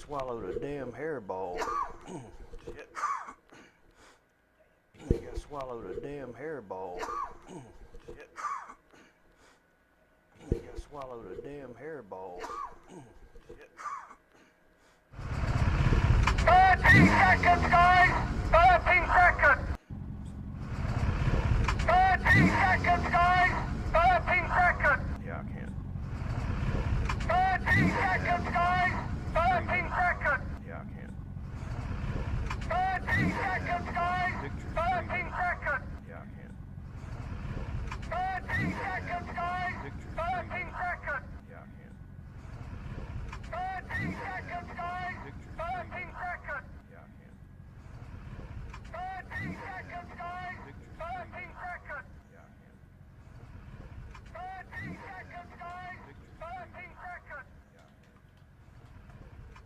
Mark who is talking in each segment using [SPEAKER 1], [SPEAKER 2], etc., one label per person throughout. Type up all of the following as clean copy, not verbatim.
[SPEAKER 1] swallowed a damn hairball. Shit. I think I swallowed a damn hairball. Shit. I think I swallowed a damn hairball. Shit.
[SPEAKER 2] 13 seconds, guys! 13 seconds! 13 seconds, guys! 13 seconds!
[SPEAKER 1] Yeah, I can't.
[SPEAKER 2] 13 seconds, guys! 13 seconds!
[SPEAKER 1] Yeah, I can't.
[SPEAKER 2] 13 seconds, guys! 13 seconds!
[SPEAKER 1] Yeah, I can't.
[SPEAKER 2] 13 seconds, guys! 13 seconds!
[SPEAKER 1] Yeah, I can't.
[SPEAKER 2] 13 seconds, guys! 13 seconds!
[SPEAKER 1] Yeah, I can't.
[SPEAKER 2] 13 seconds, guys! 13 seconds!
[SPEAKER 1] Yeah, I can't.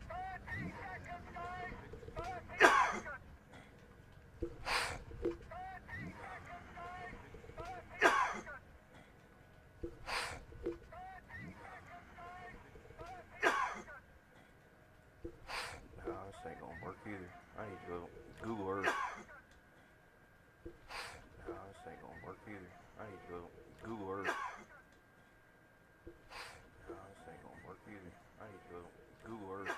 [SPEAKER 2] 13 seconds, guys! 13 seconds! 13 seconds, guys! 13 seconds! 13 seconds, guys! 13 seconds! 13 seconds, guys! 13 seconds!
[SPEAKER 1] No, this ain't gonna work either. I need to go Google Earth. No, this ain't gonna work either. I need to go Google Earth. No, this ain't gonna work either. I need to go Google Earth.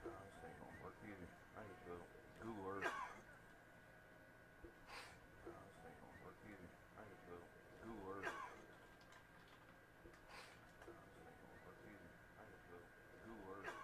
[SPEAKER 1] No, this ain't gonna work either. I need to go Google Earth. No, this ain't gonna work either. I need to go Google Earth. No, this ain't gonna work either. I need to go Google Earth.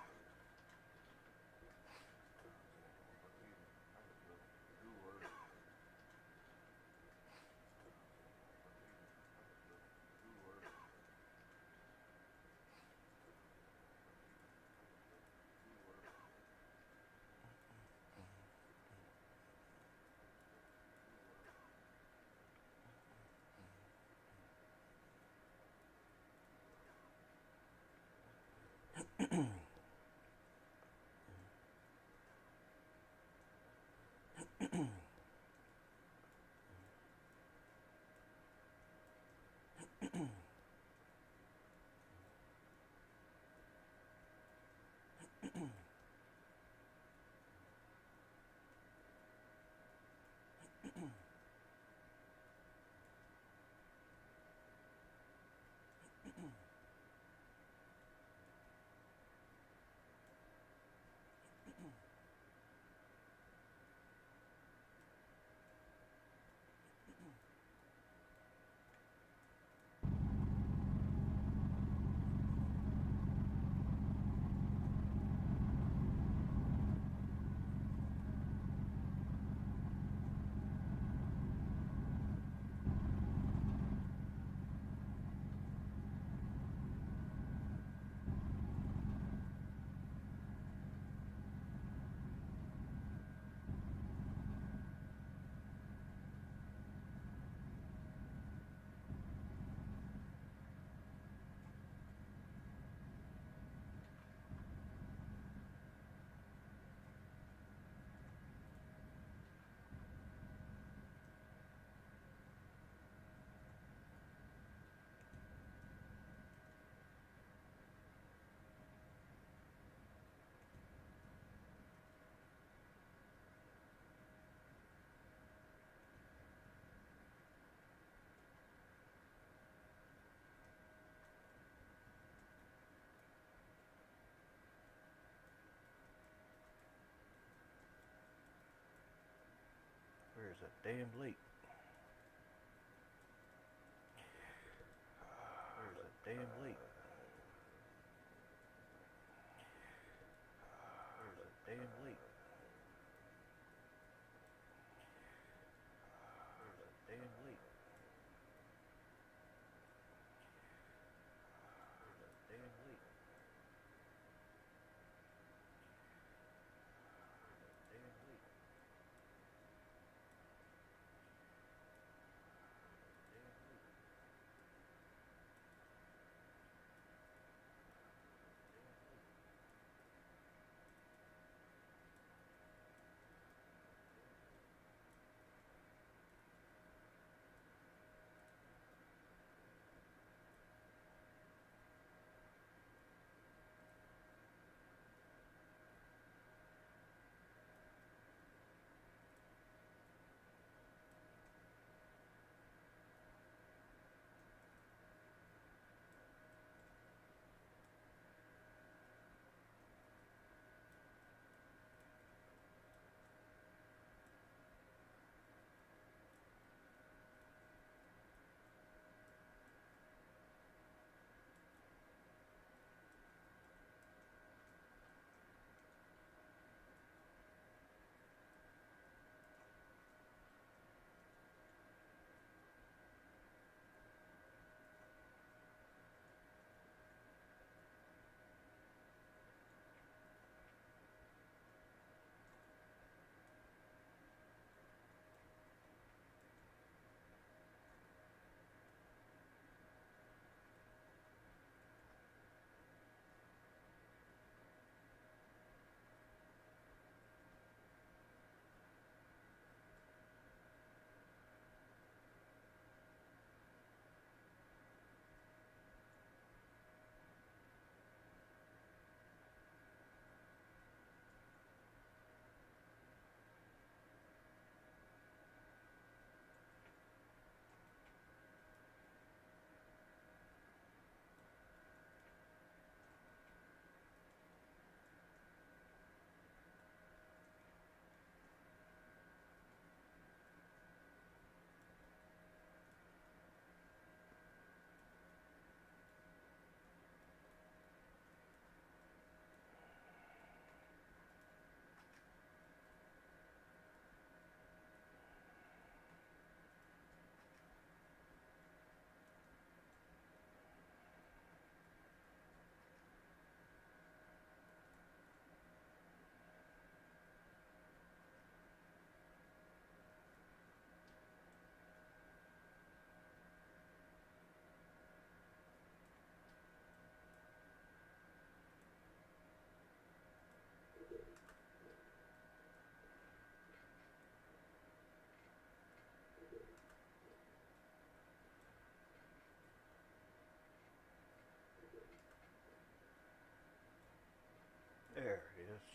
[SPEAKER 1] Where's that damn lake? Where's that damn lake? Where's that damn lake? Where's that damn lake? Where's that damn lake?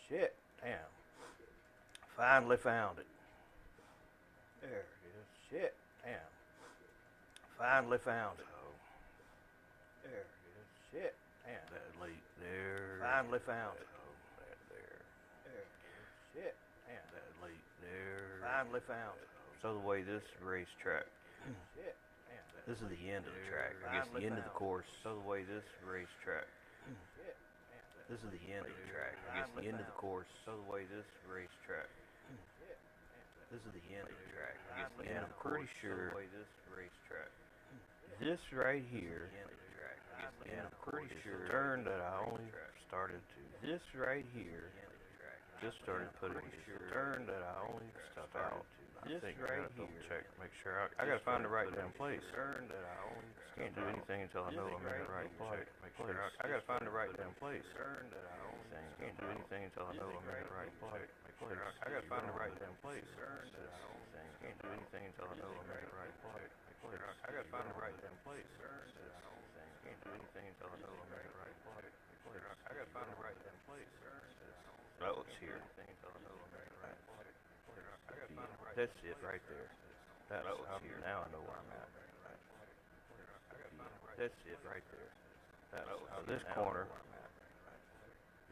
[SPEAKER 3] Shit. Damn. Finally found it. There it is. Shit. Damn. Finally found it. There it is. Shit. Damn.
[SPEAKER 1] That late there.
[SPEAKER 3] Finally found it.
[SPEAKER 1] That there.
[SPEAKER 3] There it is. Shit. Damn.
[SPEAKER 1] That late there.
[SPEAKER 3] Finally found it.
[SPEAKER 1] So the way this racetrack,
[SPEAKER 3] Shit. Damn.
[SPEAKER 1] this is the end of the track. I guess the end of the course. So the way this racetrack,
[SPEAKER 3] Shit.
[SPEAKER 1] this is the end of the track. I guess the end of the course. So the way this racetrack, this is the end of the track. I guess the end of the course. I'm pretty sure the way this racetrack, this right here, and I'm pretty sure the turn that I only started to. This right here, just started putting the turn that I only started to. This right here. Check, make sure I gotta find the right damn place. Turn that I only can't do anything until I know I'm in the right place. Make sure I gotta find the right damn place. Turn that I only can't do anything until I know I'm in the right place. Make sure I gotta find the right damn place. Turn that I only can't do anything until I know I'm in the right place. Make sure I gotta find the right damn place. Turn that I only can't do anything until I know I'm in the right place. Make sure I gotta find the right damn place. Oh, it's here. That's it right there. That's here. Now I know where I'm at. That's it right there. That's this corner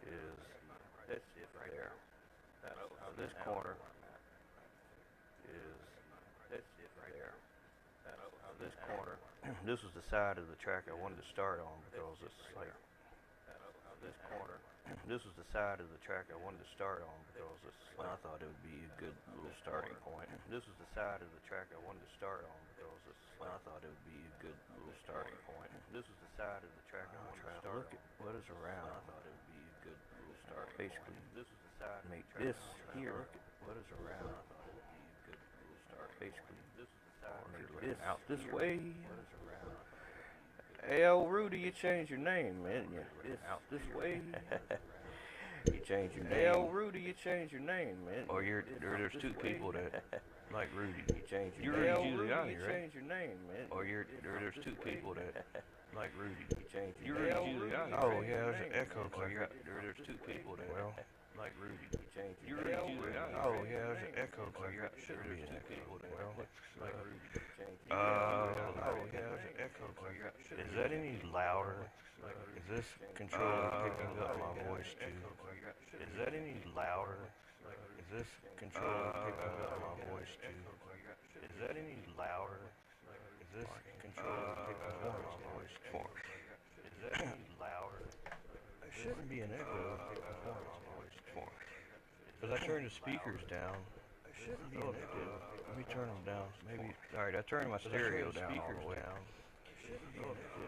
[SPEAKER 1] is. That's it right there. This corner is. That's it right there. This corner. This was the side of the track I wanted to start on because it's like. This corner. This was the side of the track I wanted to start on because it's, I thought it would be a good little starting point. This was the side of the track I wanted to start on because it's, I thought it would be a good little starting point. This was the side of the track I wanted to start on. Look at what is around. I thought it would be a good little starting point. Basically, this was the side. Make this here. Look at what is around. I thought it would be a good little starting. Basically, this was the side. Make this out this way. What is around? Hey, old Rudy, you changed your name, man. You out this way. You changed your name. Hey, old Rudy, you changed your name, man. Or there's two people that like Rudy. You changed your name. You're Rudy Giuliani, right? You changed your name, man. Or there's two people that like Rudy. You changed your name. You're Rudy Giuliani. Oh yeah, there's an echo. There's two people that like Rudy. You changed your name. You're Rudy Giuliani. Oh yeah, there's an echo. Should be two people that like Rudy. Oh yeah, there's an echo. Is that any louder? Is this control picking up my voice too? Is that any louder? Is this control picking up my voice too? Is that any louder? Is this control picking up my voice too? Is that any louder? There shouldn't be an echo picking up my voice too. Because I turned the speakers down. There shouldn't be an echo. Let me turn them down. Maybe. Alright, I turned my stereo down all the way down.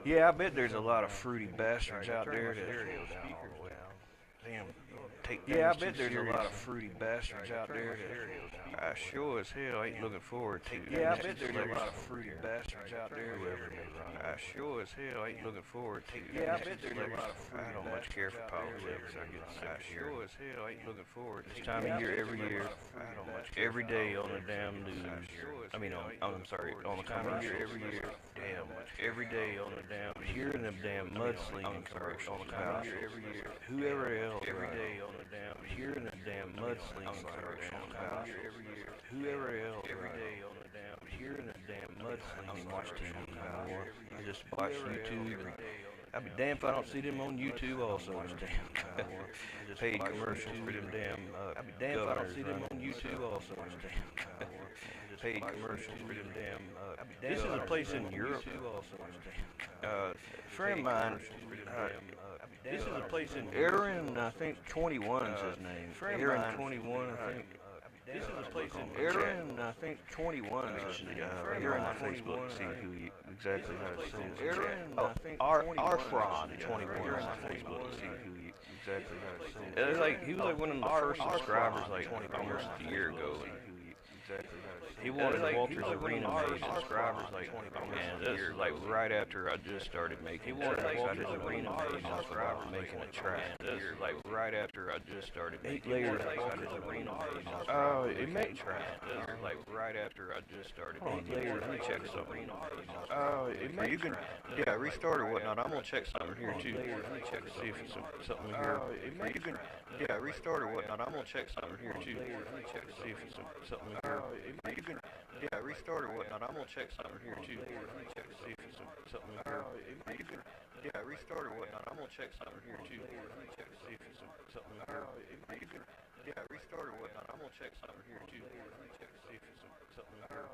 [SPEAKER 1] Yeah, I bet there's a lot of fruity bastards out there that damn take things. Yeah, I bet there's a lot of fruity bastards out there that I sure as hell ain't looking forward to. Yeah, I bet there's a lot of fruity bastards out there that I sure as hell ain't looking forward to. Yeah, I bet there's a lot of fruity. I don't much care for politics. I sure as hell ain't looking forward to. This time of year, every year, every day on the damn news. I mean, I'm sorry, on the commercials. Every year, damn, every day on the damn, hearing them damn mudslinging commercials. On the commercials. Every year, whoever else, every day on the damn, hearing them damn mudslinging commercials. Every year, whoever else, every day on the damn, hearing them damn mudslinging. I don't watch TV anymore. I just watch YouTube. I'd be damned if I don't see them on YouTube also. Damn, paid commercials for them damn. I'd be damned if I don't see them on YouTube also. Damn, paid commercials for them damn. This is a place in Europe. A friend of mine. This is a place in Aaron. I think 21 is his name. Aaron 21. I think. This is a place in Aaron. I think 21 is his name. Aaron on Facebook. See who you, exactly how to say it. Aaron. I think Arfron 21 on Facebook. See who you, exactly how to say it. It was like he was like one of the first subscribers like almost a year ago. exactly how to. He wanted Walter's Arena made subscribers like 20 and this is like right after I just started making. He wanted Walter's Arena made subscribers making a track. This is like right after I just started making. 8 layers. Oh, it made track. This is like right after I just started making. Layers. Let me check something. Oh, it made. You can. Yeah, restart or whatnot. I'm gonna check something here too. Let me check to see if it's something here. You can. Yeah, restart or whatnot. I'm gonna check something here too. Let me check to see if it's something here. You can. Yeah, restart or whatnot. I'm gonna check something here too. Let me check to see if it's something here. You can. Yeah, restart or whatnot. I'm gonna check something here too. Let me check to see if it's something here. You can. Yeah, restart or whatnot. I'm gonna check something here too. Let me check to see if it's something here.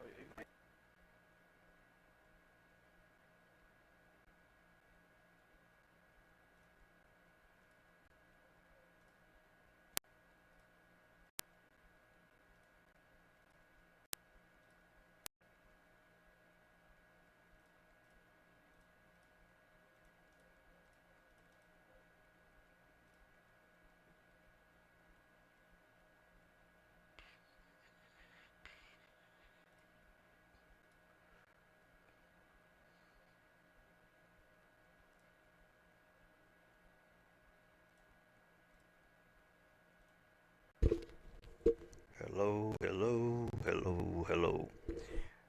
[SPEAKER 1] Hello, hello, hello, hello.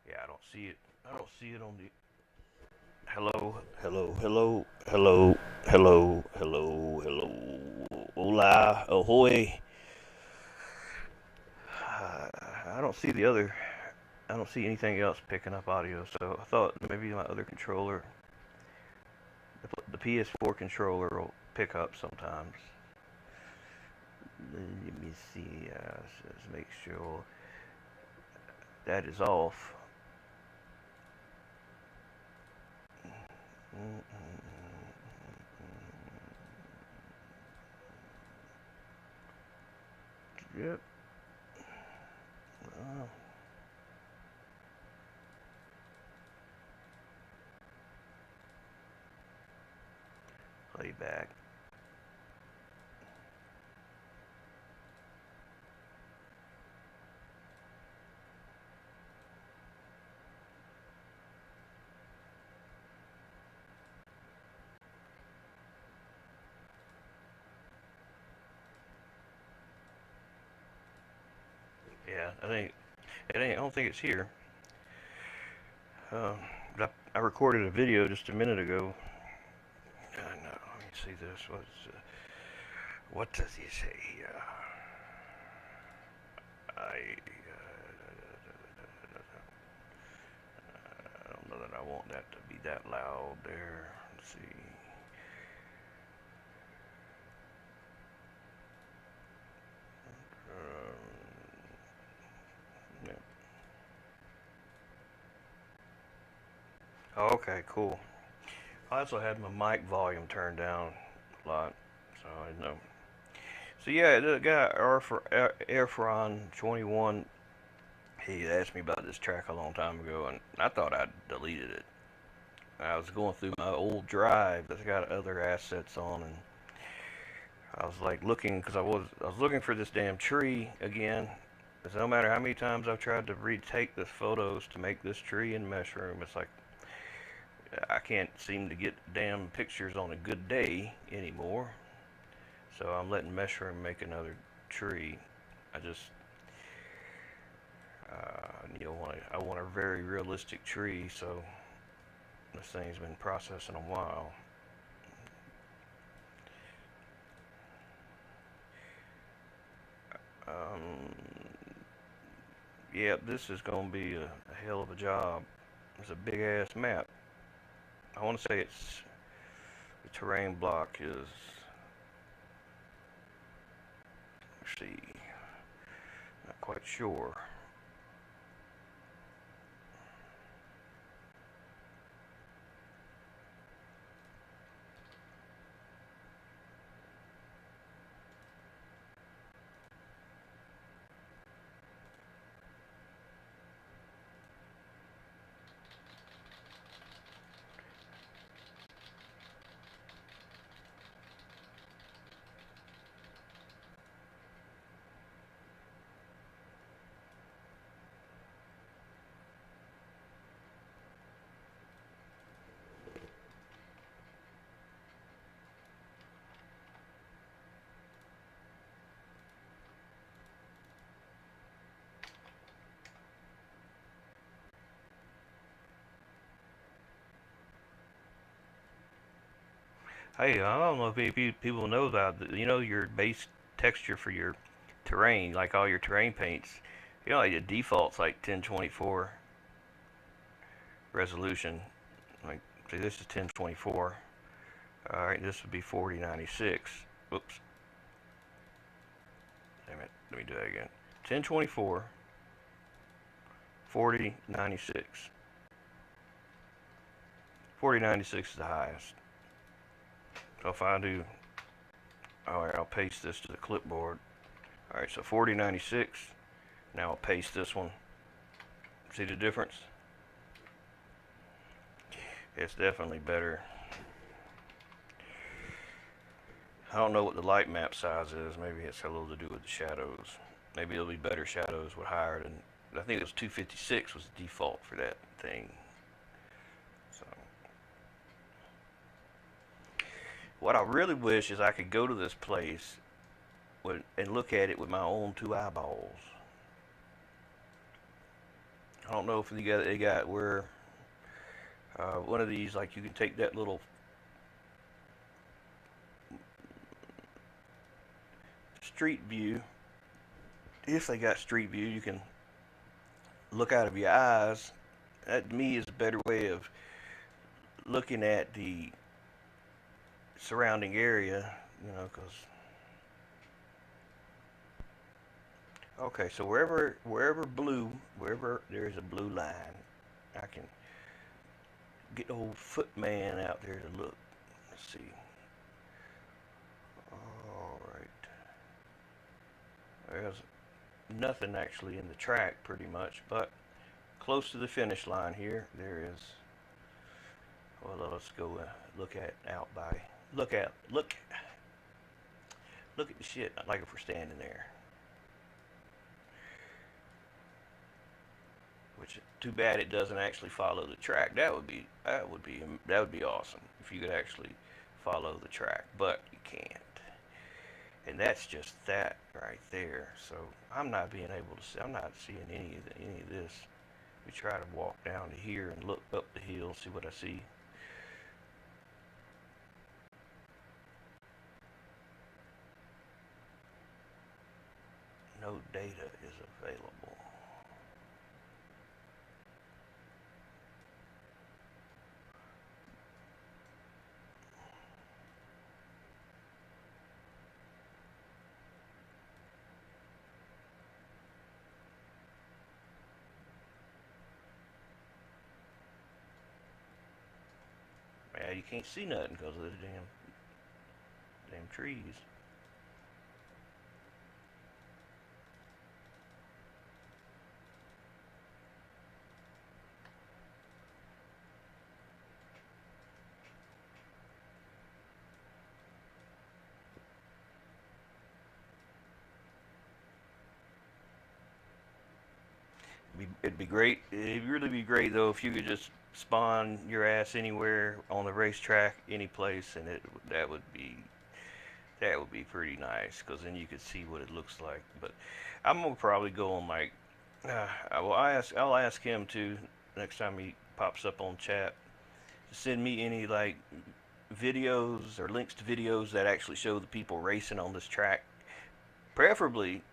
[SPEAKER 1] Yeah, I don't see it. I don't see it on the. Hello, hello, hello, hello, hello, hello, hello. Hola, ahoy. I don't see the other. I don't see anything else picking up audio, so I thought maybe my other controller, the PS4 controller, will pick up sometimes. Let me see. Let's make sure that is off. Yep. Playback. Yeah, I don't think it's here. But I recorded a video just a minute ago. No, let me see this. What does he say here? I don't know that I want that to be that loud there. Let's see. Yeah. Oh, okay, cool. I also had my mic volume turned down a lot, so I didn't know. So yeah, the guy Airfron 21, he asked me about this track a long time ago, and I thought I'd deleted it. I was going through my old drive that's got other assets on, and I was like looking, because I was looking for this damn tree again. Because no matter how many times I've tried to retake the photos to make this tree in Mushroom, it's like I can't seem to get damn pictures on a good day anymore. So I'm letting Mushroom make another tree. I just, I want a very realistic tree, so this thing's been processing a while. Yeah, this is going to be a hell of a job. It's a big ass map. I want to say it's, the terrain block is, let's see, not quite sure. Hey, I don't know if any people know about your base texture for your terrain, like all your terrain paints. Like the default's like 1024 resolution. Like, see, this is 1024. All right, this would be 4096. Oops, damn it. Let me do that again. 1024, 4096. 4096 is the highest. So if I do, all right, I'll paste this to the clipboard. All right, so 4096. Now I'll paste this one. See the difference? It's definitely better. I don't know what the light map size is. Maybe it's a little to do with the shadows. Maybe it'll be better shadows with higher than, I think it was 256 was the default for that thing. So what I really wish is I could go to this place and look at it with my own two eyeballs. I don't know if they got where one of these, like, you can take that little street view. If they got street view, you can look out of your eyes. That, to me, is a better way of looking at the surrounding area, because okay, so wherever there's a blue line, I can get old footman out there to look. Let's see. All right. There's nothing actually in the track, pretty much, but close to the finish line here, there is. Well, let's go look at the shit, like if we're standing there. Which, too bad it doesn't actually follow the track. That would be awesome if you could actually follow the track, but you can't. And that's just that right there. So I'm not being able to see. I'm not seeing any of this. We try to walk down to here and look up the hill, see what I see. No data is available. Yeah, you can't see nothing because of the damn trees. It'd be great. It'd really be great though if you could just spawn your ass anywhere on the racetrack, any place, and that would be pretty nice because then you could see what it looks like. But I'm gonna probably go on like I'll ask him to next time he pops up on chat to send me any like videos or links to videos that actually show the people racing on this track, preferably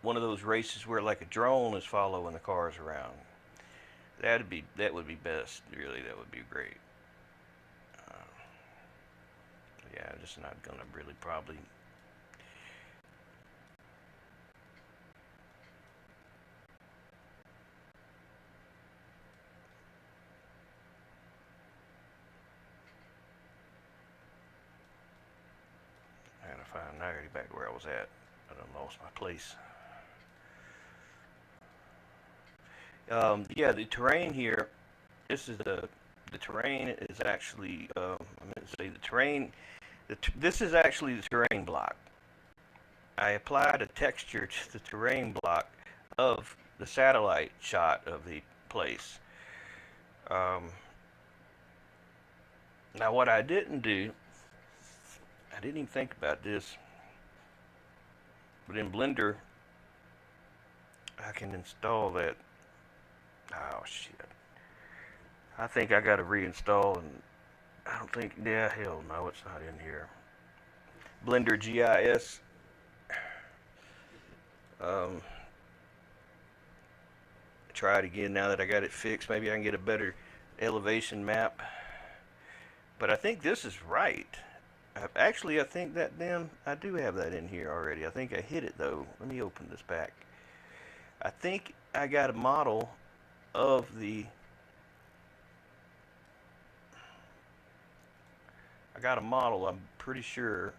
[SPEAKER 1] one of those races where like a drone is following the cars around. That would be best. Really, that would be great. Uh, yeah, I'm just not gonna really probably. I gotta find now. Back where I was at. I done lost my place. Yeah, the terrain here. This is the terrain is actually. I'm gonna say the terrain. This is actually the terrain block. I applied a texture to the terrain block of the satellite shot of the place. Um, Now, what I didn't do, I didn't even think about this, but in Blender, I can install that. Oh shit! I think I got to reinstall and
[SPEAKER 3] I don't think, yeah, hell no, it's not in here. Blender GIS. Um, try it again now that I got it fixed. Maybe I can get a better elevation map. But I think this is right. Actually, I think that I do have that in here already. I think I hit it though. Let me open this back. I think I got a model of the. I got a model, I'm pretty sure,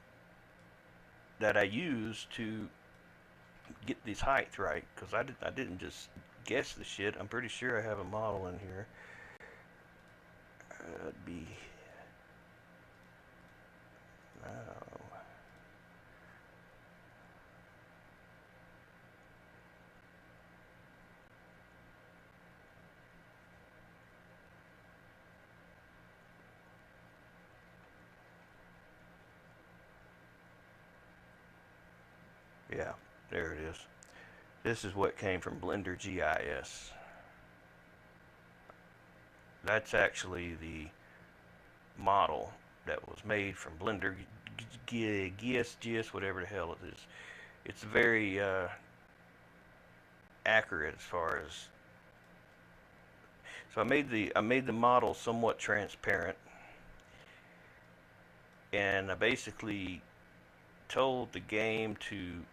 [SPEAKER 3] that I used to get these heights right. Because I didn't just guess the shit. I'm pretty sure I have a model in here. It'd be. Oh. Yeah, there it is. This is what came from Blender GIS. That's actually the model that was made from Blender GIS, whatever the hell it is. It's very accurate as far as. So I made the model somewhat transparent, and I basically told the game to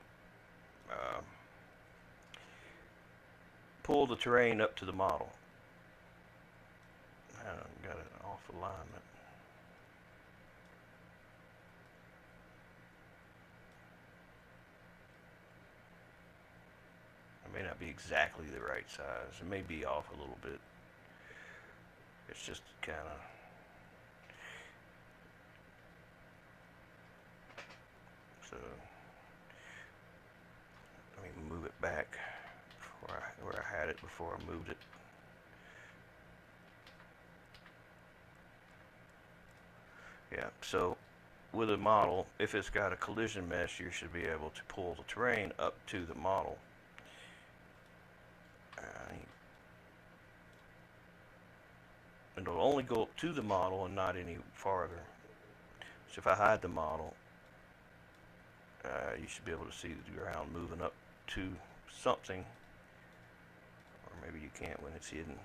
[SPEAKER 3] pull the terrain up to the model. I got it off alignment. It may not be exactly the right size. It may be off a little bit. It's just kind of. So let me move it back where I had it before I moved it. Yeah, so with a model, if it's got a collision mesh, you should be able to pull the terrain up to the model. And it'll only go up to the model and not any farther. So if I hide the model, you should be able to see the ground moving up to something. Or maybe you can't when it's hidden.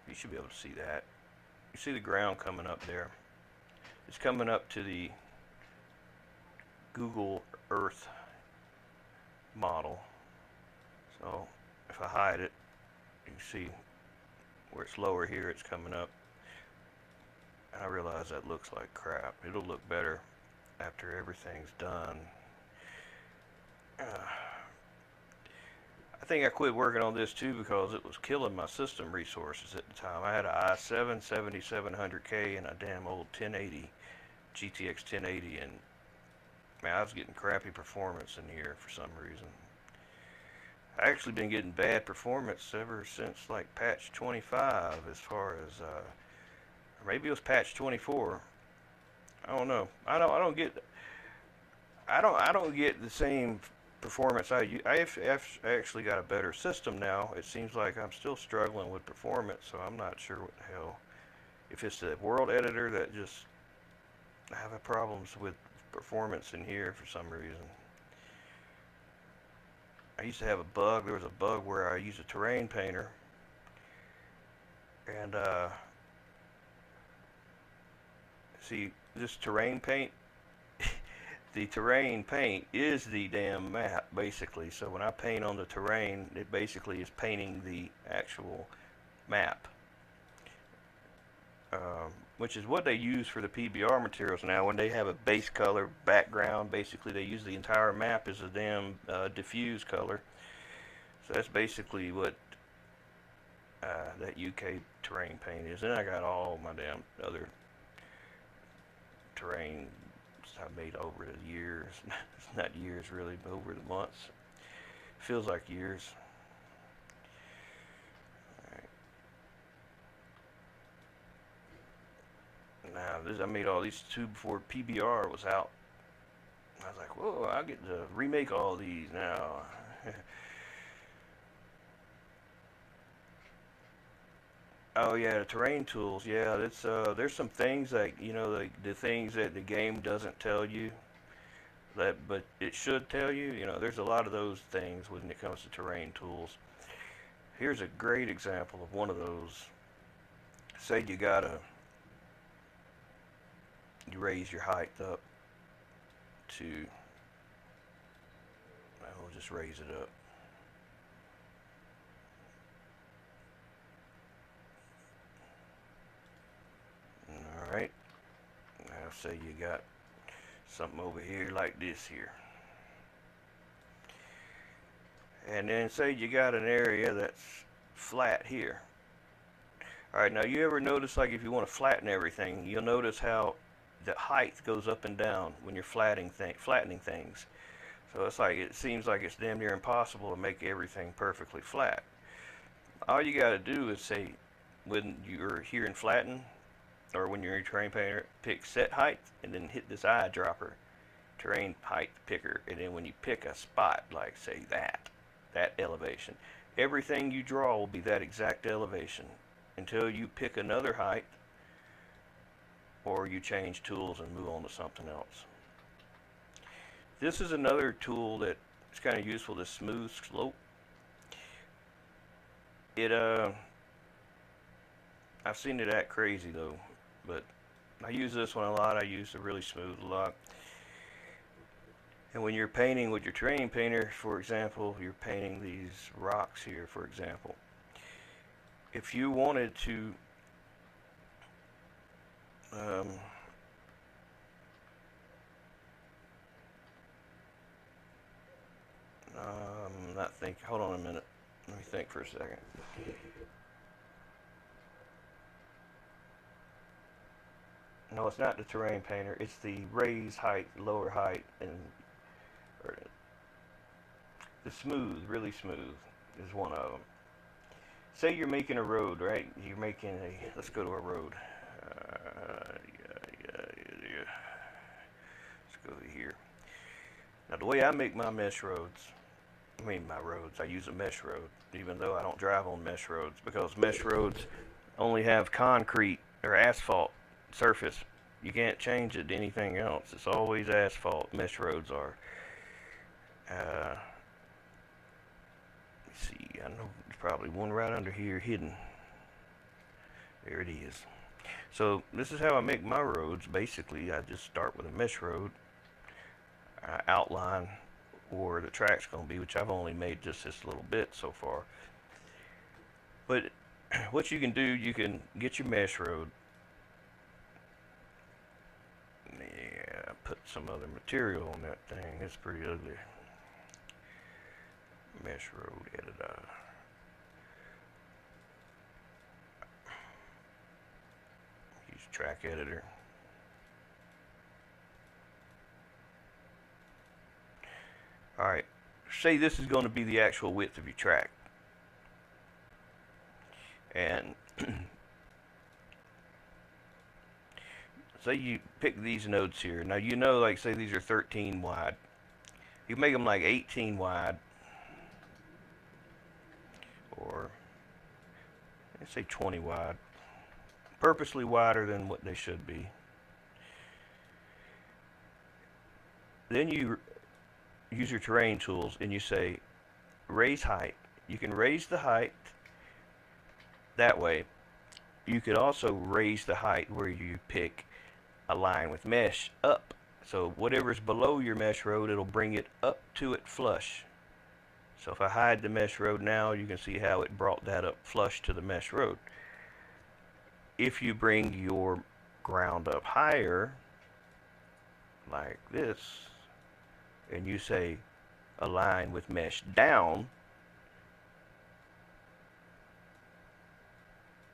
[SPEAKER 3] You should be able to see that. You see the ground coming up there. It's coming up to the Google Earth model. So if I hide it, you can see where it's lower here, it's coming up. And I realize that looks like crap. It'll look better after everything's done. I think I quit working on this too because it was killing my system resources at the time. I had an i7 7700K and a damn old 1080 GTX 1080, and man, I was getting crappy performance in here for some reason. I actually been getting bad performance ever since like patch 25, as far as or maybe it was patch 24. I don't know. I don't get the same performance. I've actually got a better system now. It seems like I'm still struggling with performance, so I'm not sure what the hell. If it's the world editor that just having problems with performance in here for some reason. I used to have a bug. There was a bug where I used a terrain painter, and see this terrain paint. The terrain paint is the damn map, basically. So when I paint on the terrain, it basically is painting the actual map, which is what they use for the PBR materials now. When they have a base color background, basically they use the entire map as a damn diffuse color. So that's basically what that UK terrain paint is. And I got all my damn other terrain I made over the years. It's not years really, but over the months. Feels like years. Alright. Now
[SPEAKER 1] I made all these two before PBR was out. I was like, whoa, I get to remake all these now. Oh yeah, the terrain tools. Yeah, it's there's some things like the things that the game doesn't tell you but it should tell you. There's a lot of those things when it comes to terrain tools. Here's a great example of one of those. Say you raise your height up to, we'll just raise it up. Alright, now say you got something over here like this here. And then say you got an area that's flat here. Alright, now you ever notice, like if you want to flatten everything, you'll notice how the height goes up and down when you're flattening things. So it seems like it's damn near impossible to make everything perfectly flat. All you got to do is say, when you're here in flatten, or when you're in terrain painter, pick set height, and then hit this eyedropper, terrain height picker, and then when you pick a spot, like say that elevation, everything you draw will be that exact elevation until you pick another height, or you change tools and move on to something else. This is another tool that is kind of useful, this smooth slope. I've seen it act crazy though, but I use this one a lot. I use the really smooth a lot. And when you're painting with your terrain painter, for example, you're painting these rocks here, for example. If you wanted to not think, hold on a minute. Let me think for a second. No, it's not the terrain painter. It's the raise height, lower height, and the smooth, really smooth is one of them. Say you're making a road, right? You're making let's go to a road. Let's go here. Now the way I make my mesh roads, I use a mesh road, even though I don't drive on mesh roads, because mesh roads only have concrete or asphalt surface. You can't change it to anything else. It's always asphalt. Mesh roads are. Let's see. I know there's probably one right under here hidden. There it is. So this is how I make my roads. Basically, I just start with a mesh road. I outline where the track's going to be, which I've only made just this little bit so far. But what you can do, you can get your mesh road. Yeah, put some other material on that thing. It's pretty ugly. Mesh road editor. Use track editor. Alright, say this is going to be the actual width of your track. And say you pick these nodes here. Now like say these are 13 wide. You make them like 18 wide. Or let's say 20 wide. Purposely wider than what they should be. Then you use your terrain tools and you say raise height. You can raise the height that way. You could also raise the height where you pick a line with mesh up. So whatever's below your mesh road, it'll bring it up to it flush. So if I hide the mesh road now, you can see how it brought that up flush to the mesh road. If you bring your ground up higher, like this, and you say align with mesh down.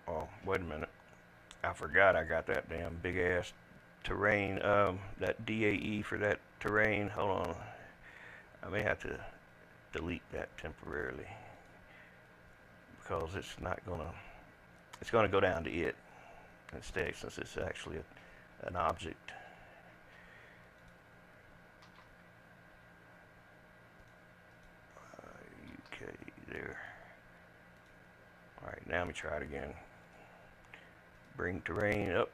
[SPEAKER 1] Oh, wait a minute. I forgot I got that damn big ass terrain, that DAE for that terrain. Hold on. I may have to delete that temporarily because it's not gonna, it's gonna go down to it instead, since it's actually
[SPEAKER 3] an object. Okay, there. Alright, now let me try it again. Bring terrain up.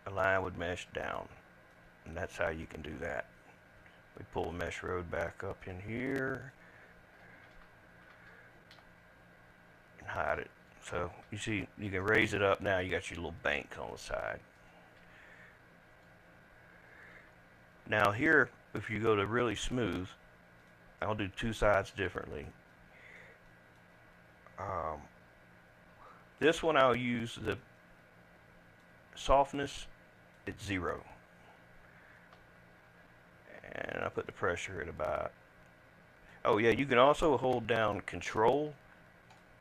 [SPEAKER 3] Align with mesh down. And that's how you can do that. We pull the mesh road back up in here. And hide it. So you see, you can raise it up now. You got your little bank on the side. Now here, if you go to really smooth, I'll do two sides differently. This one I'll use the softness at 0. And I put the pressure at about, oh yeah, you can also hold down Control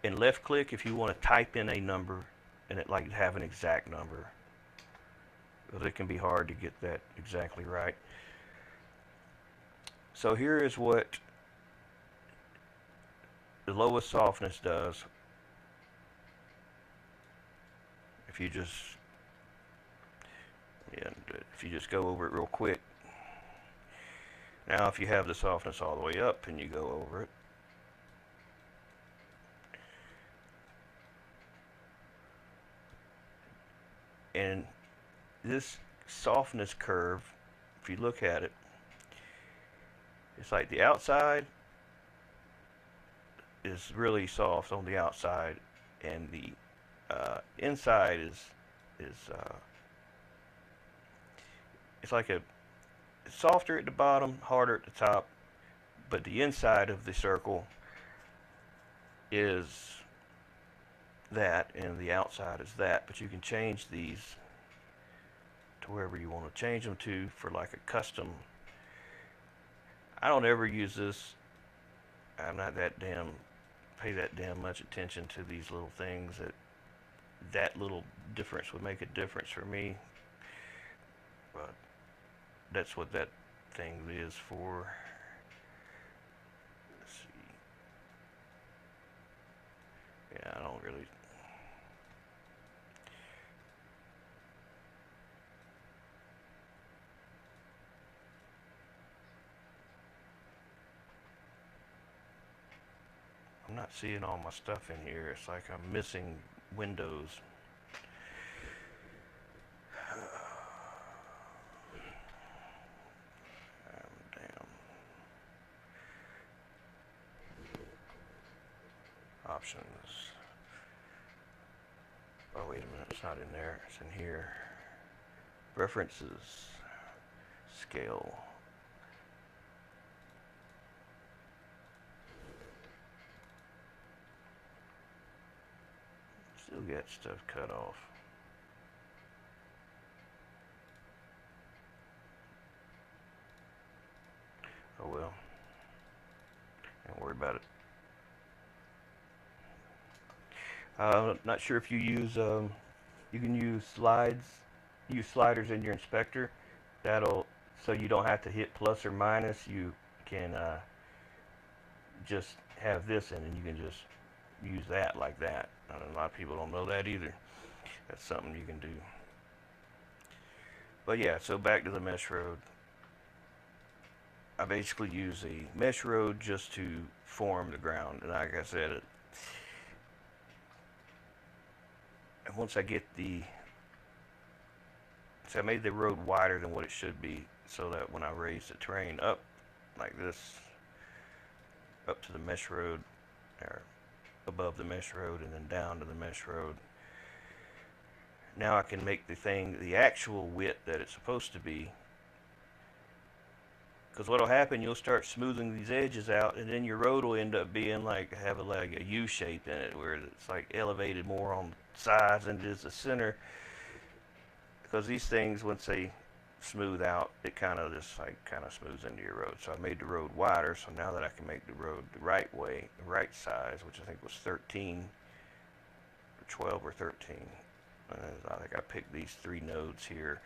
[SPEAKER 3] and left click if you want to type in a number and it like have an exact number, because it can be hard to get that exactly right. So here is what the lowest softness does. If you just go over it real quick. Now if you have the softness all the way up and you go over it, and this softness curve, if you look at it, it's like the outside is really soft on the outside, and the inside is it's like it's softer at the bottom, harder at the top, but the inside of the circle is that, and the outside is that. But you can change these to wherever you want to change them to for like a custom. I don't ever use this. I'm not pay that damn much attention to these little things. That little difference would make a difference for me. But that's what that thing is for. Let's see. Yeah, I don't really. I'm not seeing all my stuff in here. It's like I'm missing windows. Damn. Options. Oh, wait a minute. It's not in there. It's in here. Preferences. Scale. Still got stuff cut off. Oh well. Don't worry about it. Not sure if you use, you can use sliders in your inspector. So you don't have to hit plus or minus. You can just have this in, and you can just use that like that. A lot of people don't know that either. That's something you can do. But yeah, so back to the mesh road. I basically use a mesh road just to form the ground, and like I said, and once I get so I made the road wider than what it should be, so that when I raise the terrain up like this, up to the mesh road, or above the mesh road and then down to the mesh road, now I can make the actual width that it's supposed to be. Because what'll happen, you'll start smoothing these edges out, and then your road will end up being like a U shape in it, where it's like elevated more on the sides than it is the center. Because these things, once they smooth out, it kind of smooths into your road. So I made the road wider, so now that I can make the road the right way, the right size, which I think was 13 or 12 or 13. I think I picked these 3 nodes here.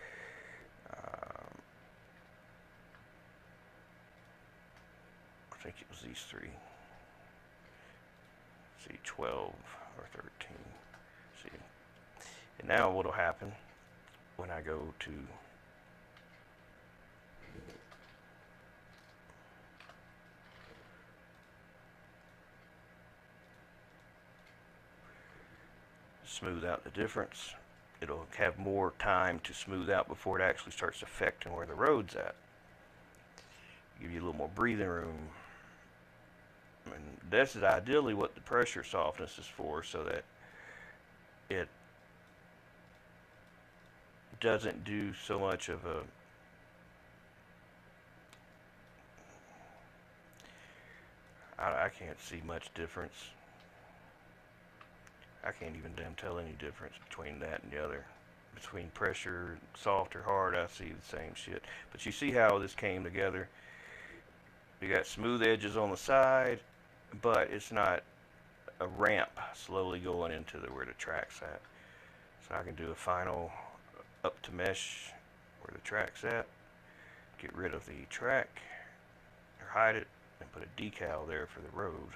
[SPEAKER 3] I think it was these 3. See, 12 or 13. See, And now what'll happen when I go to smooth out the difference, it'll have more time to smooth out before it actually starts affecting where the road's at. Give you a little more breathing room. And this is ideally what the pressure softness is for, so that it doesn't do so much of a I can't see much difference. I can't even damn tell any difference between that and the other. Between pressure, soft or hard, I see the same shit. But you see how this came together? You got smooth edges on the side, but it's not a ramp slowly going into where the track's at. So I can do a final up to mesh where the track's at, get rid of the track, or hide it, and put a decal there for the road.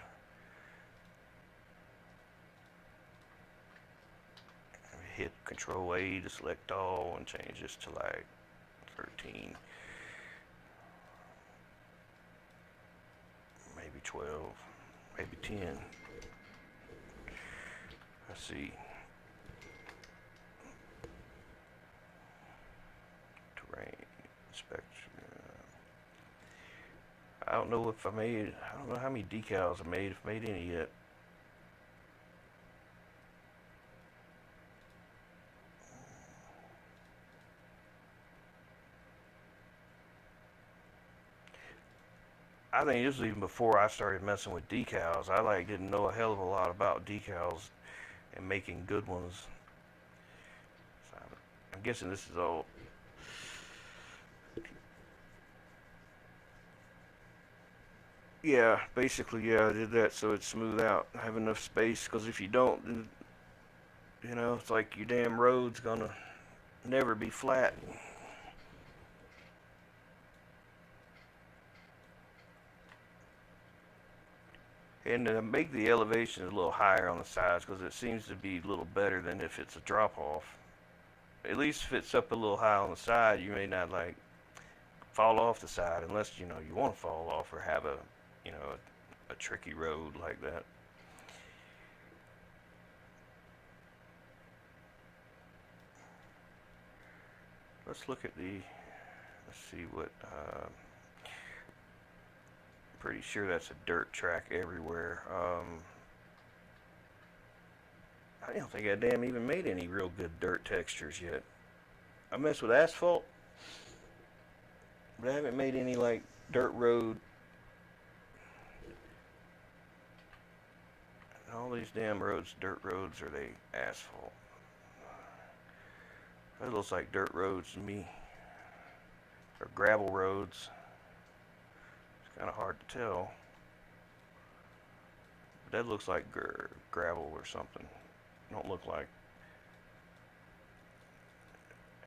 [SPEAKER 3] Hit Control A to select all and change this to like 13, maybe 12, maybe 10. Let's see. Terrain, spectrum. I don't know if I don't know how many decals I made, if I made any yet. I think this was even before I started messing with decals. I didn't know a hell of a lot about decals and making good ones. So I'm guessing this is all. Yeah, basically, yeah, I did that so it's smooth out, have enough space, because if you don't, you know, it's like your damn road's gonna never be flat. And make the elevation a little higher on the sides, because it seems to be a little better than if it's a drop off. At least if it's up a little high on the side, you may not like fall off the side, unless you know you want to fall off or have a, you know, a tricky road like that. Let's look at let's see what, pretty sure that's a dirt track everywhere. I don't think I damn even made any real good dirt textures yet. I mess with asphalt, but I haven't made any like dirt road. All these damn roads, dirt roads, or they asphalt? That looks like dirt roads to me, or gravel roads. It's kind of hard to tell. But that looks like gravel or something. Don't look like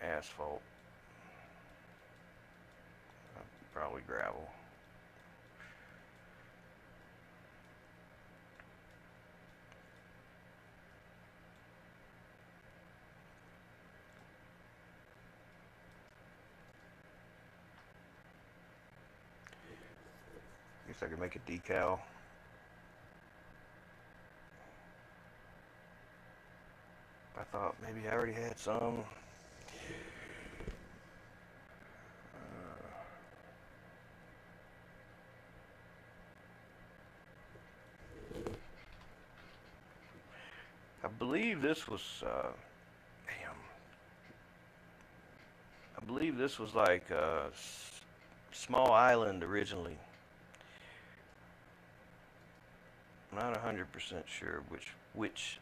[SPEAKER 3] asphalt. Probably gravel. Guess I could make a decal. I thought maybe I already had some. I believe this was, damn. I believe this was like a small island originally. I'm not 100% sure which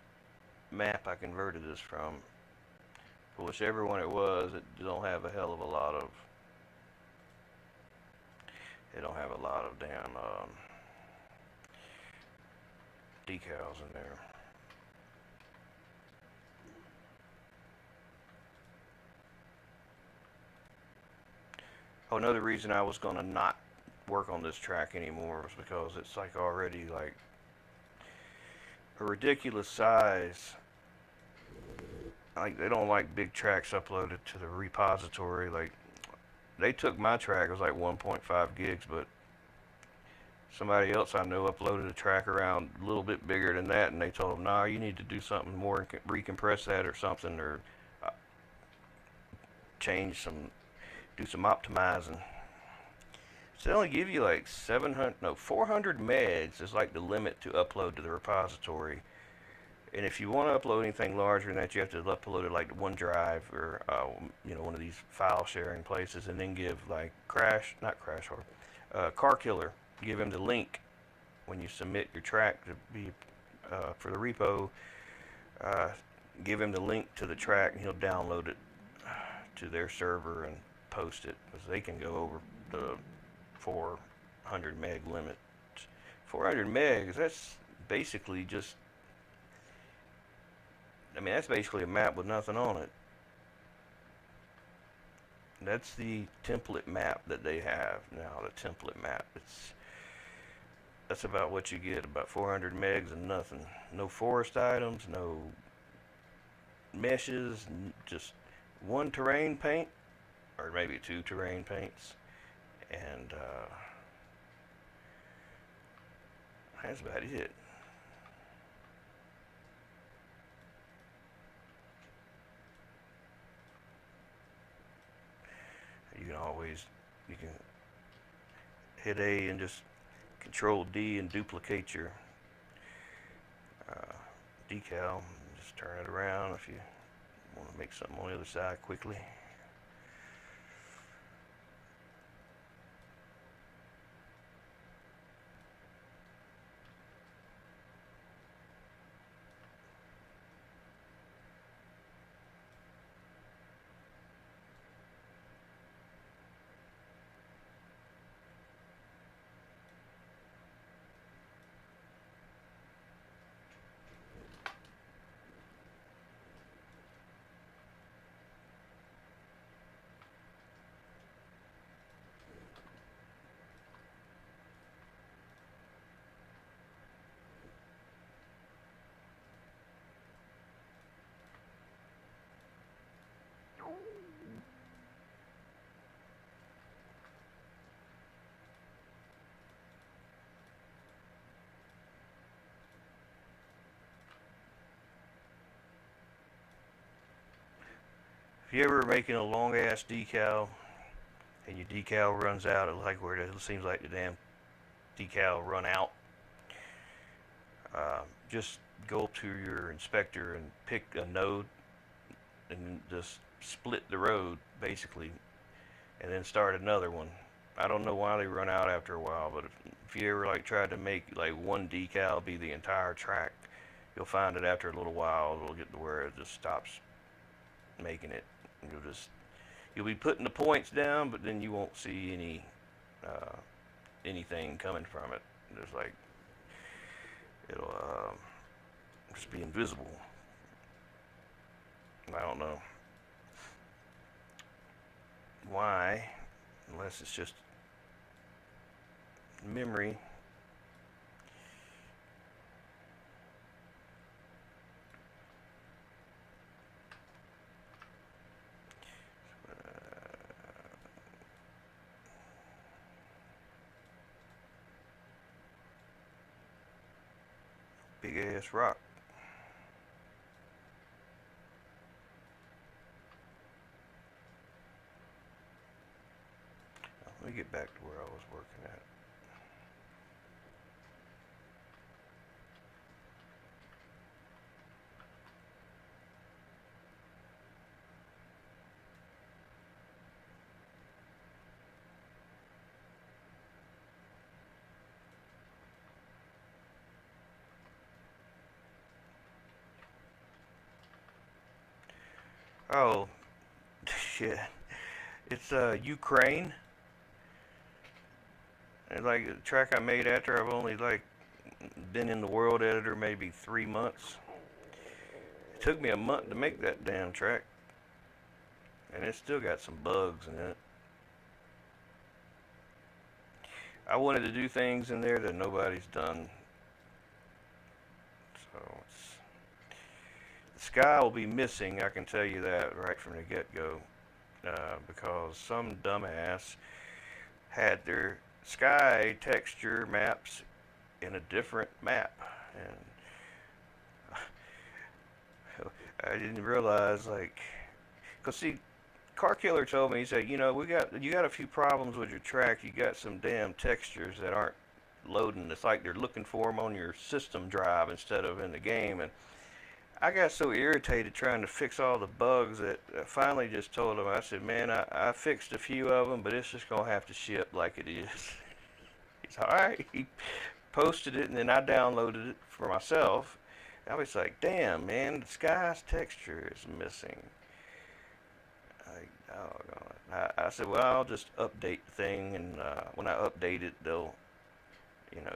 [SPEAKER 3] map I converted this from. But whichever one it was, it don't have a hell of a lot of. It don't have a lot of damn decals in there. Oh, another reason I was gonna not work on this track anymore was because it's like already like a ridiculous size like they don't like big tracks uploaded to the repository. Like they took my track, it was like 1.5 gigs, but somebody else I know uploaded a track around a little bit bigger than that, and they told them, nah, you need to do something more and recompress that or something, or uh, change some, do some optimizing. So they only give you like 400 megs is like the limit to upload to the repository. And if you want to upload anything larger than that, you have to upload it like to OneDrive or one of these file sharing places, and then give like Car Killer, give him the link when you submit your track to be for the repo. Give him the link to the track, and he'll download it to their server and post it, because they can go over the 400 meg limit. 400 megs, that's basically just, I mean, that's basically a map with nothing on it. That's the template map that they have now, the template map. That's about what you get, about 400 megs and nothing. No forest items, no meshes, just one terrain paint, or maybe two terrain paints, and that's about it. You can hit A and just Control D and duplicate your decal. Just turn it around if you want to make something on the other side quickly. If you're ever making a long ass decal and your decal runs out, it like where it seems like the damn decal run out, just go to your inspector and pick a node and just split the road basically, and then start another one. I don't know why they run out after a while, but if you ever like tried to make like one decal be the entire track, you'll find that after a little while it'll get to where it just stops making it. You'll be putting the points down, but then you won't see anything coming from it. There's like, it'll just be invisible. I don't know why, unless it's just memory. Big ass rock. Let me get back to where I was working at. Oh, shit. It's Ukraine. And like the track I made after I've only like been in the world editor maybe 3 months. It took me a month to make that damn track. And it's still got some bugs in it. I wanted to do things in there that nobody's done. So it's
[SPEAKER 1] sky will be missing, I can tell you that right from the get-go, because some dumbass had their sky texture maps in a different map, and I didn't realize, like, cause see, Car Killer told me, he said, you know, you got a few problems with your track. You got some damn textures that aren't loading. It's like they're looking for them on your system drive instead of in the game. And I got so irritated trying to fix all the bugs that I finally just told him, I said, man, I fixed a few of them, but it's just gonna have to ship like it is. He's all right. He posted it, and then I downloaded it for myself. I was like, damn, man, the sky's texture is missing. I said, well, I'll just update the thing, and when I update it, you know,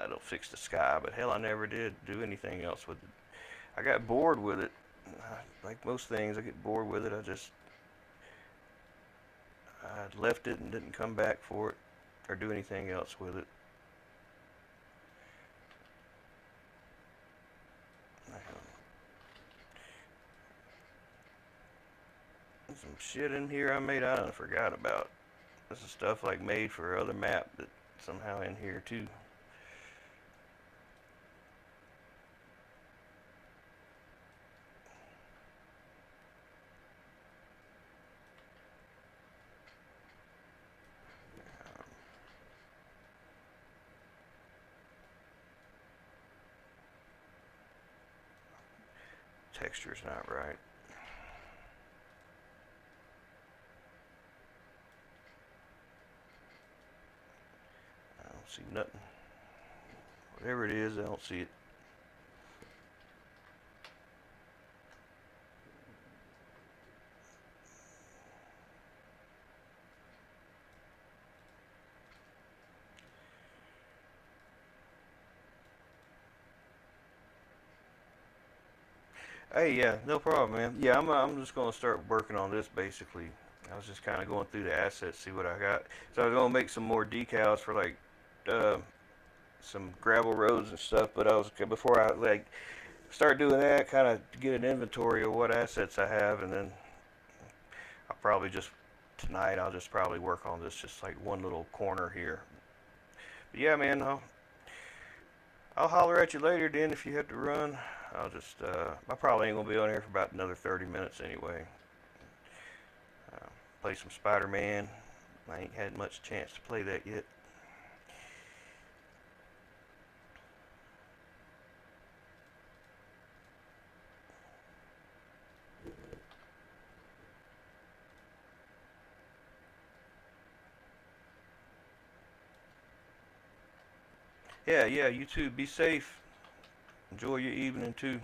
[SPEAKER 1] it'll fix the sky. But hell, I never did do anything else with it. I got bored with it. Like most things, I get bored with it. I left it and didn't come back for it or do anything else with it. Some shit in here I made I done forgot about. This is stuff like made for other map that somehow in here too. Texture's not right. I don't see nothing. Whatever it is, I don't see it. Hey, yeah, no problem, man. Yeah, I'm just gonna start working on this basically. I was just kind of going through the assets, see what I got. So I was gonna make some more decals for like uh, some gravel roads and stuff. But before I like start doing that, kind of get an inventory of what assets I have, and then I'll probably just tonight I'll just probably work on this, just like one little corner here. But yeah, man, I'll holler at you later, then, if you have to run. I probably ain't gonna be on here for about another 30 minutes anyway. Uh, Play some Spider-Man. I ain't had much chance to play that yet. Yeah, yeah, you too. Be safe. Enjoy your evening too.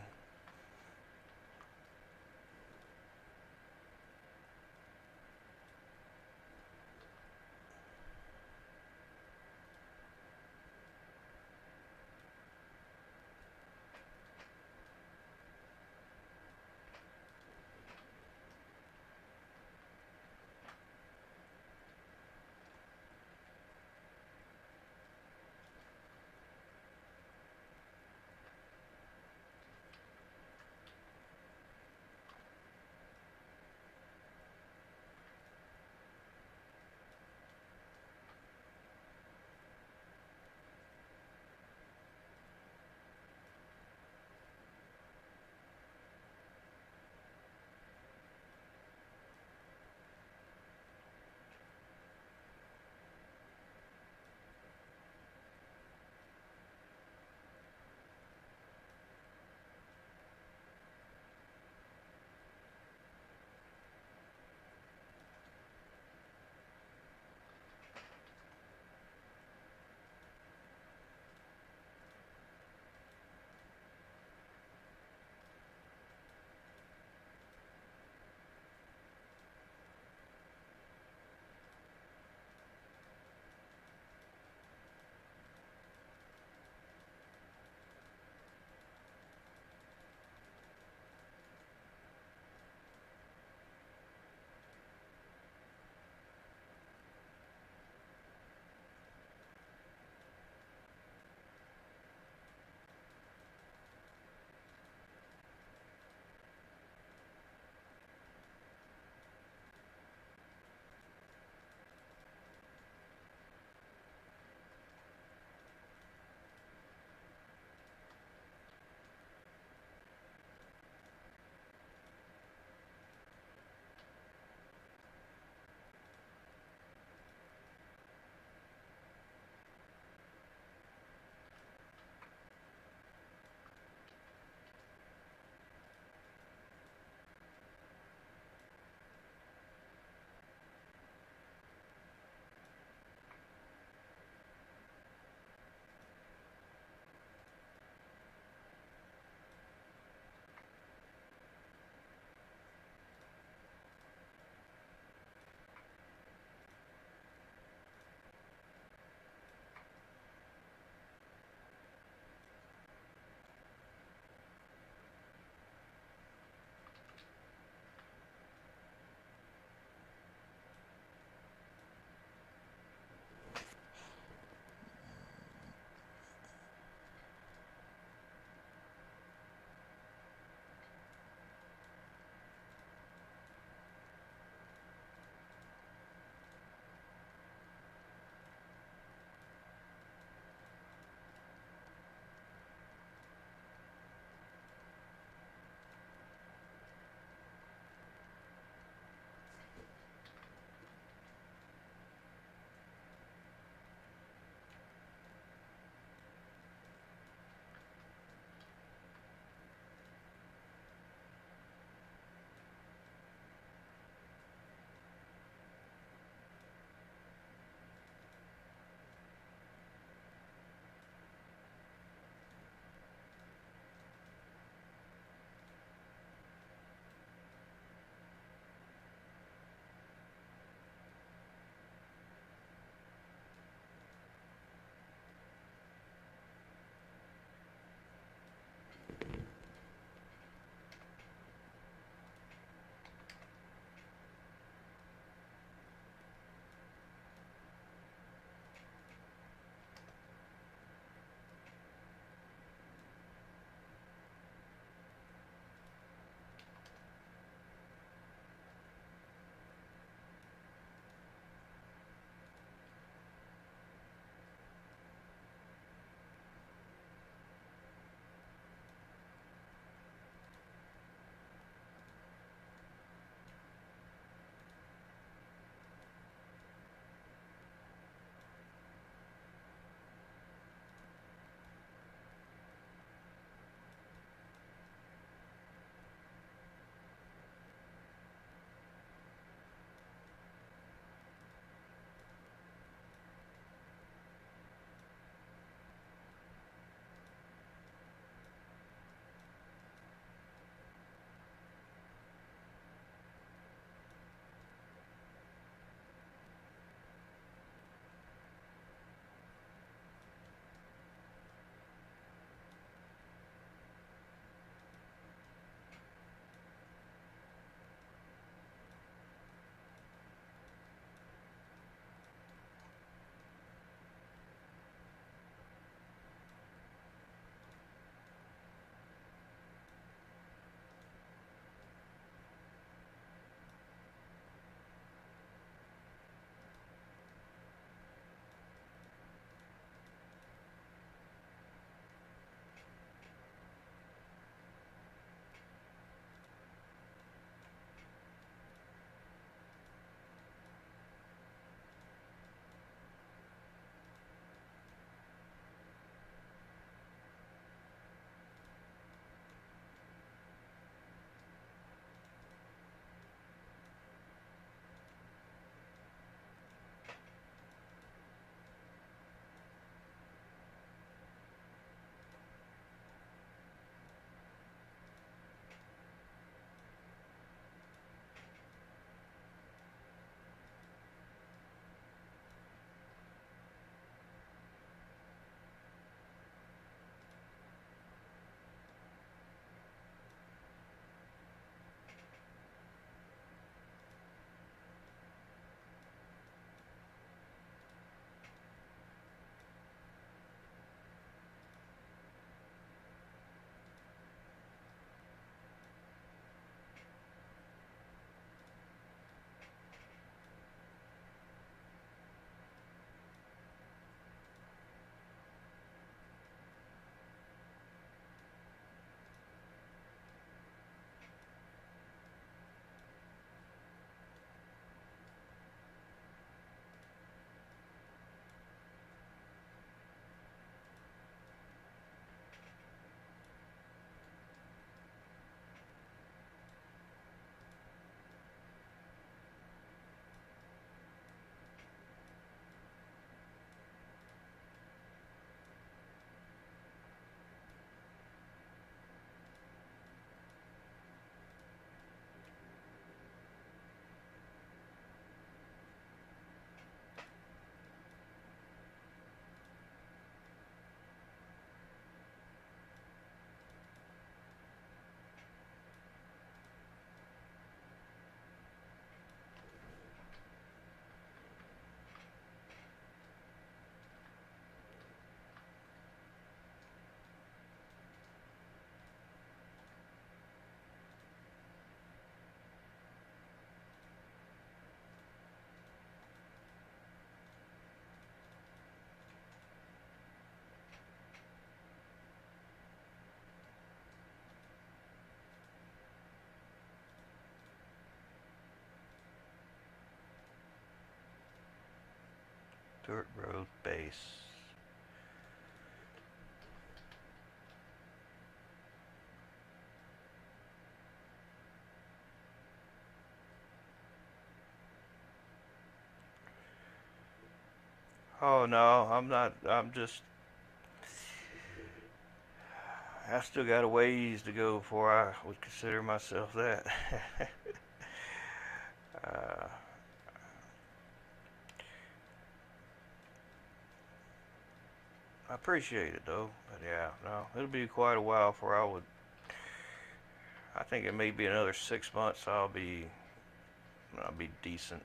[SPEAKER 1] dirt road base. Oh no, I'm not. I still got a ways to go before I would consider myself that. uh, I appreciate it though, but yeah, no, it'll be quite a while before I would. I think it may be another 6 months. I'll be decent.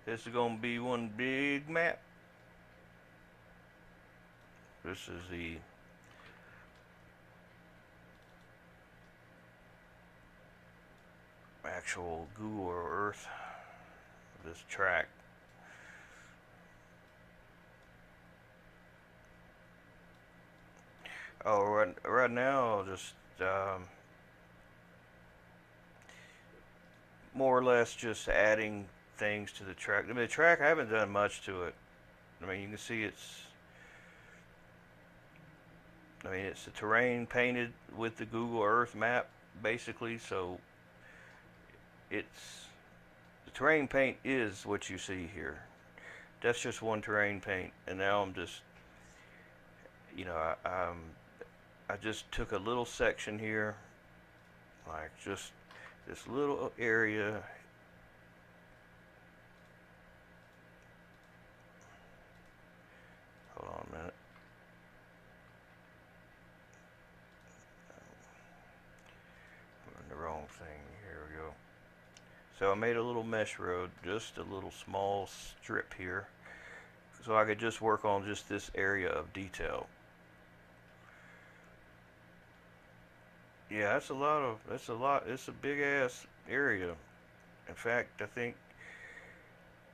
[SPEAKER 1] This is gonna be one big map. This is the actual Google Earth of this track. Oh, right now, just more or less just adding things to the track. I mean, the track, I haven't done much to it. I mean, you can see it's the terrain painted with the Google Earth map, basically. So it's the terrain paint is what you see here. That's just one terrain paint, and now I'm just, I just took a little section here, like just this little area. Hold on a minute. I'm in the wrong thing. Here we go. So I made a little mesh road, just a little small strip here, so I could just work on just this area of detail. Yeah, it's a big ass area. In fact, I think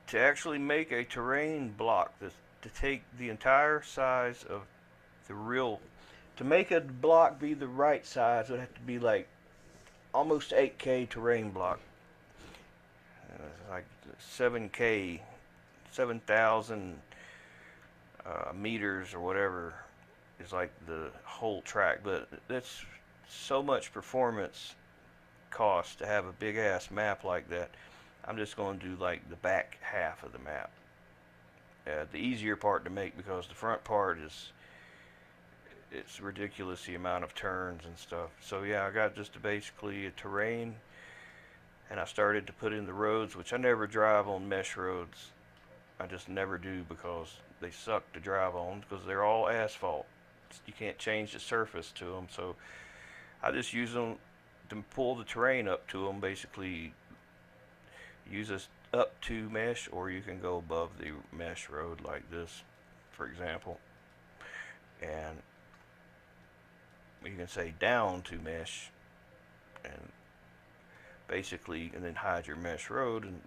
[SPEAKER 1] to actually make a terrain block, to take the entire size of the real, to make a block be the right size, it would have to be like almost 8K terrain block. Like 7K, 7,000 meters or whatever is like the whole track. But that's so much performance cost to have a big ass map like that. I'm just going to do like the back half of the map. The easier part to make, because the front part it's ridiculous the amount of turns and stuff. So yeah, I got just basically a terrain, and I started to put in the roads, which I never drive on mesh roads. I just never do, because they suck to drive on because they're all asphalt. You can't change the surface to them, so I just use them to pull the terrain up to them. Basically, use this up to mesh, or you can go above the mesh road like this, for example, and you can say down to mesh, and basically, and then hide your mesh road, and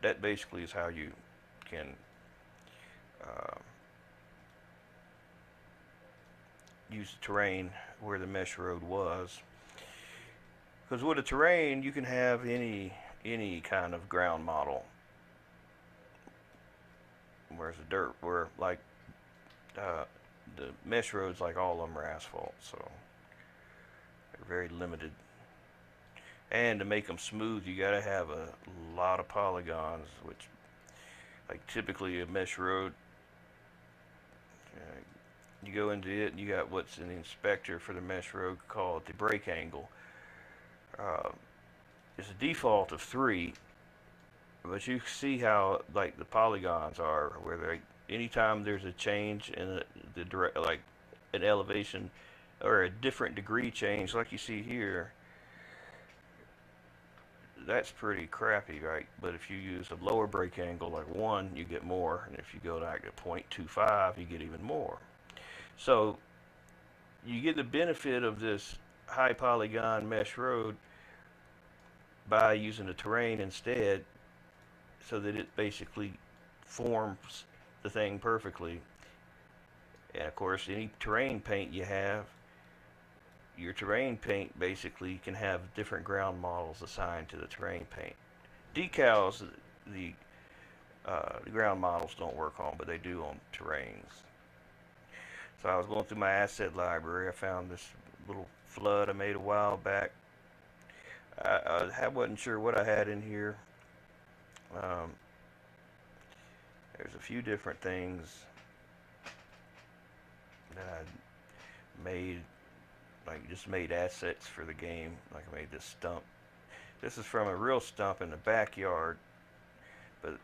[SPEAKER 1] that basically is how you can use the terrain where the mesh road was. Because with a terrain, you can have any kind of ground model, whereas the dirt, where like the mesh roads, like all of them are asphalt, so they're very limited. And to make them smooth, you gotta have a lot of polygons, which, like typically a mesh road, you go into it and you got what's in the inspector for the mesh road called the break angle. It's a default of 3, but you see how like the polygons are, where they, anytime there's a change in the direct, like an elevation or a different degree change, like you see here, that's pretty crappy, right? But if you use a lower break angle like 1, you get more, and if you go like to 0.25, you get even more.
[SPEAKER 3] So you get the benefit of this high polygon mesh road by using the terrain instead, so that it basically forms the thing perfectly. And of course, any terrain paint you have, your terrain paint basically can have different ground models assigned to the terrain paint. Decals, the ground models don't work on, but they do on terrains. So I was going through my asset library. I found this little flood I made a while back. I wasn't sure what I had in here. Um, there's a few different things that I made, like just made assets for the game. Like I made this stump. This is from a real stump in the backyard, but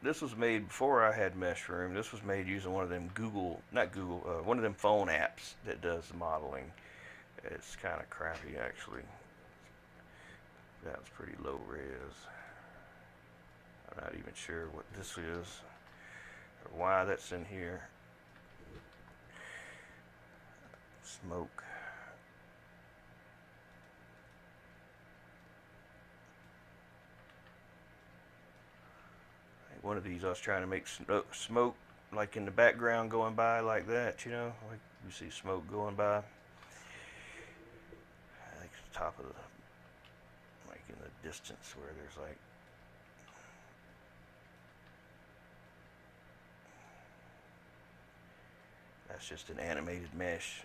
[SPEAKER 3] this was made before I had Mushroom. This was made using one of them one of them phone apps that does the modeling. It's kind of crappy actually. That was pretty low res. I'm not even sure what this is or why that's in here. Smoke. One of these I was trying to make smoke like in the background going by like that, you know, like you see smoke going by. I think it's the top of the, like in the distance where there's like, that's just an animated mesh.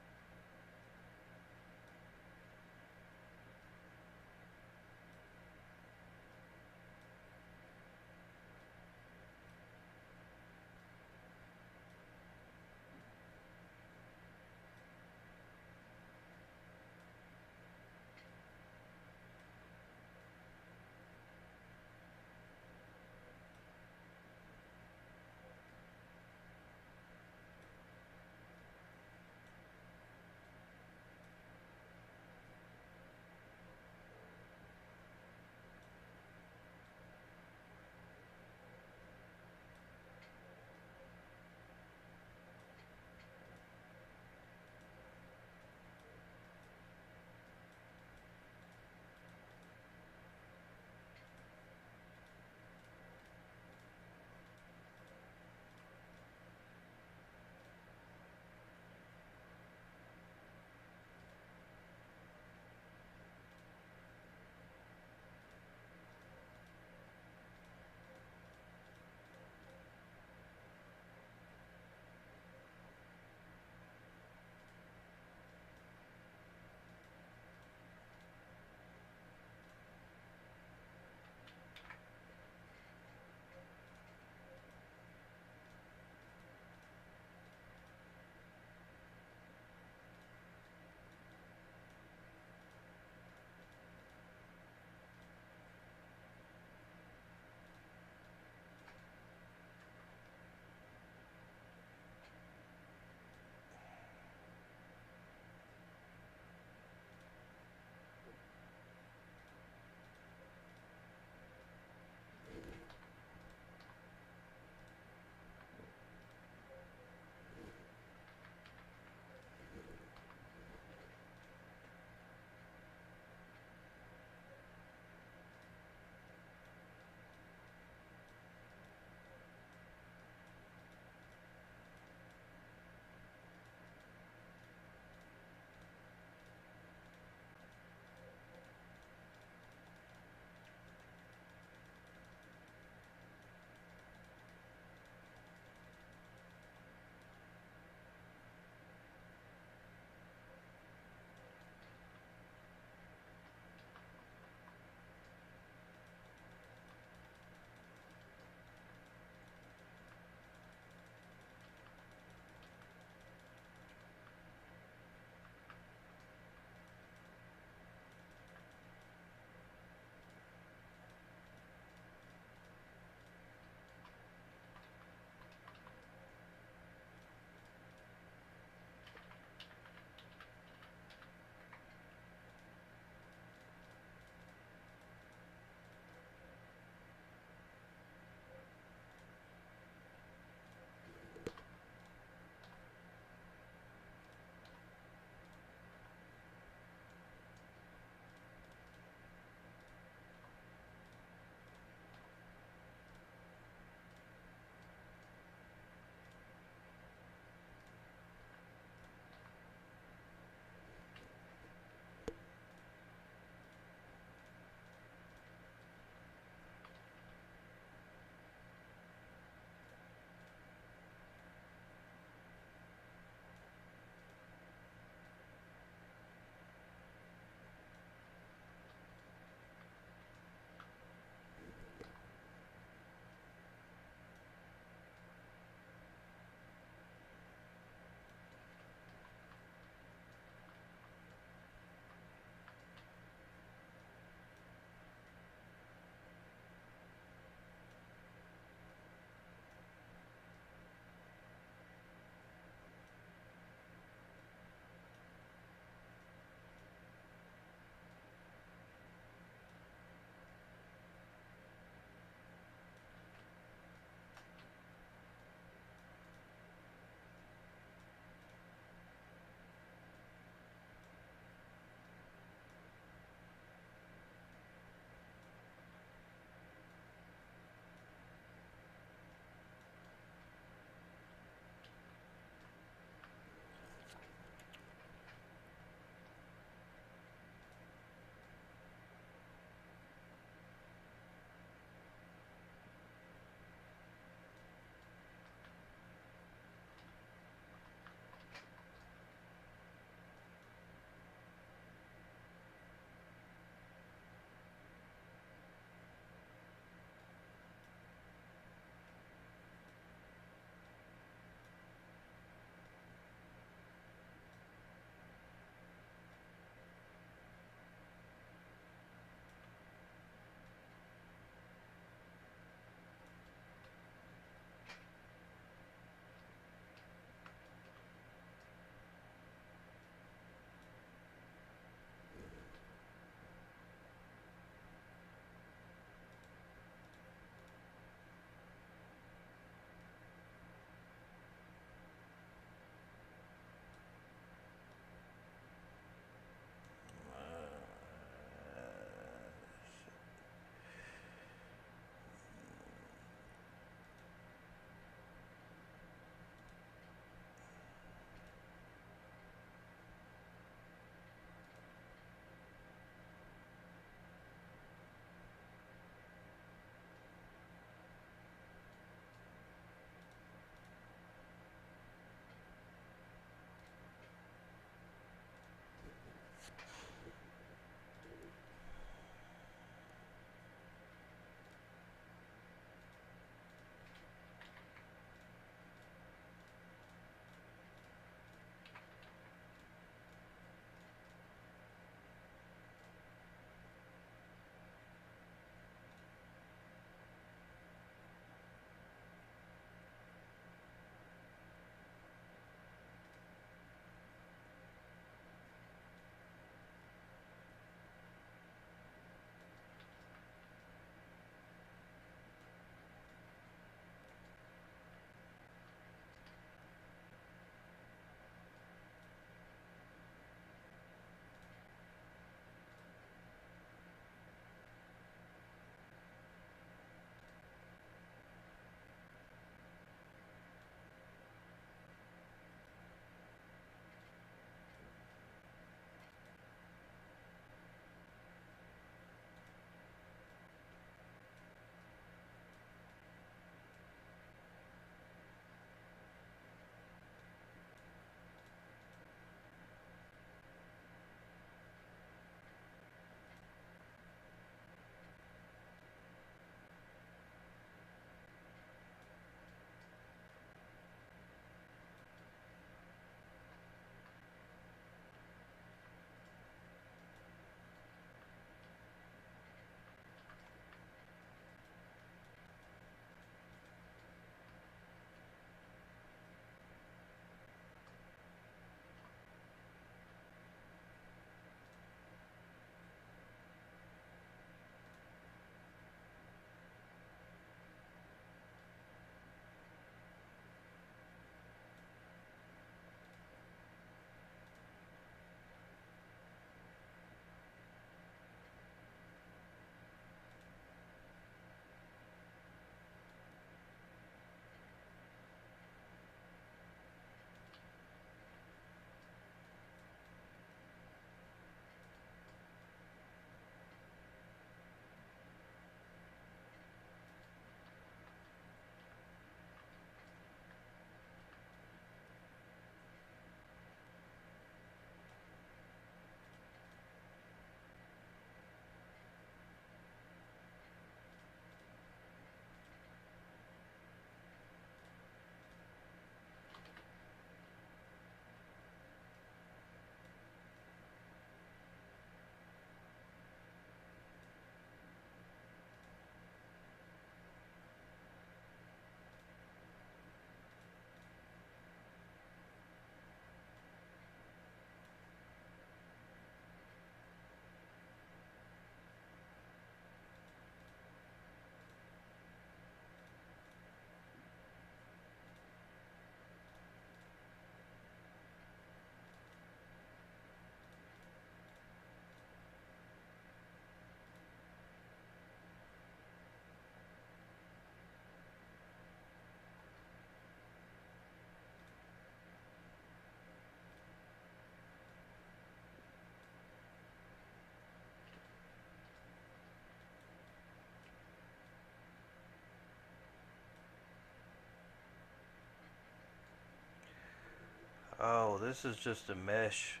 [SPEAKER 3] Oh, this is just a mesh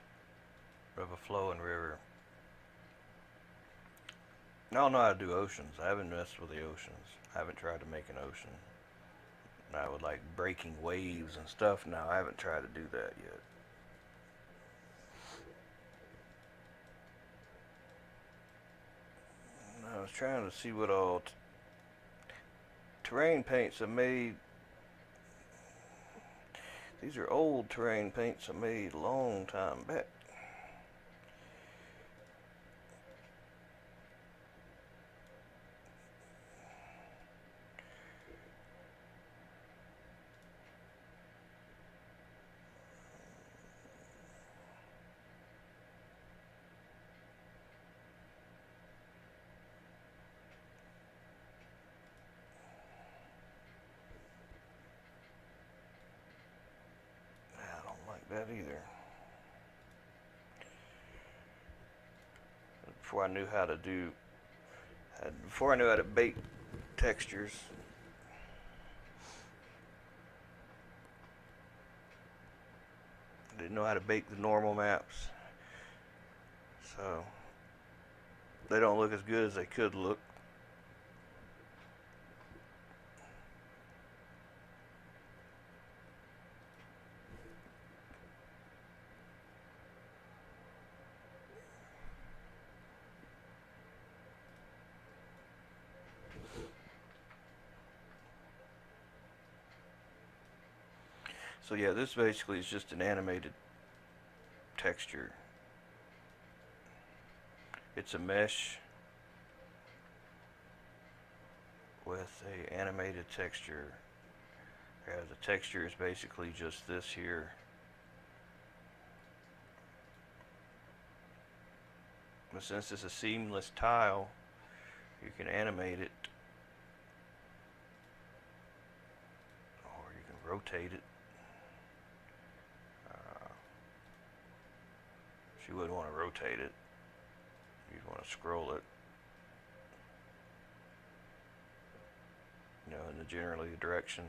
[SPEAKER 3] of a flowing river. I don't know how to do oceans. I haven't messed with the oceans. I haven't tried to make an ocean. I would like breaking waves and stuff. Now I haven't tried to do that yet. I was trying to see what all terrain paints I made. These are old terrain paints I made a long time back. I don't like that either. Before I knew how to do, before I knew how to bake textures, I didn't know how to bake the normal maps. So they don't look as good as they could look. So yeah, this basically is just an animated texture. It's a mesh with a animated texture. The texture is basically just this here. But since it's a seamless tile, you can animate it, or you can rotate it. You wouldn't want to rotate it. You'd want to scroll it, in the generally the direction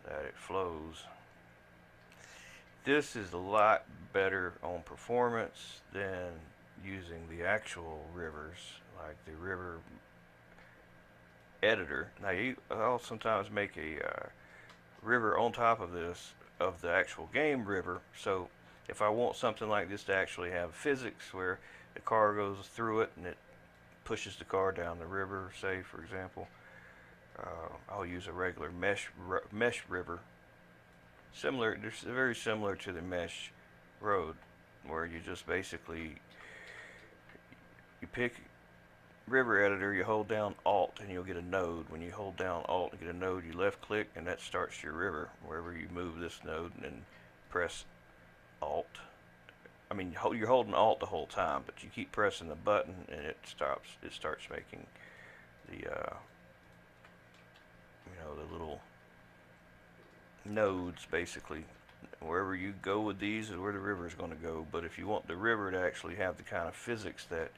[SPEAKER 3] that it flows. This is a lot better on performance than using the actual rivers, like the river editor. Now I'll sometimes make a river on top of this, of the actual game river. So if I want something like this to actually have physics where the car goes through it and it pushes the car down the river, say for example, I'll use a regular mesh river. It's very similar to the mesh road, where you just basically you pick river editor, you hold down Alt and you'll get a node. When you hold down Alt and get a node, you left click and that starts your river. Wherever you move this node and then press Alt. I mean, you're holding Alt the whole time, but you keep pressing the button and it stops. It starts making the the little nodes basically. Wherever you go with these is where the river is going to go. But if you want the river to actually have the kind of physics that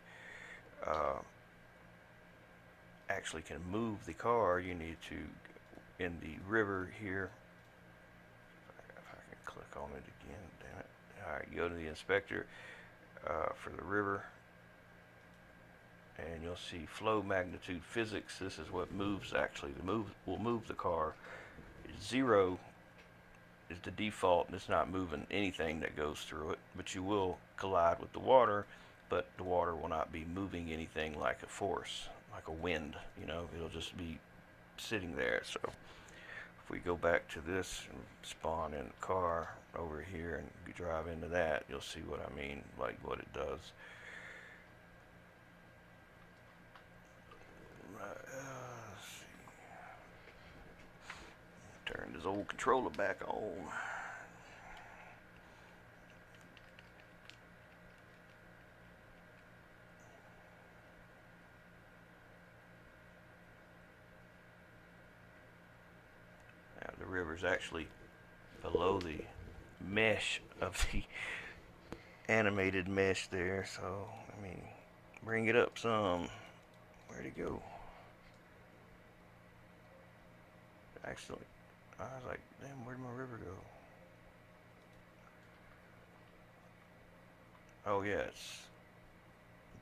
[SPEAKER 3] actually can move the car, you need to, in the river here, if I can click on it again, damn it. Alright, you go to the inspector for the river, and you'll see flow magnitude physics. This is what moves actually. Will move the car. 0 is the default, and it's not moving anything that goes through it, but you will collide with the water, but the water will not be moving anything like a force, like a wind. It'll just be sitting there. So if we go back to this and spawn in the car over here and drive into that, you'll see what I mean, like what it does. Let's see. Turn this old controller back on. Now the river's actually below the mesh of the animated mesh there, so bring it up some. Where'd it go? Actually, I was like, damn, where'd my river go? Oh yeah, it's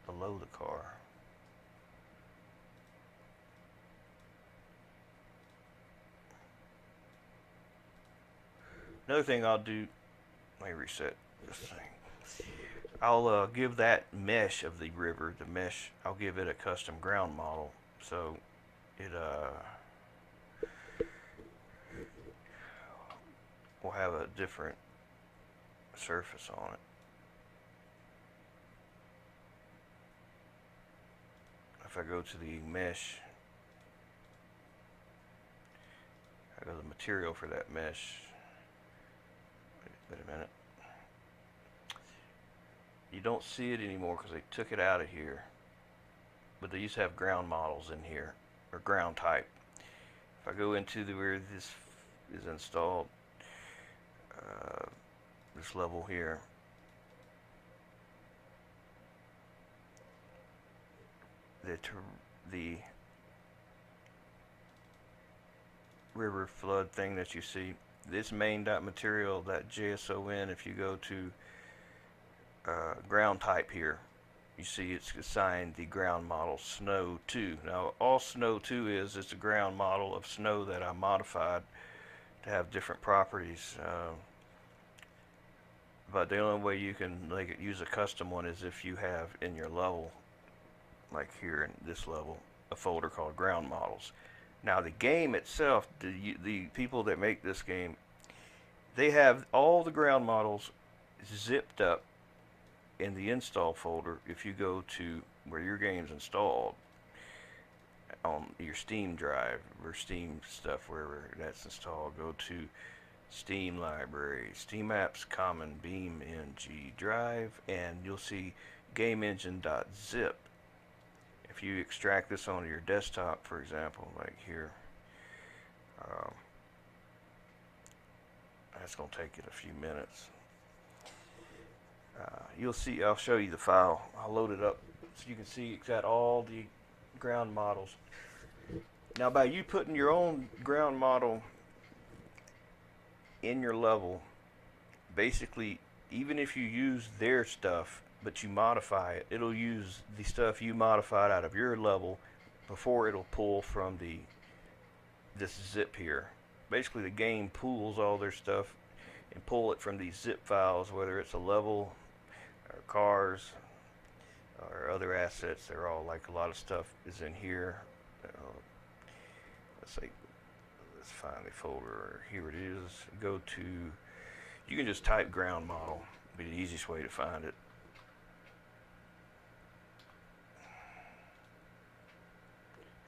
[SPEAKER 3] below the car. Another thing I'll do, let me reset this thing. I'll give that mesh of the river, the mesh, I'll give it a custom ground model. So it will have a different surface on it. If I go to the mesh, I go to the material for that mesh. Wait a minute. You don't see it anymore because they took it out of here. But they used to have ground models in here, or ground type. If I go into where this is installed, this level here, the river flood thing that you see, this main dot material, that JSON, if you go to ground type here, you see it's assigned the ground model Snow 2. Now all Snow 2 is, it's a ground model of snow that I modified to have different properties. But the only way you can use a custom one is if you have in your level, like here in this level, a folder called ground models. Now the game itself, the people that make this game, they have all the ground models zipped up in the install folder. If you go to where your game's installed on your Steam drive or Steam stuff, wherever that's installed, go to Steam library, Steam apps, common beam ng drive, and you'll see GameEngine.zip. If you extract this onto your desktop, for example, like here, that's going to take it a few minutes. You'll see, I'll show you the file. I'll load it up so you can see it's got all the ground models. Now by you putting your own ground model in your level, basically, even if you use their stuff but you modify it, it'll use the stuff you modified out of your level before it'll pull from this zip here. Basically the game pools all their stuff and pull it from these zip files, whether it's a level or cars or other assets. They're all, like, a lot of stuff is in here. Let's find the folder. Here it is. Go to, you can just type ground model, be the easiest way to find it.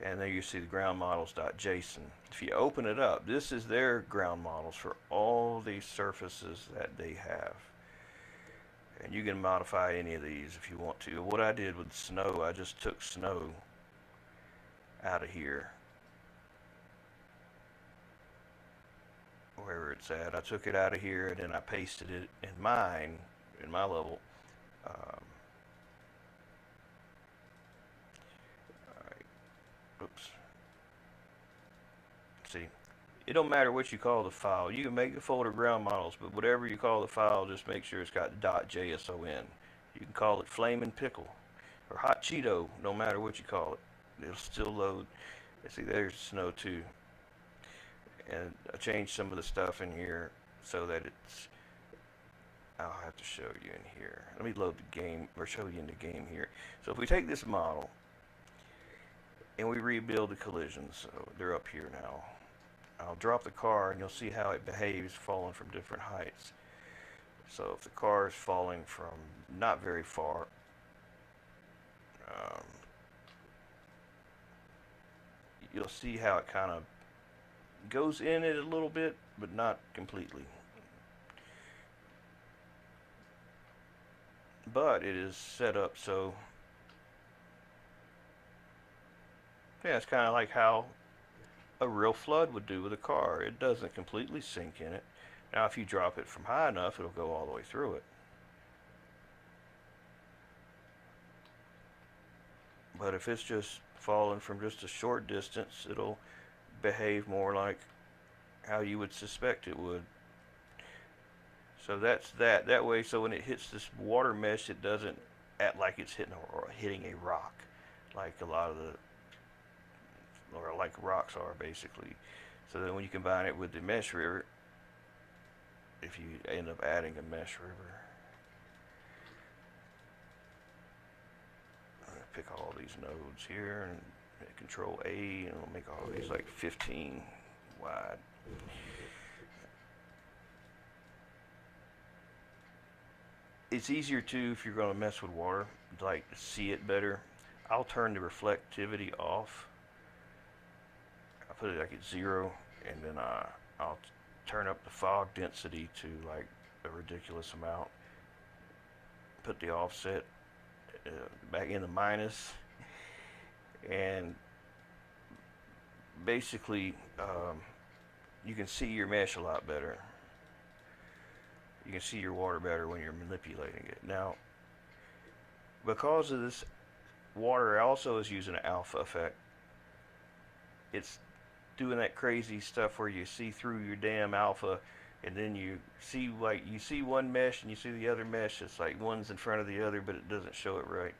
[SPEAKER 3] And there you see the ground models.json. If you open it up, this is their ground models for all these surfaces that they have. And you can modify any of these if you want to. What I did with snow, I just took snow out of here, wherever it's at. I took it out of here and then I pasted it in my level. Oops. See, it don't matter what you call the file. You can make the folder ground models, but whatever you call the file, just make sure it's got .json. You can call it Flamin' Pickle or Hot Cheeto, no matter what you call it. It'll still load. See, there's Snow 2. And I changed some of the stuff in here so that it's, I'll have to show you in here. Let me load the game, or show you in the game here. So if we take this model and we rebuild the collisions, so they're up here now. I'll drop the car and you'll see how it behaves falling from different heights. So if the car is falling from not very far, you'll see how it kind of goes in it a little bit, but not completely. But it is set up so, yeah, it's kind of like how a real flood would do with a car. It doesn't completely sink in it. Now if you drop it from high enough, it'll go all the way through it. But if it's just falling from just a short distance, it'll behave more like how you would suspect it would. So that's that. That way, so when it hits this water mesh, it doesn't act like it's hitting a rock, like a lot of or like rocks are basically. So then when you combine it with the mesh river, if you end up adding a mesh river, I'm gonna pick all these nodes here and hit Control A, and it'll make all these like 15 wide. It's easier too if you're going to mess with water, like to see it better. I'll turn the reflectivity off. I put it like at 0, and then I'll turn up the fog density to like a ridiculous amount. Put the offset back in the minus, and basically you can see your mesh a lot better. You can see your water better when you're manipulating it. Now, because of this, water also is using an alpha effect. It's doing that crazy stuff where you see through your damn alpha, and then you see one mesh and you see the other mesh. It's like one's in front of the other, but it doesn't show it right.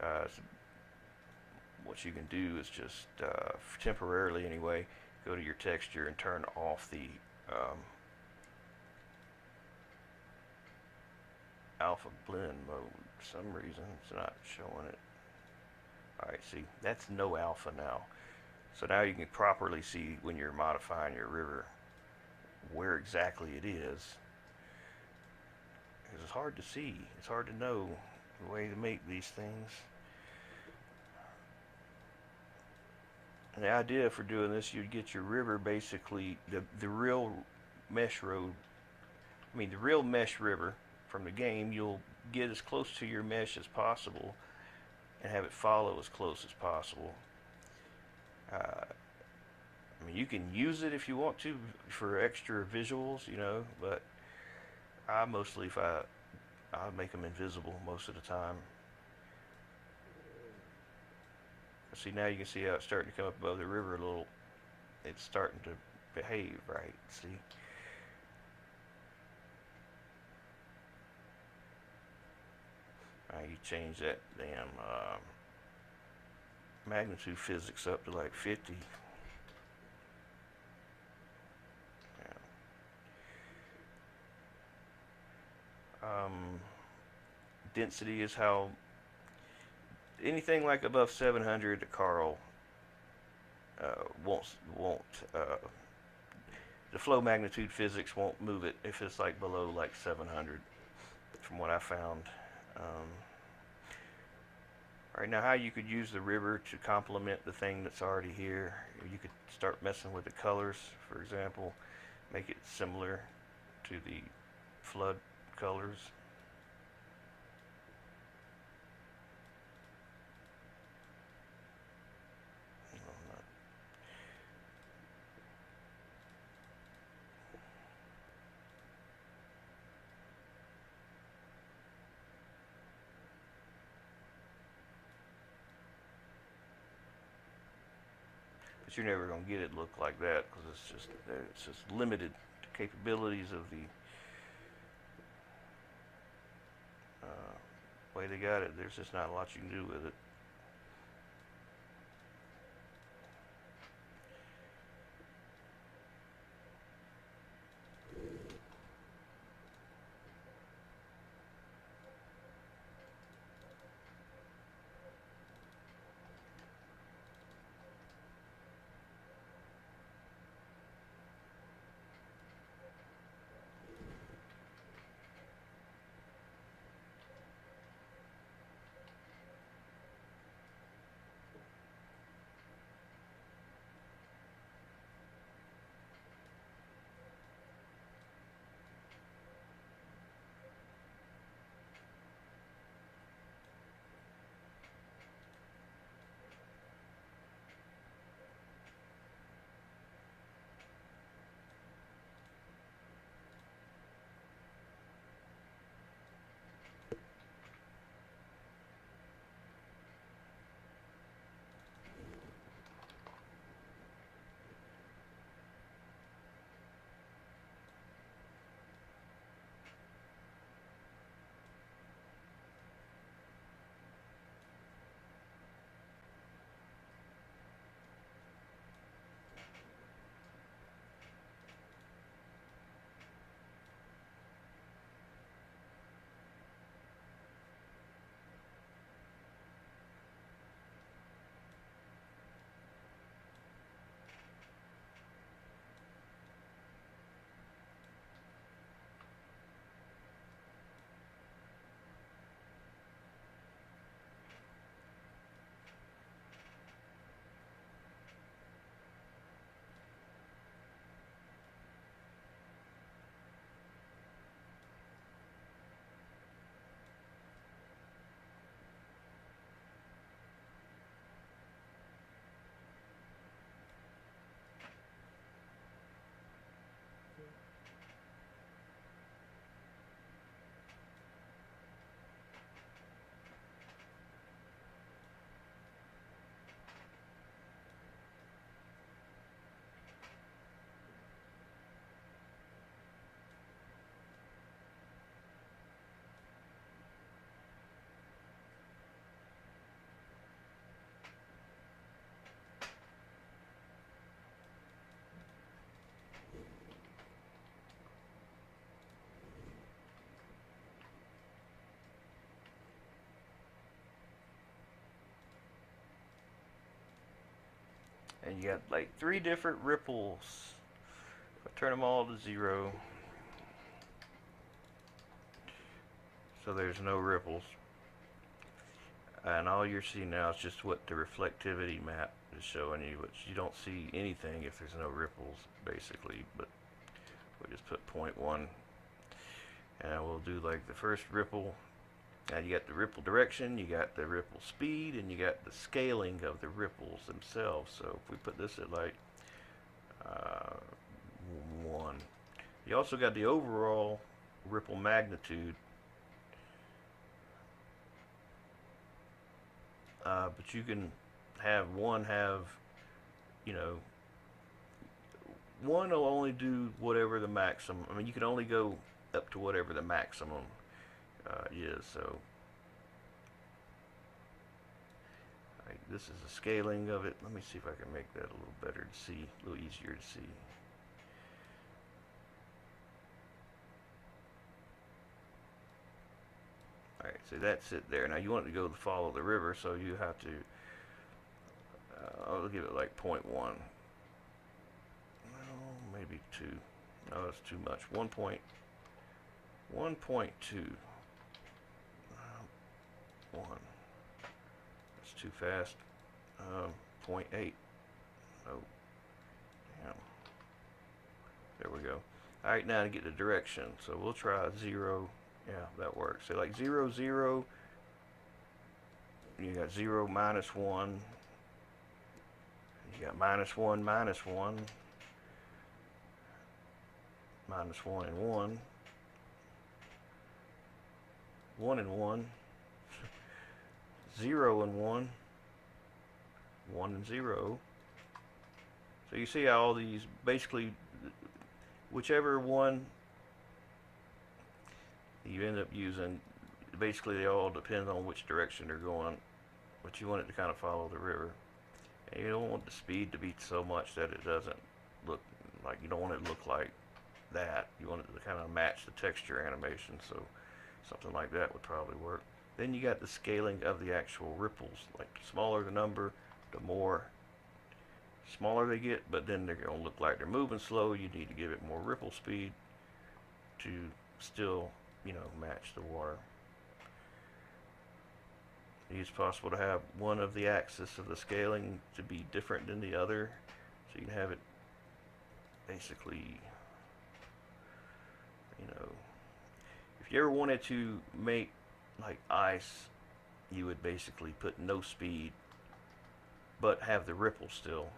[SPEAKER 3] So what you can do is just temporarily anyway, go to your texture and turn off the alpha blend mode. For some reason it's not showing it. Alright, see, that's no alpha now. So now you can properly see when you're modifying your river where exactly it is. Because it's hard to see. It's hard to know the way to make these things. And the idea for doing this, you'd get your river basically, the real mesh road, the real mesh river from the game, you'll get as close to your mesh as possible and have it follow as close as possible. You can use it if you want to for extra visuals, but I mostly, I'll make them invisible most of the time. See, now you can see how it's starting to come up above the river a little. It's starting to behave right, see? You change that damn magnitude physics up to like 50. Density is how anything like above 700, the Carl won't the flow magnitude physics won't move it if it's like below like 700, from what I found. Alright, now how you could use the river to complement the thing that's already here. You could start messing with the colors, for example, make it similar to the flood colors. But you're never going to get it look like that because it's just limited capabilities of the way they got it. There's just not a lot you can do with it.
[SPEAKER 1] And you got like 3 different ripples. If I turn them all to 0, so there's no ripples. And all you're seeing now is just what the reflectivity map is showing you, which you don't see anything if there's no ripples, basically. But we'll just put 0.1, and we'll do like the first ripple. Now you got the ripple direction, you got the ripple speed, and you got the scaling of the ripples themselves. So if we put this at like 1, you also got the overall ripple magnitude. But you can have one you know, one will only do whatever the maximum. I mean, you can only go up to whatever the maximum is. So, right, this is the scaling of it. Let me see if I can make that a little better to see, a little easier to see. Alright, so that's it there. Now you want it to go to follow the river, so you have to, I'll give it like 0.1. Well, maybe 2. No, that's too much. 1.2. 1. That's too fast. 0.8. Oh, damn. There we go. Alright, now to get the direction. So we'll try 0. Yeah, that works. So like 0, 0, you got 0, -1, you got -1, -1, -1, -1 and 1, 1 and 1, 0 and 1, 1 and 0. So you see how all these, basically, whichever one you end up using, basically they all depend on which direction they're going, but you want it to kind of follow the river. And you don't want the speed to be so much that it doesn't look like, you don't want it to look like that. You want it to kind of match the texture animation, so something like that would probably work. Then you got the scaling of the actual ripples. Like the smaller the number, the more smaller they get, but then they're going to look like they're moving slow. You need to give it more ripple speed to still, you know, match the water. It's possible to have one of the axis of the scaling to be different than the other, so you can have it basically, you know, if you ever wanted to make like ice, you would basically put no speed but have the ripple still,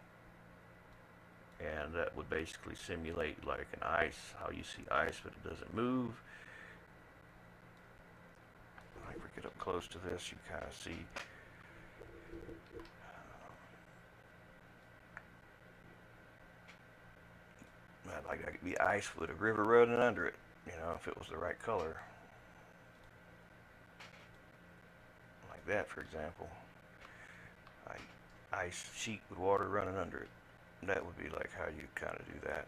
[SPEAKER 1] and that would basically simulate like an ice, how you see ice but it doesn't move. If we get up close to this, you kind of see like that could be ice with a river running under it, you know, if it was the right color. Like that, for example. Like ice sheet with water running under it. That would be like how you kind of do that.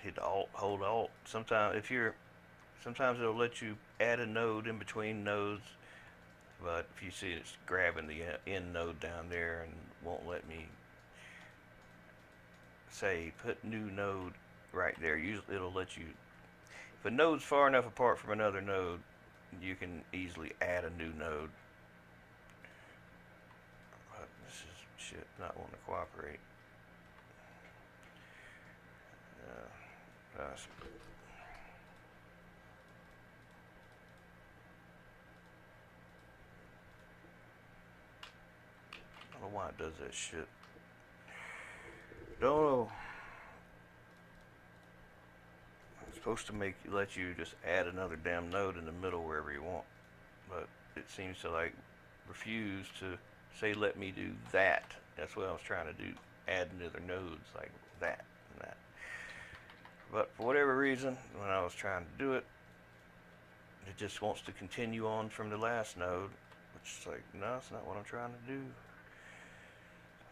[SPEAKER 1] Hit Alt, hold Alt. Sometimes it'll let you add a node in between nodes, but if you see it's grabbing the end node down there and won't let me say put new node right there. Usually it'll let you, if a node's far enough apart from another node, you can easily add a new node
[SPEAKER 3] shit not wanting to cooperate. Gosh. I don't know why it does that shit. Don't know. It's supposed to let you just add another damn node in the middle wherever you want, but it seems to like refuse to say let me do that. That's what I was trying to do, add another nodes like that and that. But for whatever reason, when I was trying to do it, it just wants to continue on from the last node, which is like, no, it's not what I'm trying to do.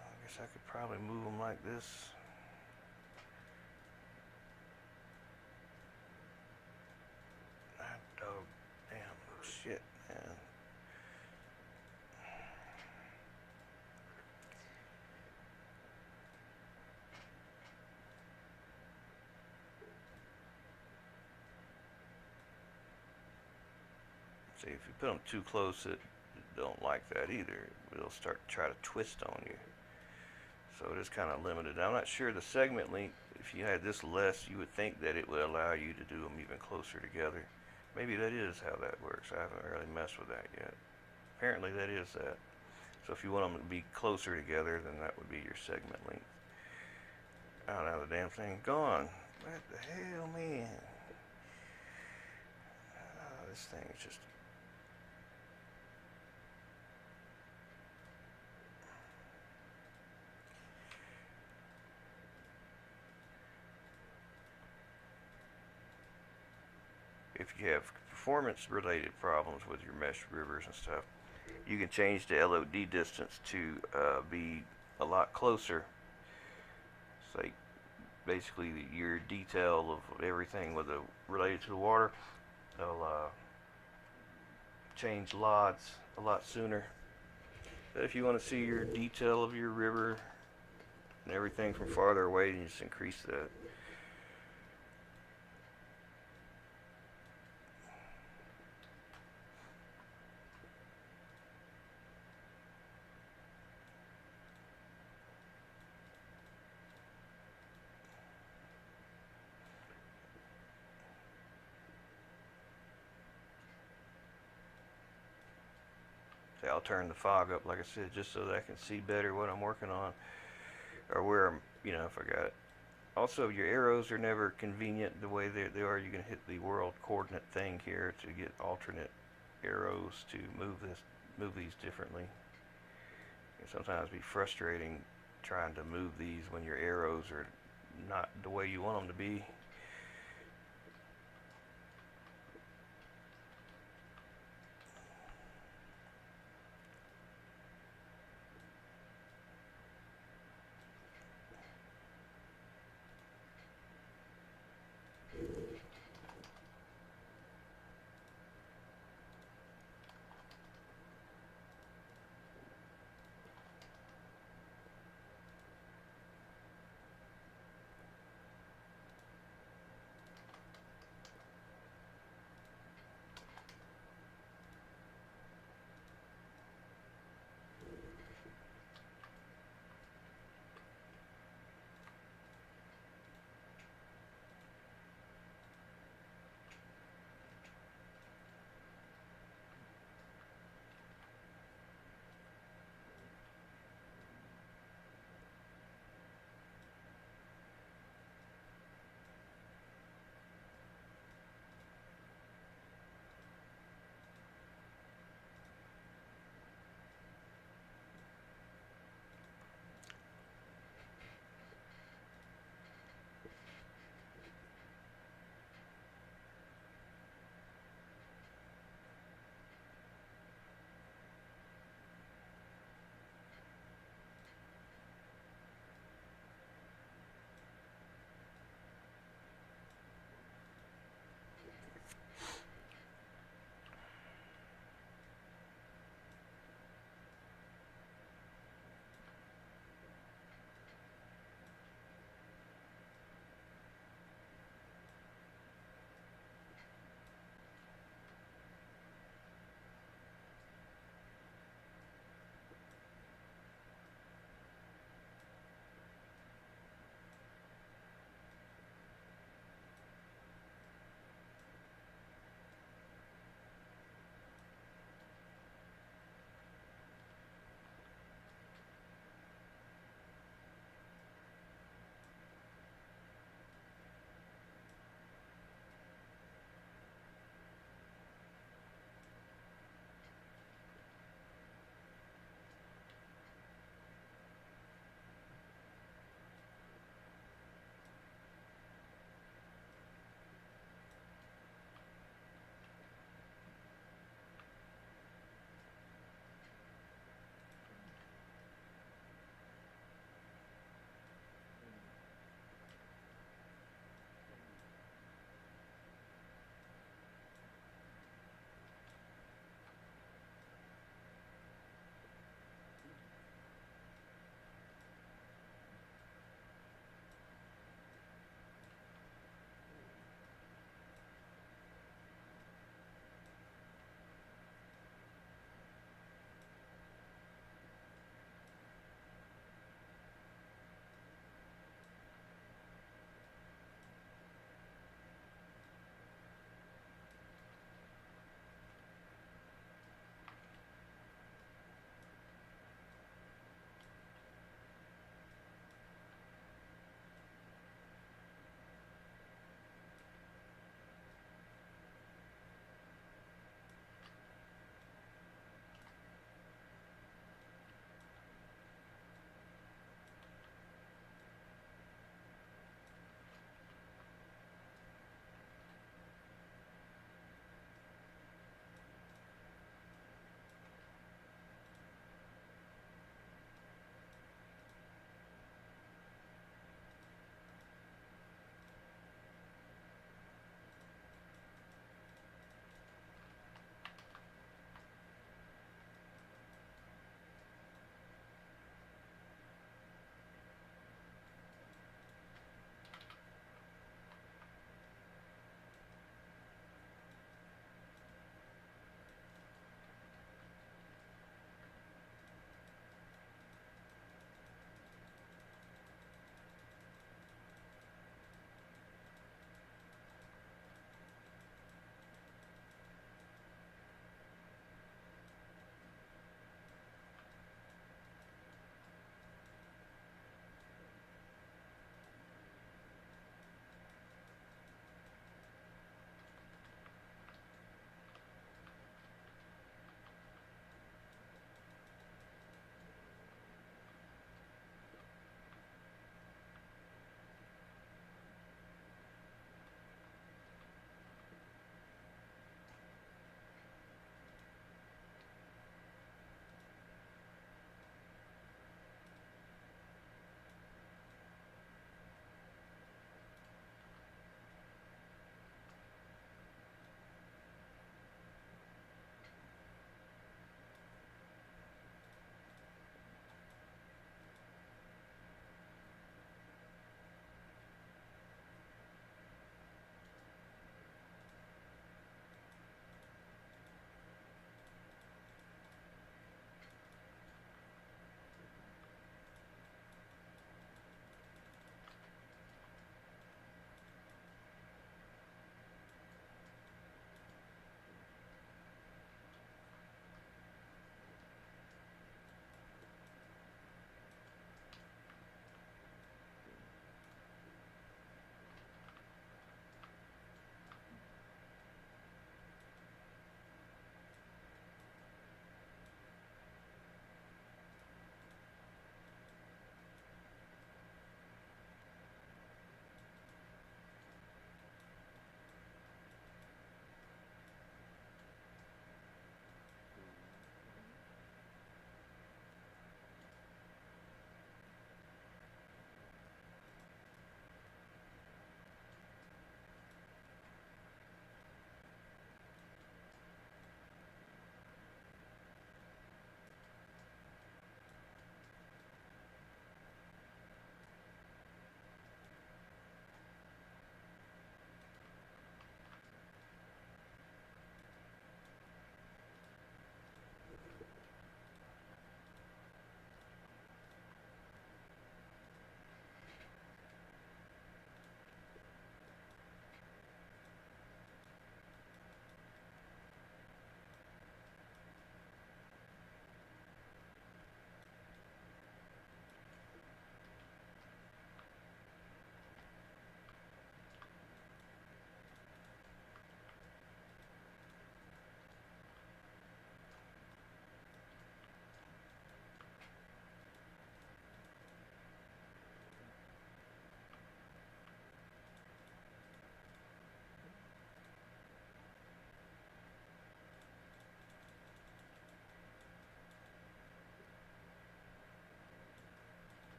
[SPEAKER 3] I guess I could probably move them like this. Oh, damn shit, man. See, if you put them too close, it don't like that either. It'll start to try to twist on you. So it is kind of limited. I'm not sure the segment length, if you had this less, you would think that it would allow you to do them even closer together. Maybe that is how that works. I haven't really messed with that yet. Apparently that is that. So if you want them to be closer together, then that would be your segment length. Oh, now the damn thing gone. What the hell, man? Oh, this thing is just... If you have performance-related problems with your mesh rivers and stuff, you can change the LOD distance to be a lot closer. It's like basically your detail of everything with related to the water. They'll change LODs a lot sooner. But if you want to see your detail of your river and everything from farther away, you just increase that. See, I'll turn the fog up, like I said, just so that I can see better what I'm working on, or where I'm, you know, if I got it. Also, your arrows are never convenient the way they are. You can hit the world coordinate thing here to get alternate arrows to move these differently. It can sometimes be frustrating trying to move these when your arrows are not the way you want them to be.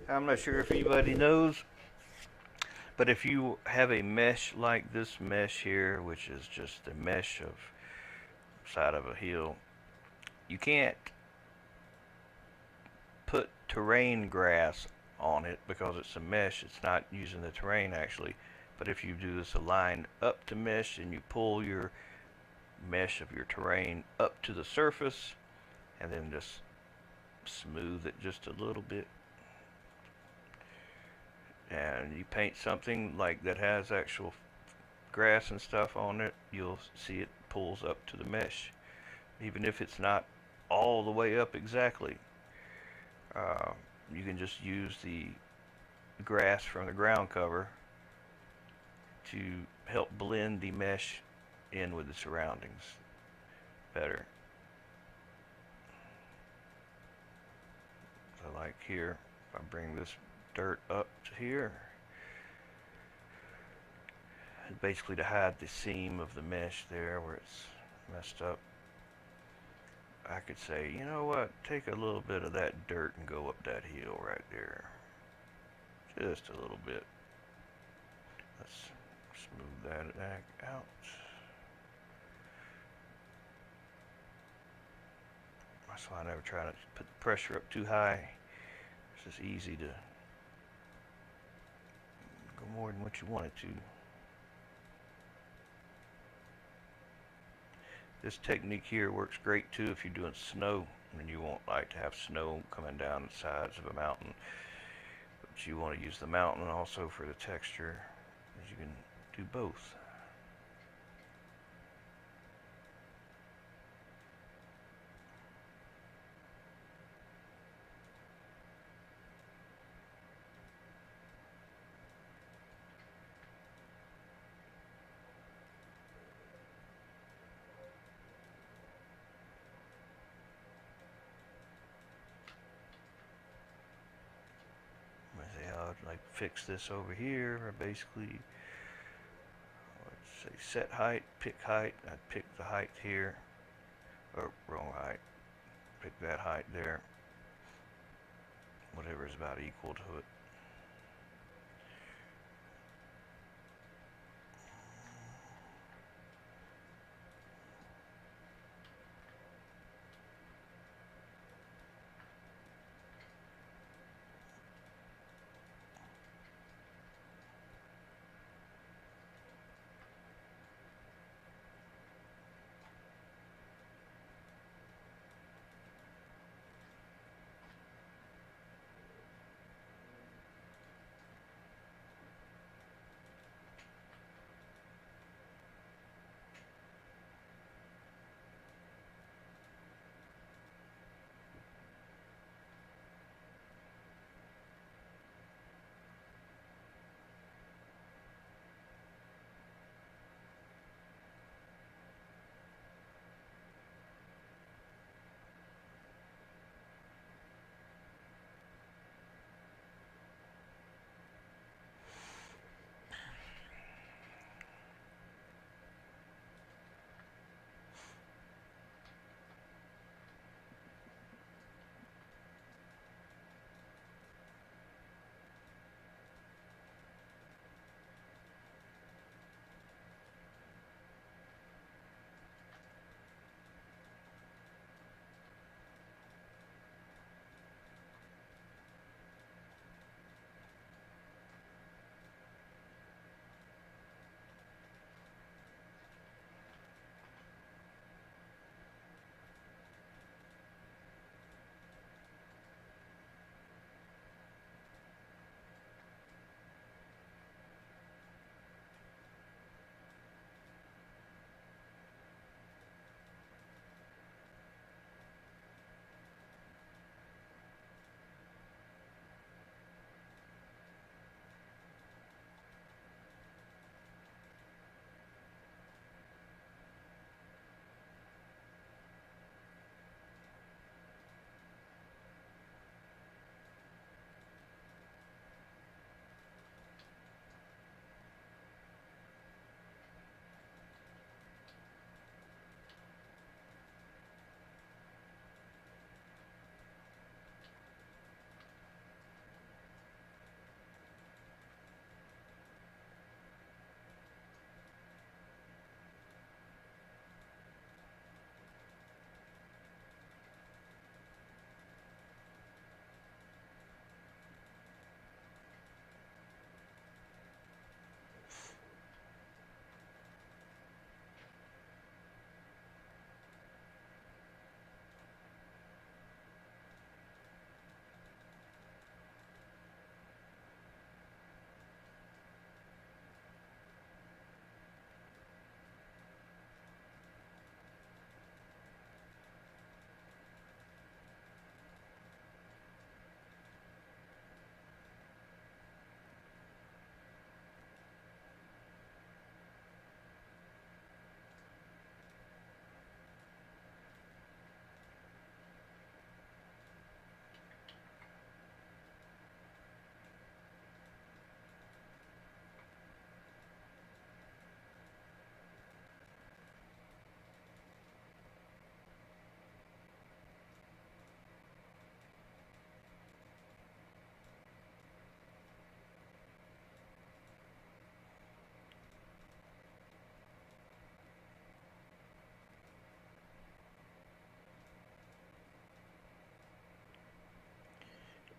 [SPEAKER 3] I'm not sure if anybody knows, but if you have a mesh like this mesh here, which is just a mesh of side of a hill, you can't put terrain grass on it because it's a mesh. It's not using the terrain actually. But if you do this aligned up to mesh and you pull your mesh of your terrain up to the surface and then just smooth it just a little bit, and you paint something like that has actual grass and stuff on it, you'll see it pulls up to the mesh, even if it's not all the way up exactly. You can just use the grass from the ground cover to help blend the mesh in with the surroundings better. So like here, if I bring this dirt up to here, basically to hide the seam of the mesh there where it's messed up, I could say, you know what, take a little bit of that dirt and go up that hill right there. Just a little bit. Let's smooth that back out. That's why I never try to put the pressure up too high. It's just easy to go more than what you want it to. This technique here works great too if you're doing snow and you won't like to have snow coming down the sides of a mountain, but you want to use the mountain also for the texture, as you can do both. I'd like fix this over here, or basically, let's say set height, pick height. I'd pick the height here, or wrong height, pick that height there, whatever is about equal to it.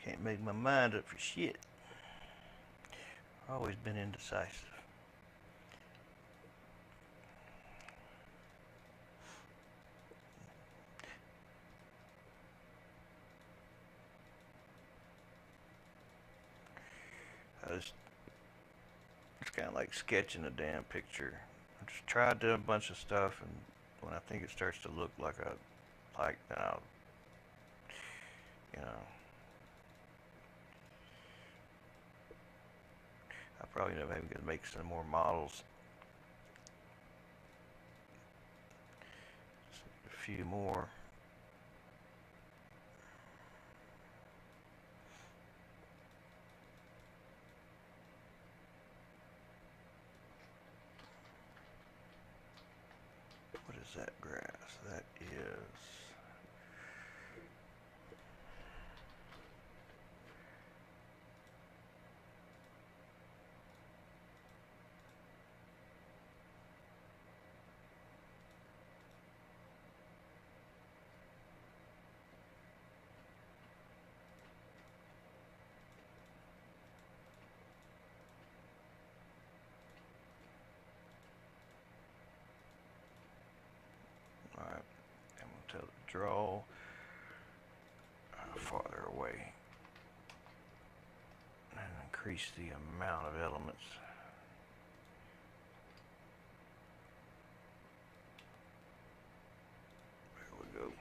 [SPEAKER 3] Can't make my mind up for shit. Always been indecisive. It's kind of like sketching a damn picture. I just try to do a bunch of stuff, and when I think it starts to look like then I'll, you know, I probably never even gonna make some more models. Just a few more. What is that grass? That is... Alright, I'm going to tell it to draw farther away and increase the amount of elements. There we go.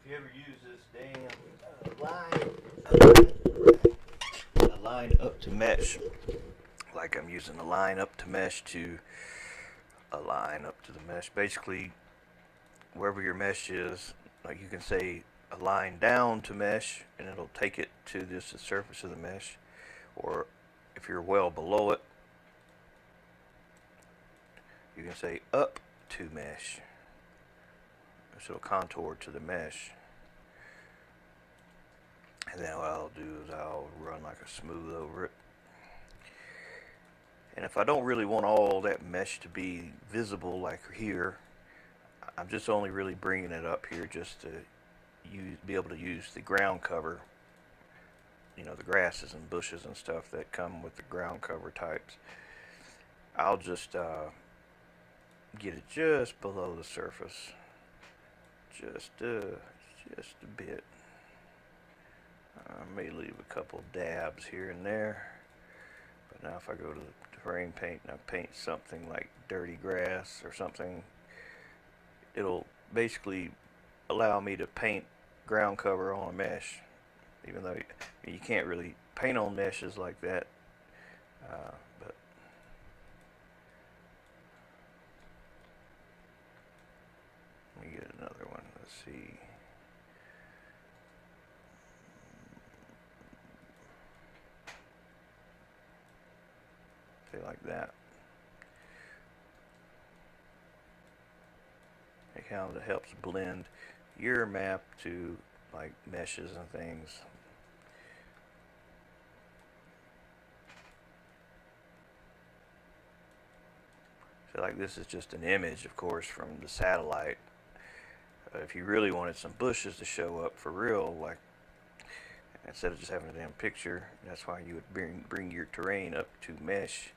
[SPEAKER 3] If you ever use this damn line, a line up to mesh, like I'm using a line up to mesh to a line up to the mesh. Basically, wherever your mesh is, like you can say a line down to mesh, and it'll take it to just the surface of the mesh. Or if you're well below it, you can say up to mesh. So it'll contour to the mesh. And then what I'll do is I'll run like a smooth over it. And if I don't really want all that mesh to be visible like here, I'm just only really bringing it up here just to be able to use the ground cover, you know, the grasses and bushes and stuff that come with the ground cover types. I'll just get it just below the surface, just a bit. I may leave a couple dabs here and there, but now if I go to the terrain paint and I paint something like dirty grass or something, it'll basically allow me to paint ground cover on a mesh, even though you can't really paint on meshes like that, but let me get another one. Let's see. Say like that. It kind of helps blend your map to like meshes and things. So like this is just an image, of course, from the satellite. If you really wanted some bushes to show up for real, like instead of just having a damn picture, that's why you would bring your terrain up to mesh,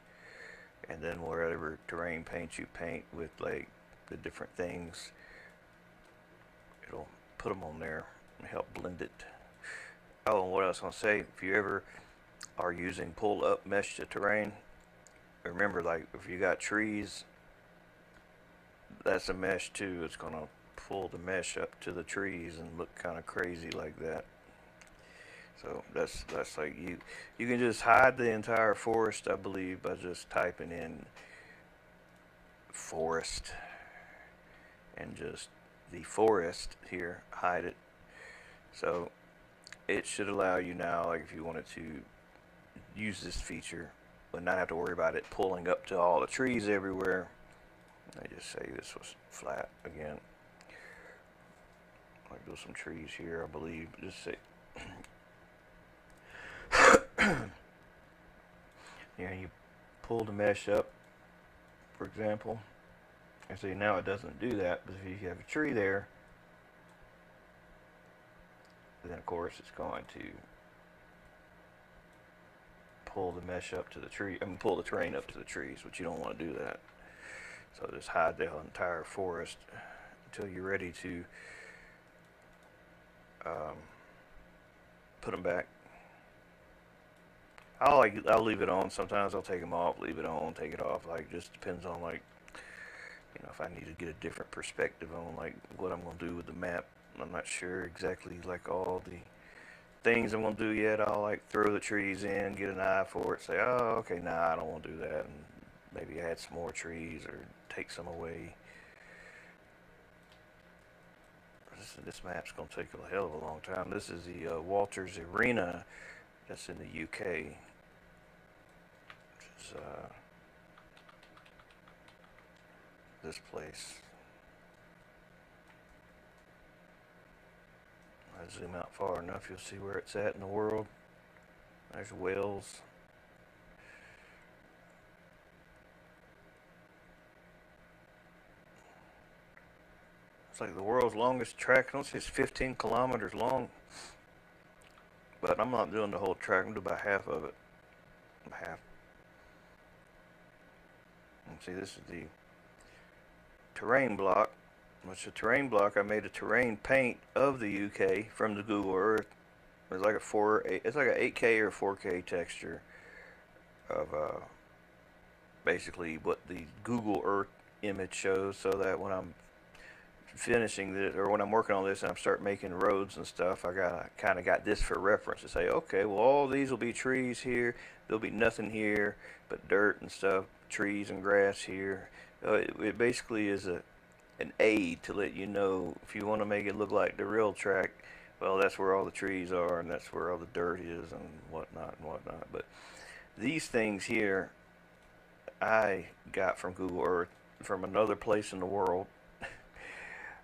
[SPEAKER 3] and then wherever terrain paint you paint with like the different things, it'll put them on there and help blend it. Oh, and what I was going to say, if you ever are using pull up mesh to terrain, remember, like if you got trees, that's a mesh too. It's going to pull the mesh up to the trees and look kind of crazy like that. So that's like you can just hide the entire forest, I believe, by just typing in forest and just the forest here, hide it. So it should allow you now, like if you wanted to use this feature but not have to worry about it pulling up to all the trees everywhere. I just say this was flat again. Like there's some trees here, I believe. Just say yeah, you pull the mesh up, for example. And see, now it doesn't do that, but if you have a tree there, then of course it's going to pull the mesh up to the tree. I mean, pull the terrain up to the trees, but you don't want to do that. So just hide the entire forest until you're ready to put them back. I'll leave it on. Sometimes I'll take them off, leave it on, take it off. Like just depends on like, you know, if I need to get a different perspective on like what I'm gonna do with the map. I'm not sure exactly like all the things I'm gonna do yet. I'll like throw the trees in, get an eye for it, say, oh, okay, nah, I don't want to do that, and maybe add some more trees or take some away. This map's gonna take a hell of a long time. This is the Walters Arena. That's in the UK. Which is this place. I zoom out far enough, you'll see where it's at in the world. There's Wales. It's like the world's longest track. I don't see it's 15 kilometers long. But I'm not doing the whole track. I'm doing about half of it. Half. And see, this is the terrain block. Which the terrain block, I made a terrain paint of the UK from the Google Earth. It's like it's like an 8K or 4K texture of basically what the Google Earth image shows, so that when I'm finishing this, or when I'm working on this and I'm start making roads and stuff, I kind of got this for reference to say, okay, well, all these will be trees here. There'll be nothing here but dirt and stuff, trees and grass here. It basically is an aid to let you know if you want to make it look like the real track. Well, that's where all the trees are, and that's where all the dirt is, and whatnot and whatnot. But these things here, I got from Google Earth, from another place in the world.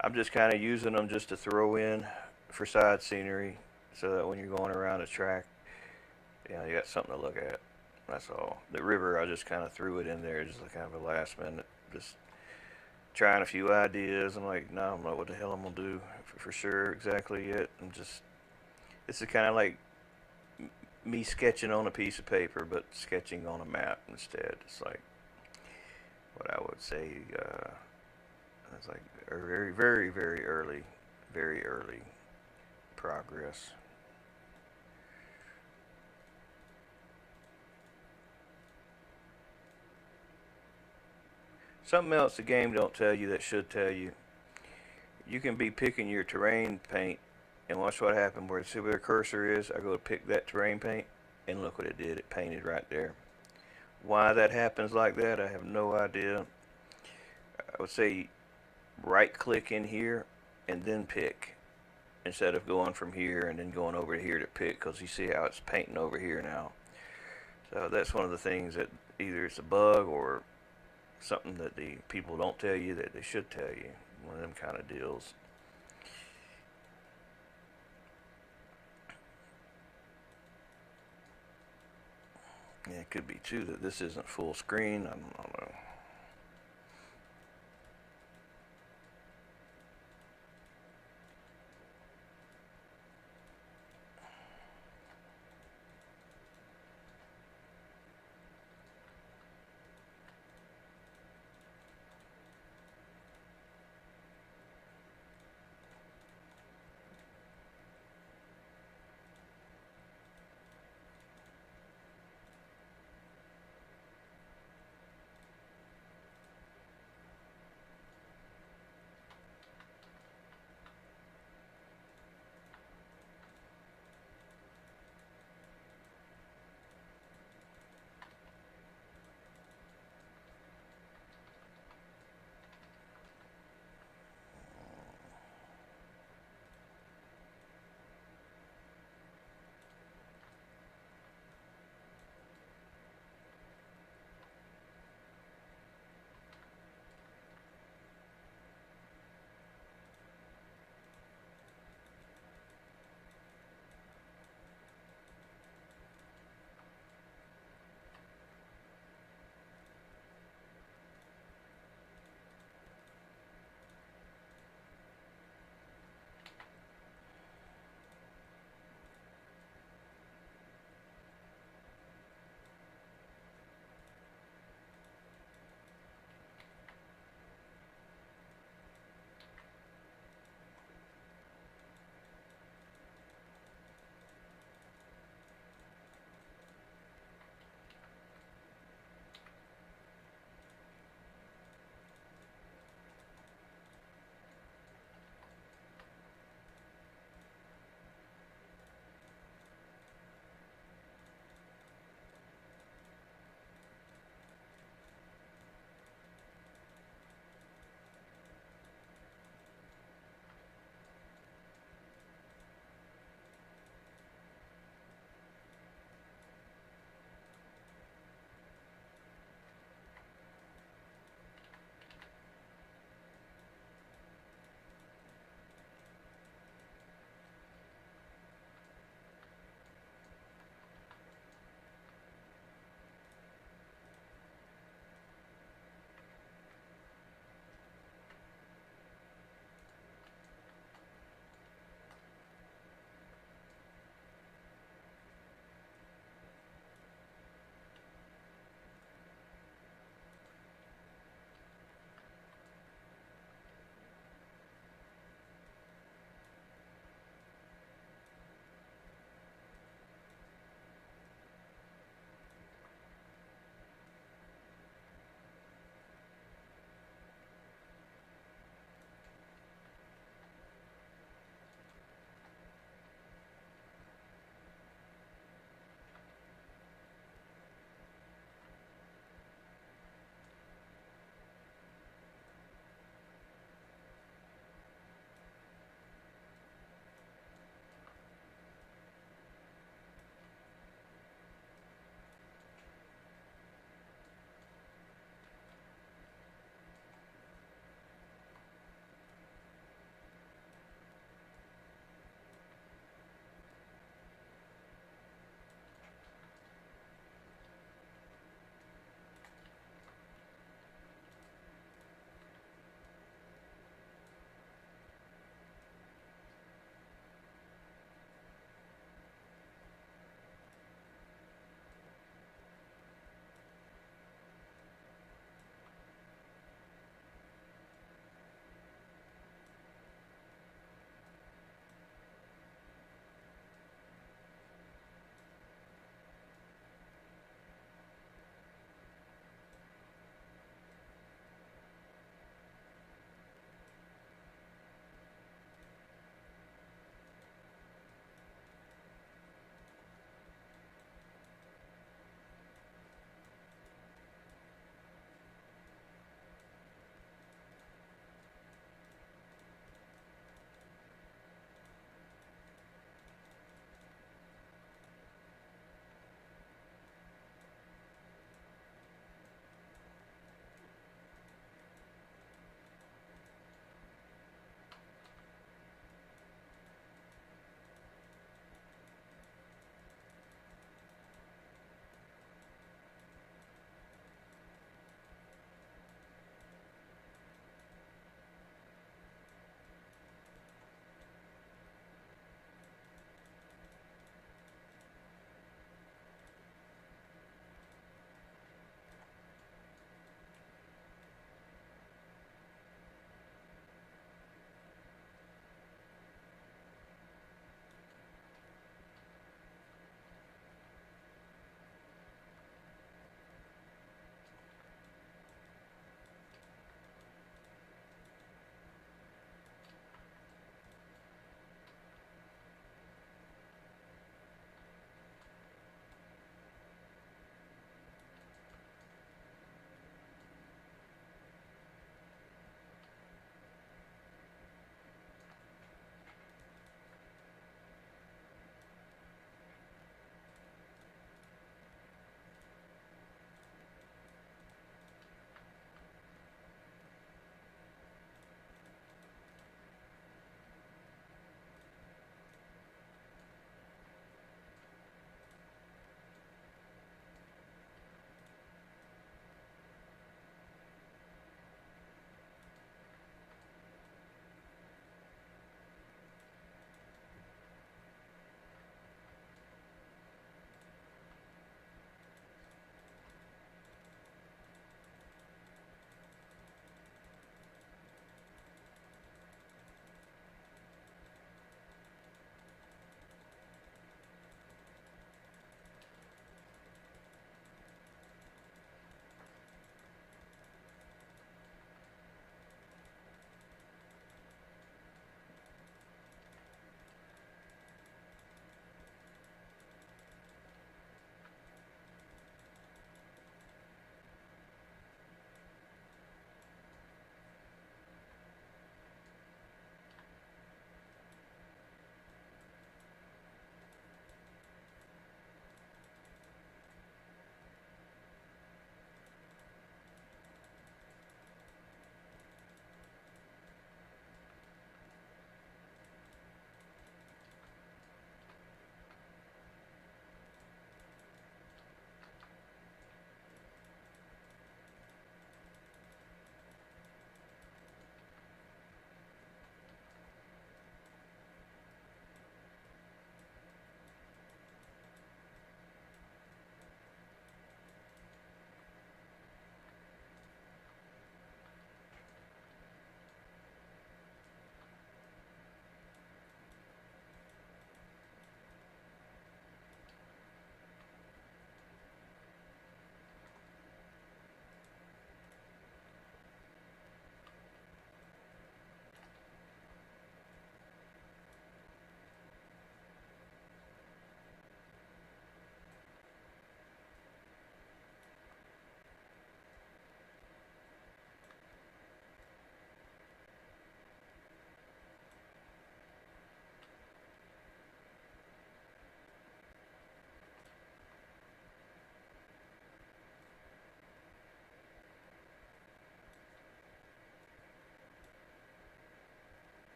[SPEAKER 3] I'm just kind of using them just to throw in for side scenery, so that when you're going around a track, you know, you got something to look at. That's all. The river, I just kind of threw it in there, just kind of a last minute, just trying a few ideas. I'm like, no, I don't know what the hell I'm gonna do for sure exactly yet. I'm just, this is kind of like me sketching on a piece of paper, but sketching on a map instead. It's like what I would say. It's like very, very, very early progress. Something else the game don't tell you that should tell you. You can be picking your terrain paint, and watch what happened. Where see where the cursor is, I go to pick that terrain paint, and look what it did. It painted right there. Why that happens like that, I have no idea. I would say right click in here and then pick, instead of going from here and then going over here to pick, because you see how it's painting over here now. So that's one of the things that either it's a bug or something that the people don't tell you that they should tell you. One of them kind of deals. Yeah, it could be too that this isn't full screen. I don't know.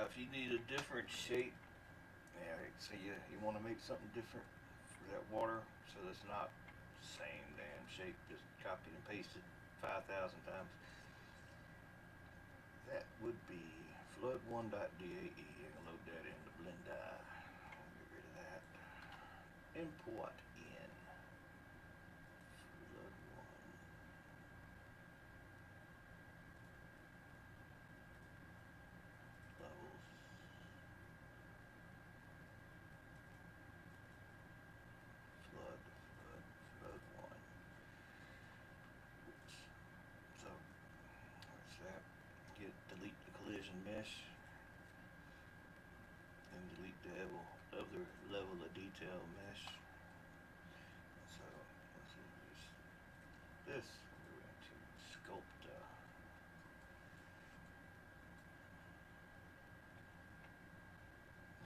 [SPEAKER 4] if you need a different shape, yeah, so you want to make something different for that water, so that's not the same damn shape, just copied and pasted 5,000 times. That would be flood1.dae. I can load that into Blender. Get rid of that. Import in flood1. Levels. Flood1. Oops. So, what's that? Delete the collision mesh. And delete the other level of detail mesh. So, let's use this. We're going to sculpt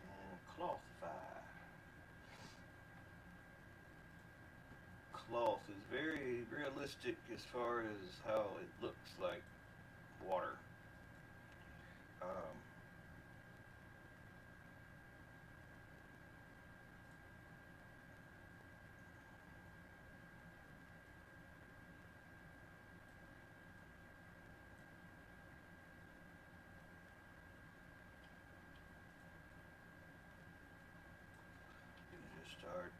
[SPEAKER 4] and clothify. Cloth is very realistic as far as how it looks like water. You can just start.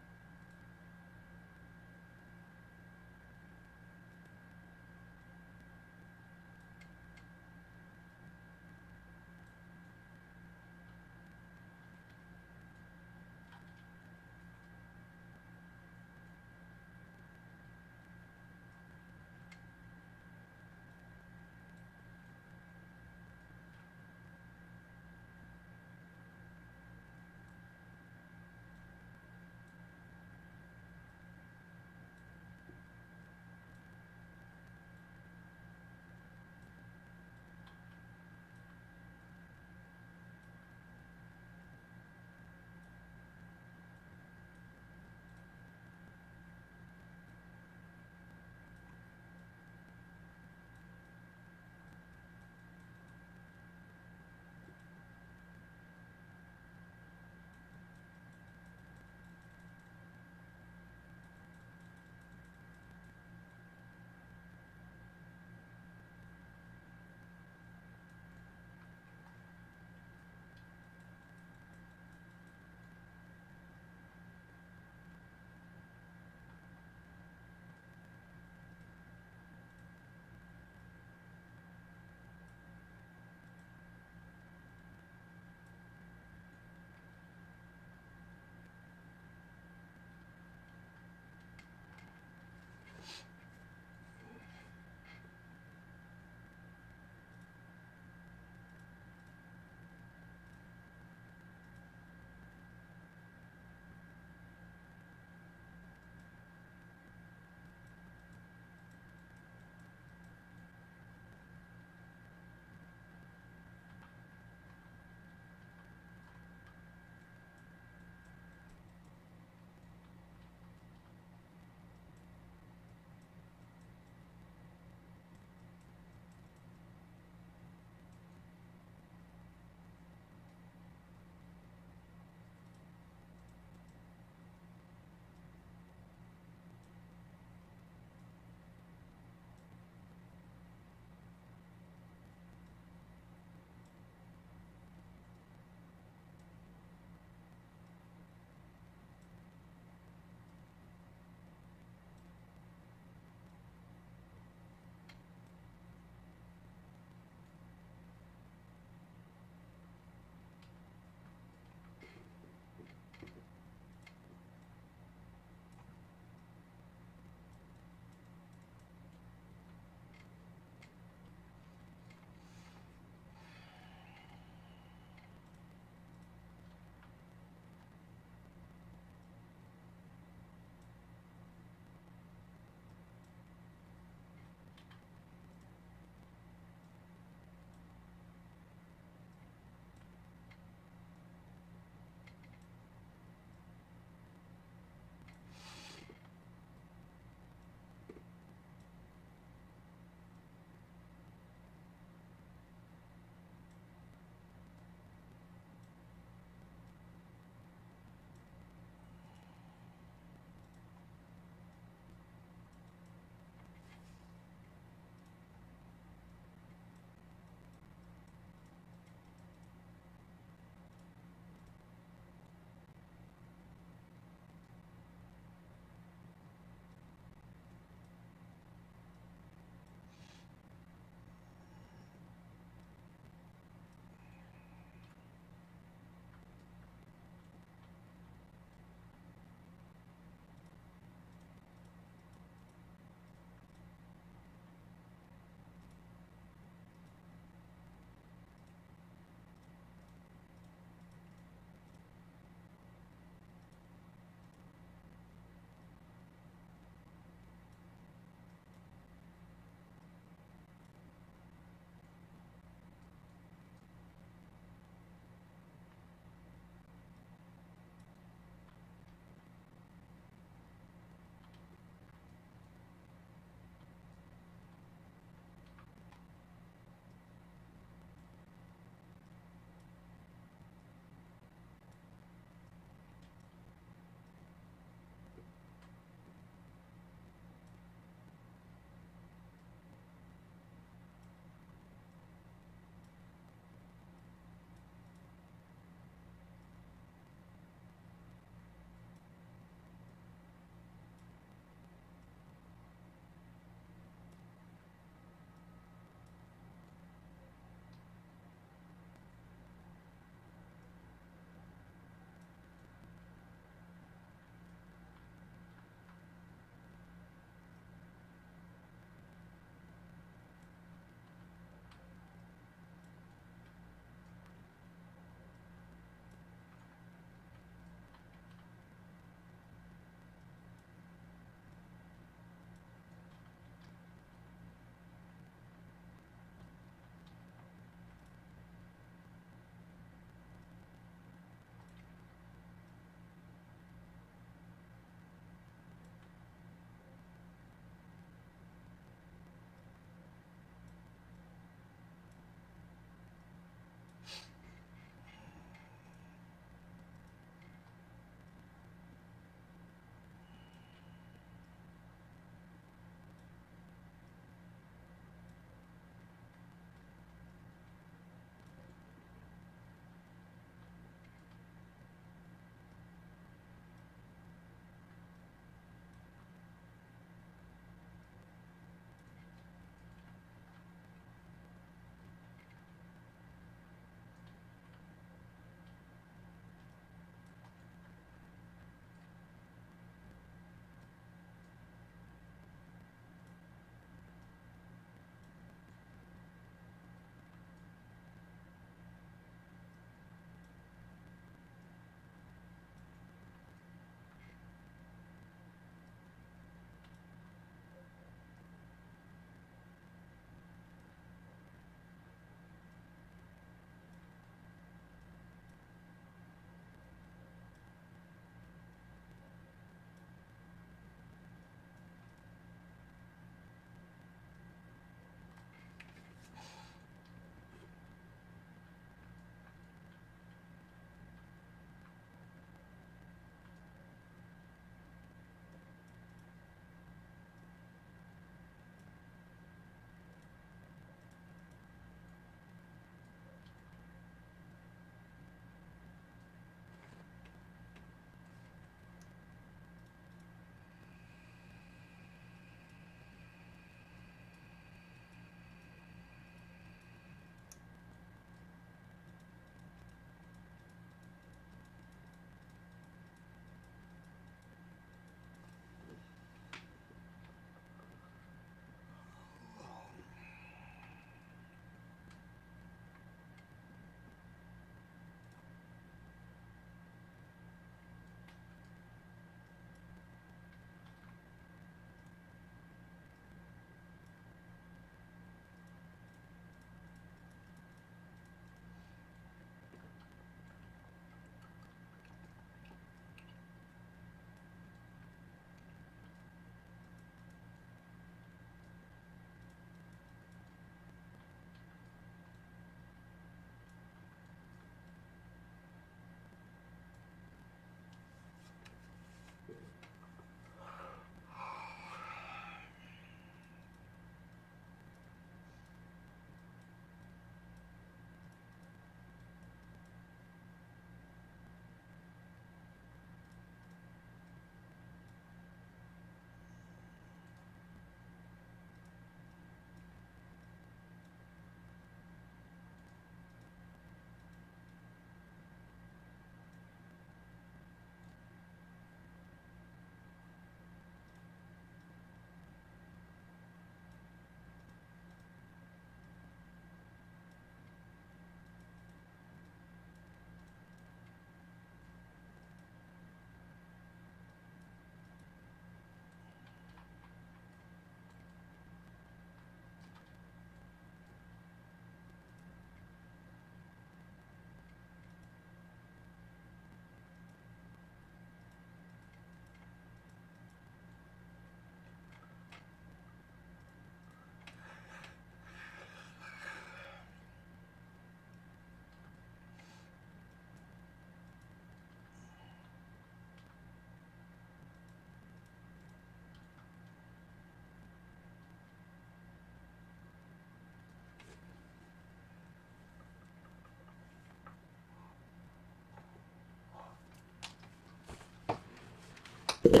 [SPEAKER 4] Wait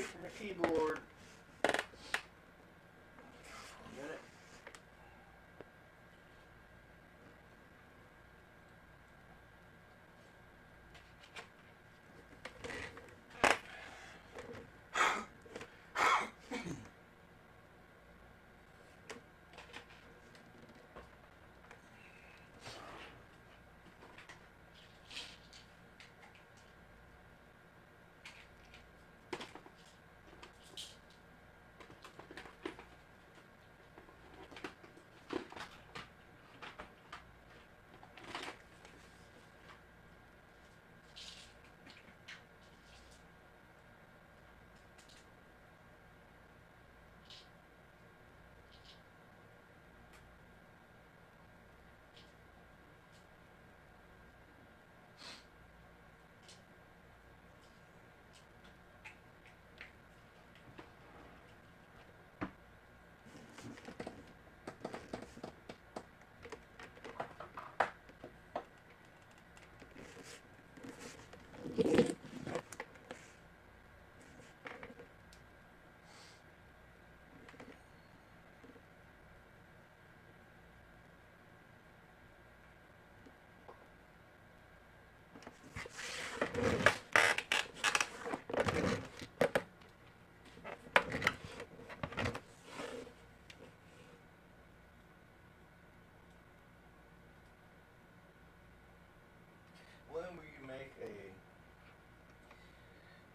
[SPEAKER 4] for my keyboard. A minute.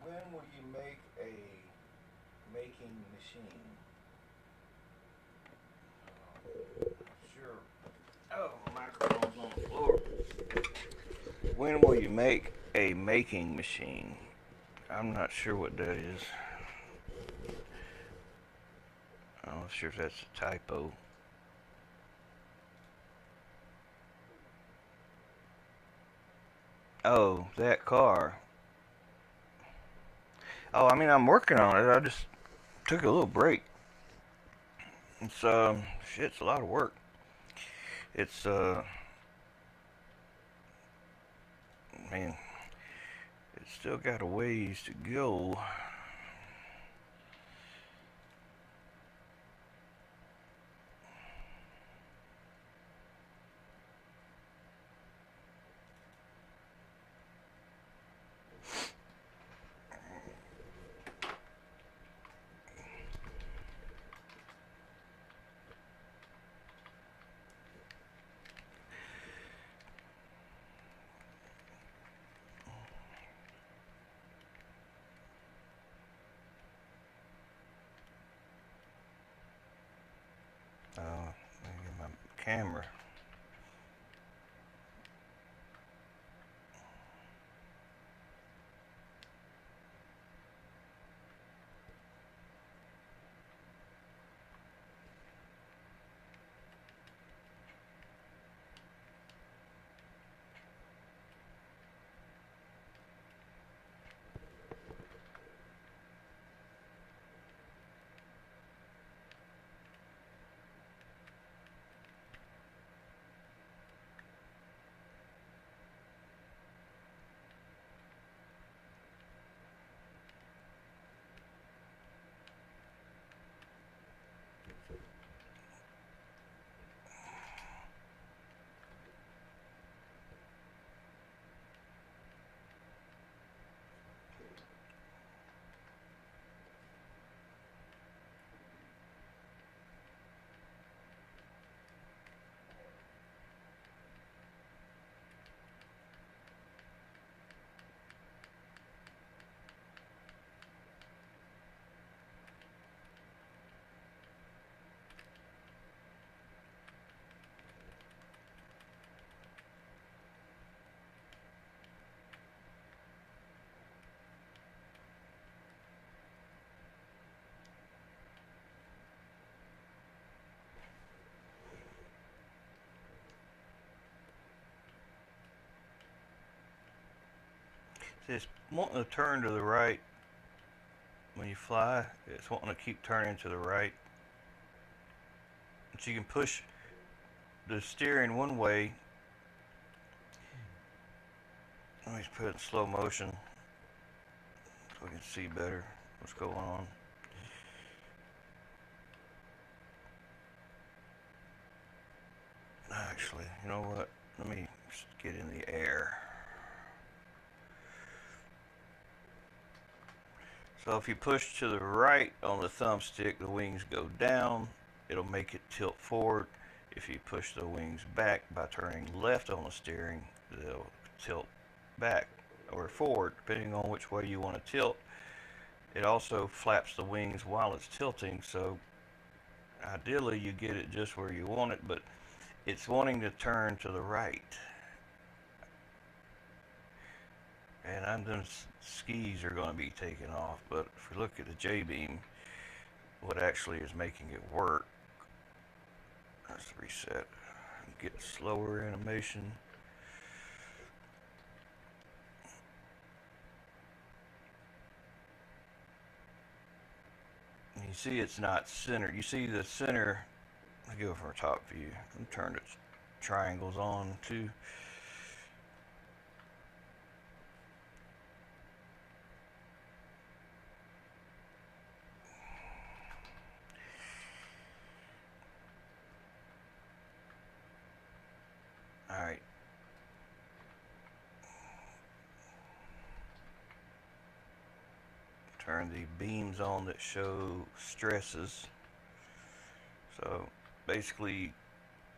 [SPEAKER 4] When will you make a making machine? Sure. Oh, my microphone's on the floor. When will you make a making machine? I'm not sure what that is. I'm not sure if that's a typo. Oh, that car. Oh, I mean, I'm working on it. I just took a little break. It's, shit, it's a lot of work. It's, man, it's still got a ways to go. Let me get my camera. It's wanting to turn to the right when you fly. It's wanting to keep turning to the right. But you can push the steering one way
[SPEAKER 3] Let me put it in slow motion so we can see better what's going on. Actually, you know what? Let me just get in the air. So if you push to the right on the thumbstick, the wings go down. It'll make it tilt forward. If you push the wings back by turning left on the steering, they'll tilt back or forward, depending on which way you want to tilt. It also flaps the wings while it's tilting, so ideally you get it just where you want it, but it's wanting to turn to the right. And I'm doing skis are going to be taken off, but if we look at the J-beam, what actually is making it work, let's reset, get slower animation. And you see it's not centered. You see the center, I'll go from a top view and turn its triangles on too. Alright. Turn the beams on that show stresses. So basically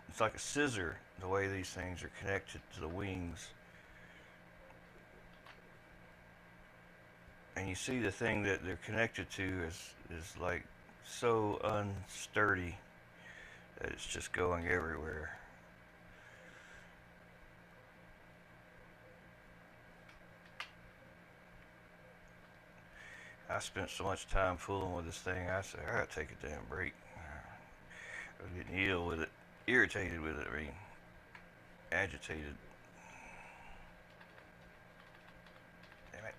[SPEAKER 3] it's like a scissor the way these things are connected to the wings. And you see the thing that they're connected to is like so unsturdy that it's just going everywhere. I spent so much time fooling with this thing, I said, I gotta take a damn break. I was getting ill with it, irritated with it, I mean, agitated. Damn it.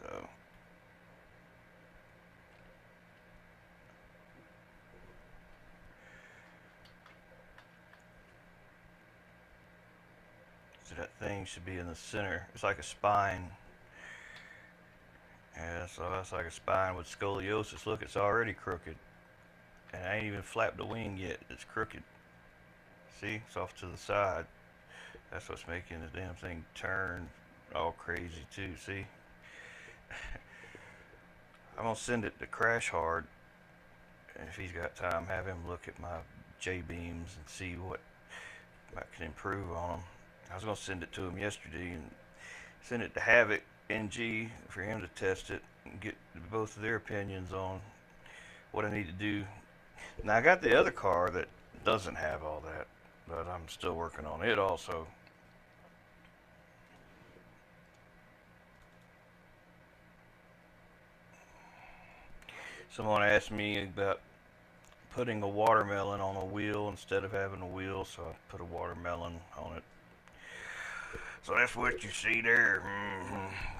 [SPEAKER 3] So, that thing should be in the center. It's like a spine. Yeah, so that's like a spine with scoliosis. Look, it's already crooked. And I ain't even flapped the wing yet. It's crooked. See? It's off to the side. That's what's making the damn thing turn all crazy too, see? I'm gonna send it to Crash Hard. And if he's got time, have him look at my J-beams and see what I can improve on them. I was going to send it to him yesterday and send it to Havoc NG for him to test it and get both of their opinions on what I need to do. Now I got the other car that doesn't have all that, but I'm still working on it also. Someone asked me about putting a watermelon on a wheel instead of having a wheel, so I put a watermelon on it. So that's what you see there.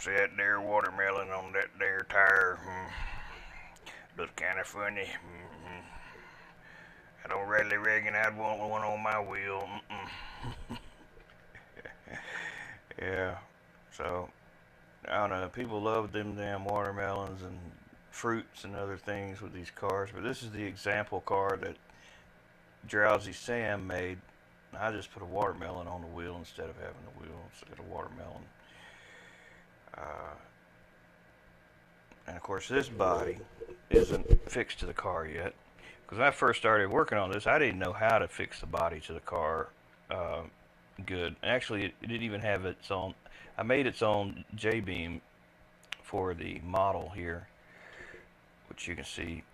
[SPEAKER 3] See that there watermelon on that there tire. Looks kind of funny. I don't really reckon I'd want one on my wheel. Yeah. So I don't know. People love them damn watermelons and fruits and other things with these cars, but this is the example car that Drowsy Sam made. I just put a watermelon on the wheel instead of having the wheel, instead of watermelon. And of course this body isn't fixed to the car yet. Because when I first started working on this, I didn't know how to fix the body to the car good. Actually, it didn't even have its own, I made its own J-beam for the model here, which you can see.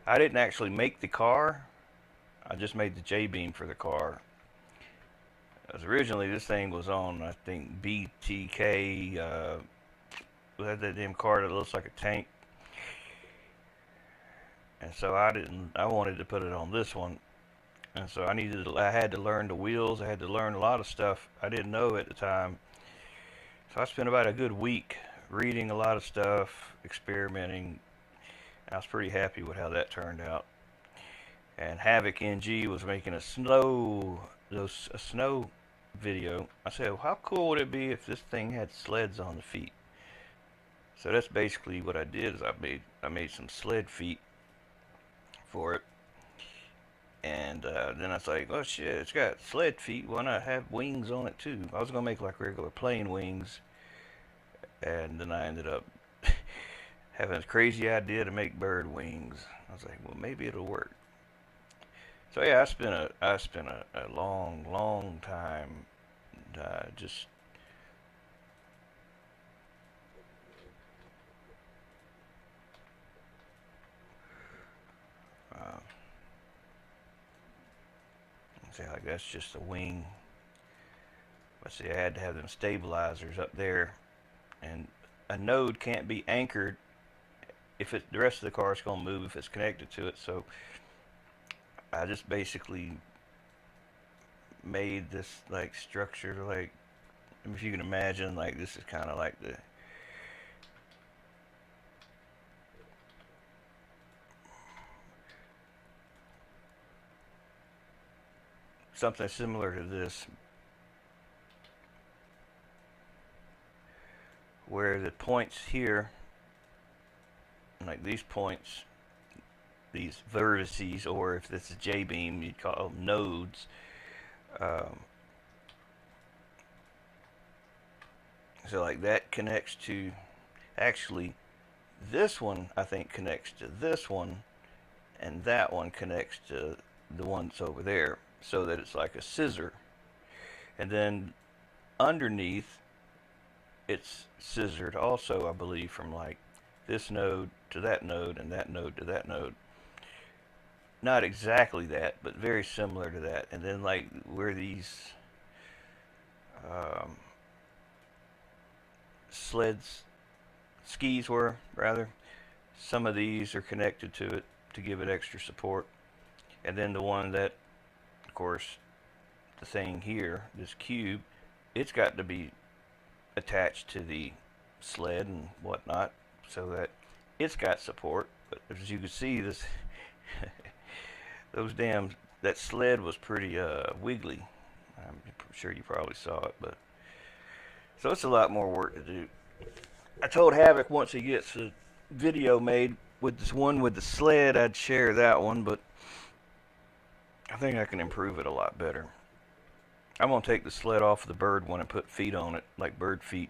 [SPEAKER 3] I didn't actually make the car. I just made the J-beam for the car. As originally this thing was on, I think, BTK. We had that damn car that looks like a tank. And so I wanted to put it on this one. And so I had to learn the wheels. I had to learn a lot of stuff I didn't know at the time. So I spent about a good week reading a lot of stuff, experimenting. I was pretty happy with how that turned out. and Havoc NG was making a snow video. I said, well, how cool would it be if this thing had sleds on the feet? So that's basically what I did. Is I made some sled feet for it, and then I was like, oh shit, it's got sled feet. Why not have wings on it too? I was gonna make like regular plain wings, and then I ended up having this crazy idea to make bird wings. I was like, well, maybe it'll work. So yeah, I spent a long time just uh, say like that's just a wing. But see, I had to have them stabilizers up there, and a node can't be anchored if the rest of the car is going to move if it's connected to it. So I just basically made this like structure, like if you can imagine, like this is kind of like the something similar to this, where the points here, like these points, these vertices, or if it's a J-beam, you'd call them nodes. So like that connects to, actually, this one I think connects to this one, and that one connects to the one that's over there, so that it's like a scissor. And then underneath, it's scissored also, I believe, from like this node to that node and that node to that node. Not exactly that, but very similar to that. And then like where these skis were, rather, some of these are connected to it to give it extra support. And then the one that, of course, the thing here, this cube, it's got to be attached to the sled and whatnot so that it's got support. But as you can see, this that sled was pretty wiggly. I'm sure you probably saw it, but so it's a lot more work to do. I told Havoc once he gets a video made with this one with the sled, I'd share that one, but I think I can improve it a lot better. I'm gonna take the sled off of the bird one and put feet on it, like bird feet.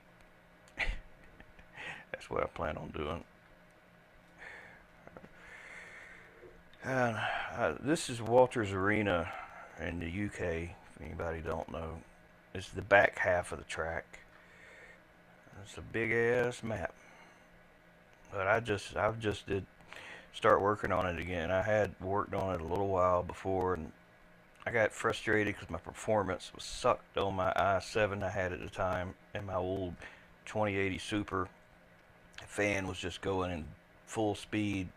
[SPEAKER 3] That's what I plan on doing. This is Walters Arena in the UK. If anybody don't know, it's the back half of the track. It's a big ass map. But I've just did start working on it again. I had worked on it a little while before, and I got frustrated because my performance was sucked on my i7 I had at the time, and my old 2080 Super fan was just going in full speed.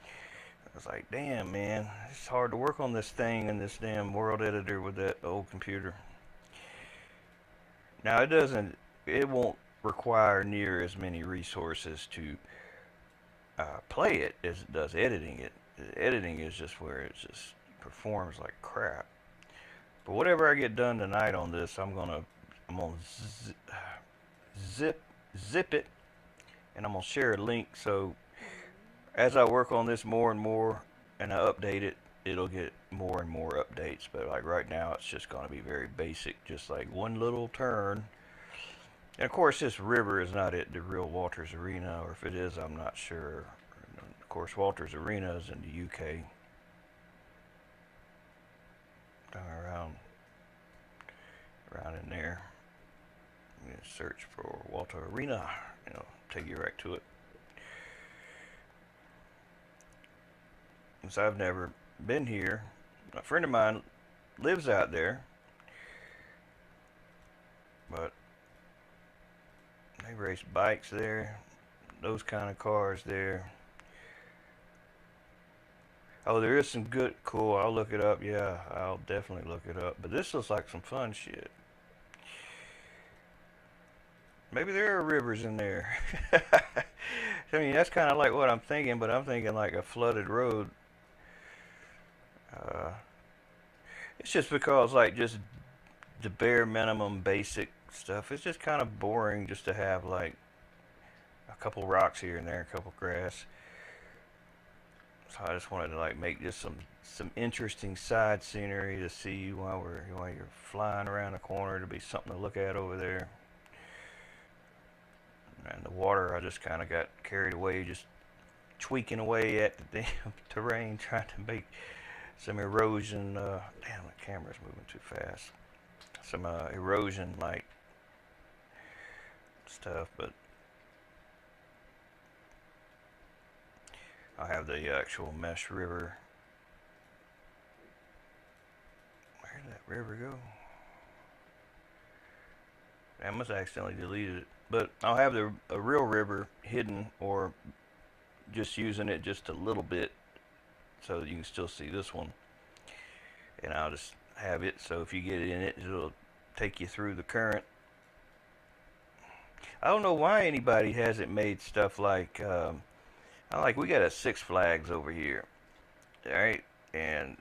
[SPEAKER 3] I was like, damn, man, it's hard to work on this thing in this damn world editor with that old computer. Now it won't require near as many resources to play it as it does editing it. Editing is just where it just performs like crap. But whatever I get done tonight on this, I'm gonna zip it, and I'm gonna share a link. So as I work on this more and more, and I update it, it'll get more and more updates. But like right now, it's just gonna be very basic, just like one little turn. And of course, this river is not at the real Walters Arena, or if it is, I'm not sure. Of course, Walters Arena is in the UK. Around in there. I'm gonna search for Walter Arena. Take you right to it. Since I've never been here, a friend of mine lives out there, but they race bikes there, those kind of cars there. Oh, there is some good, cool, I'll look it up, yeah, I'll definitely look it up. But this looks like some fun shit. Maybe there are rivers in there. I mean, that's kind of like what I'm thinking, but I'm thinking like a flooded road. Uh, it's just because like just the bare minimum basic stuff. It's just kind of boring just to have like a couple rocks here and there, a couple grass. So I just wanted to like make just some interesting side scenery to see while you're flying around the corner. To be something to look at over there. And the water, I just kind of got carried away, just tweaking away at the damn terrain, trying to make some erosion. Damn, the camera's moving too fast. Some erosion like stuff, but I have the actual mesh river. Where did that river go? I must have accidentally deleted it. But I'll have a real river hidden, or just using it just a little bit so that you can still see this one. And I'll just have it so if you get in it, it'll take you through the current. I don't know why anybody hasn't made stuff like, we got a Six Flags over here, alright? And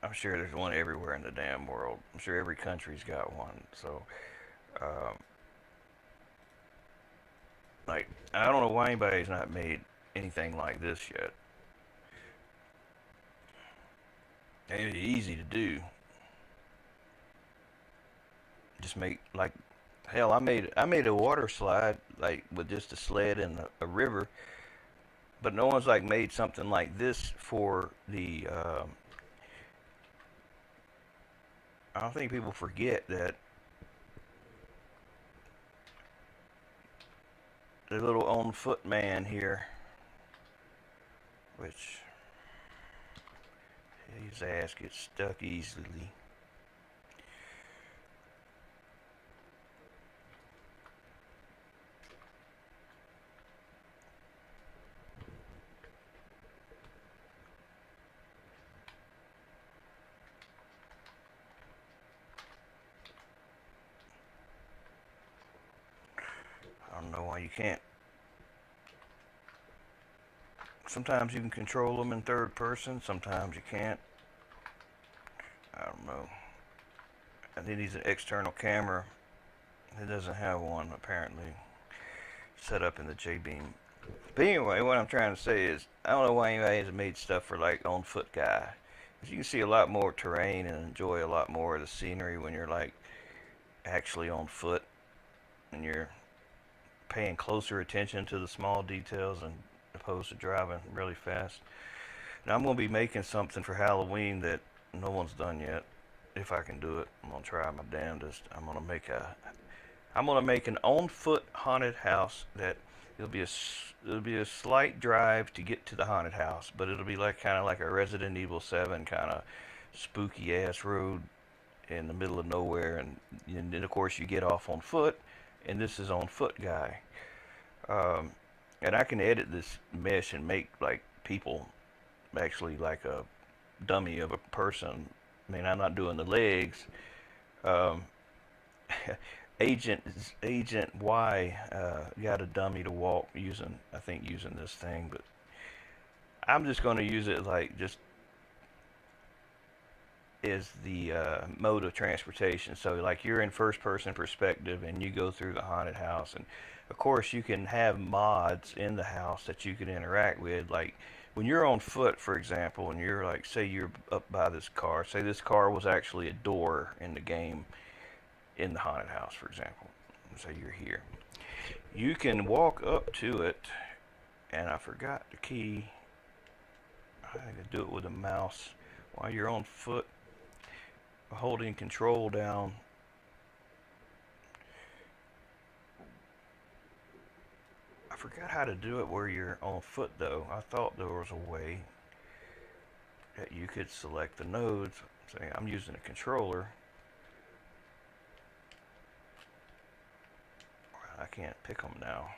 [SPEAKER 3] I'm sure there's one everywhere in the damn world. I'm sure every country's got one. So, like, I don't know why anybody's not made anything like this yet. It's easy to do. Just make, like, hell, I made a water slide like with just a sled and a river, but no one's like made something like this for the. I don't think people forget that the little on foot man here, which his ass gets stuck easily. I don't know why you can't. Sometimes you can control them in third person, sometimes you can't. I don't know. I think he's an external camera. It doesn't have one apparently set up in the J-beam. But anyway, what I'm trying to say is, I don't know why anybody hasn't made stuff for like on foot guy. Because you can see a lot more terrain and enjoy a lot more of the scenery when you're like actually on foot and you're paying closer attention to the small details and opposed to driving really fast. Now I'm going to be making something for Halloween that no one's done yet. If I can do it, I'm going to try my damnedest. I'm going to make an on-foot haunted house that it'll be a slight drive to get to the haunted house, but it'll be like kind of like a Resident Evil 7 kind of spooky ass road in the middle of nowhere, and then of course you get off on foot, and this is on foot guy. And I can edit this mesh and make like people actually like a dummy of a person. I mean, I'm not doing the legs. Agent Y got a dummy to walk using this thing, but I'm just going to use it like just as the mode of transportation. So like you're in first person perspective and you go through the haunted house, and of course you can have mods in the house that you can interact with. Like when you're on foot, for example, and you're like, say you're up by this car, say this car was actually a door in the game in the haunted house, for example. Say you're here. You can walk up to it, and I forgot the key. I can do it with a mouse while you're on foot, holding control down. I forgot how to do it where you're on foot though. I thought there was a way that you could select the nodes. Say I'm using a controller. I can't pick them now.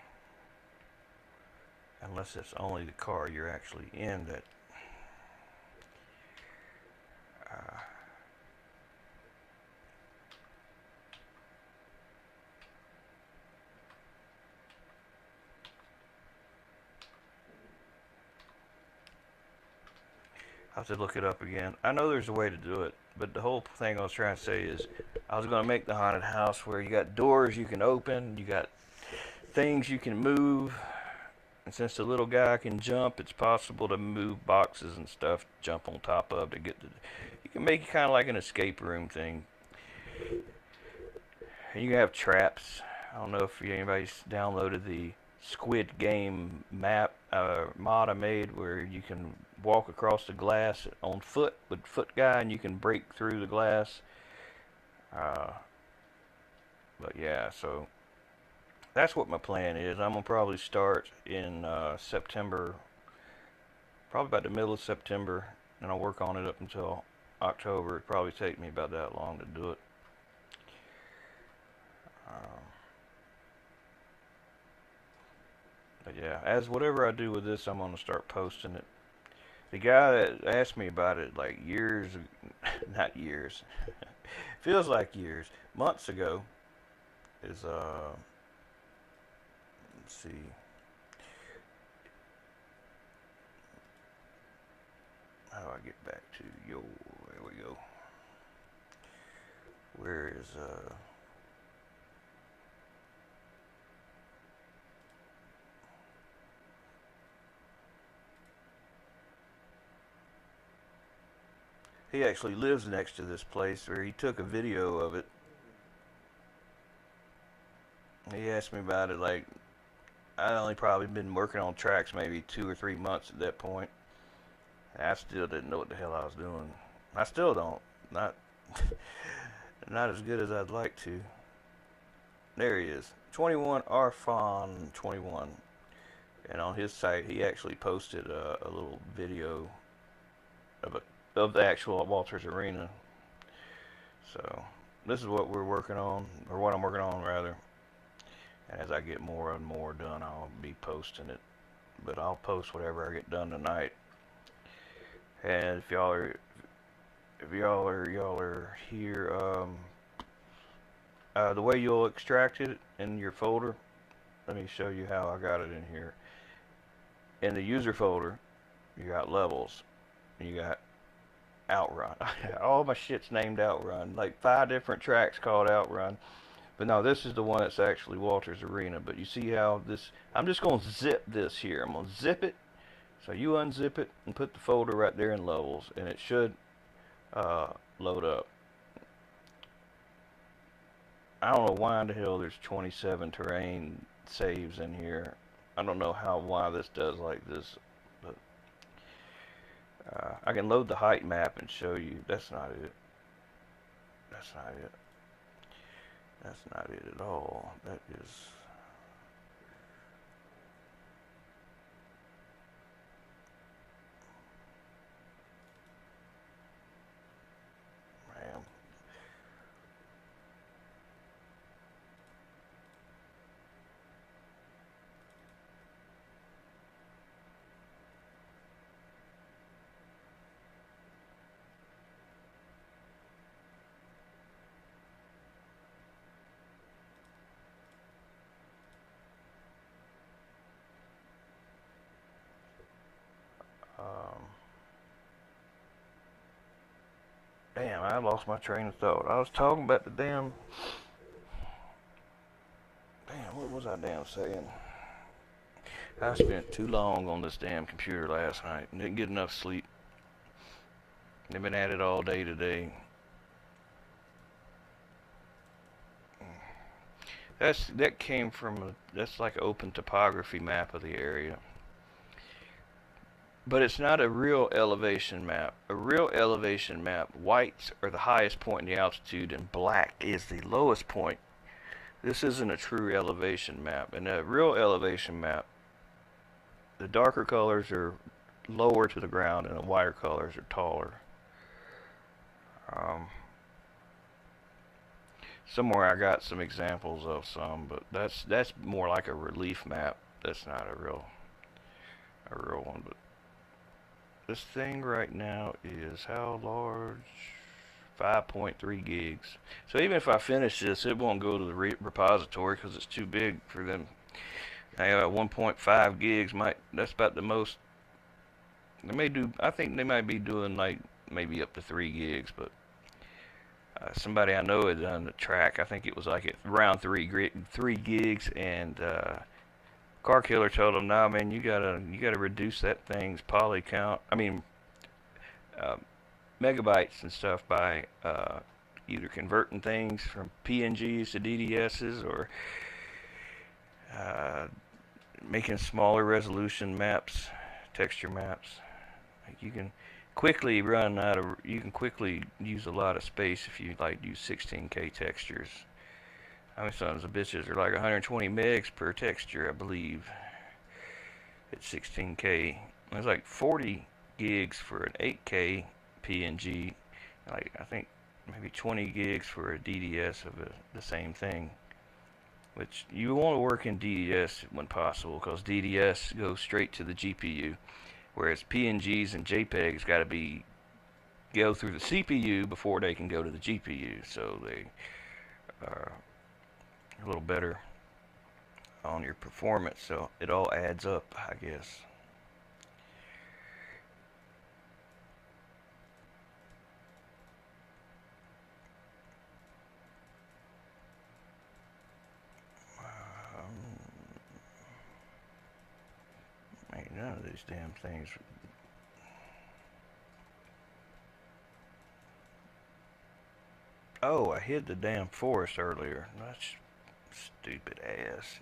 [SPEAKER 3] Unless it's only the car you're actually in that I have to look it up again. I know there's a way to do it, but the whole thing I was trying to say is I was going to make the haunted house where you got doors you can open, you got things you can move, and since the little guy can jump, it's possible to move boxes and stuff, jump on top of to get to. You can make it kind of like an escape room thing. And you can have traps. I don't know if anybody's downloaded the Squid Game map mod I made where you can walk across the glass on foot with foot guy and you can break through the glass. But yeah, so that's what my plan is. I'm gonna probably start in September, probably about the middle of September, and I'll work on it up until October. It'd probably take me about that long to do it. But yeah, as whatever I do with this, I'm gonna start posting it. The guy that asked me about it like years, not years, feels like years, months ago, is let's see. How do I get back to yo? There we go. Where is he actually lives next to this place where he took a video of it. He asked me about it like I only probably been working on tracks maybe 2 or 3 months at that point. I still didn't know what the hell I was doing. I still don't. Not not as good as I'd like to. There he is. 21 Arfon 21. And on his site he actually posted a little video of the actual Walters Arena. So this is what we're working on, or what I'm working on rather. And as I get more and more done, I'll be posting it. But I'll post whatever I get done tonight. And if y'all are here, the way you'll extract it in your folder, let me show you how I got it in here. In the user folder, you got levels, you got Outrun. All my shit's named Outrun, like 5 different tracks called Outrun. But no, this is the one that's actually Walters Arena. But you see how this, I'm just going to zip this here. I'm going to zip it. So you unzip it and put the folder right there in levels. And it should load up. I don't know why in the hell there's 27 terrain saves in here. I don't know why this does like this. But I can load the height map and show you. That's not it. That's not it. That's not it at all. That is... Man. Damn, I lost my train of thought. I was talking about the damn... Damn, what was I damn saying? I spent too long on this damn computer last night and didn't get enough sleep. They've been at it all day today. That came from that's like an open topography map of the area. But it's not a real elevation map. A real elevation map, whites are the highest point in the altitude and black is the lowest point. This isn't a true elevation map. In a real elevation map, the darker colors are lower to the ground and the whiter colors are taller. Somewhere I got some examples of some, but that's more like a relief map. That's not a real one, but this thing right now is how large? 5.3 gigs. So even if I finish this, it won't go to the repository because it's too big for them. I got 1.5 gigs. That's about the most
[SPEAKER 1] They may do. I think they might be doing like maybe up to 3 gigs, but somebody I know had done the track. I think it was like at around 3 gigs, and Car Killer told him, "Nah, man, you gotta reduce that thing's poly count. I mean, uh, megabytes and stuff by either converting things from PNGs to DDSs or uh, making smaller resolution maps, texture maps. Like you can quickly use a lot of space if you like use 16K textures. I mean, some of the bitches are like 120 megs per texture, I believe. It's 16K. It's like 40 gigs for an 8K PNG. Like I think maybe 20 gigs for a DDS of the same thing. Which you want to work in DDS when possible, because DDS goes straight to the GPU, whereas PNGs and JPEGs got to go through the CPU before they can go to the GPU. So they are a little better on your performance. So it all adds up, I guess. Ain't none of these damn things. Oh, I hid the damn forest earlier. That's stupid ass.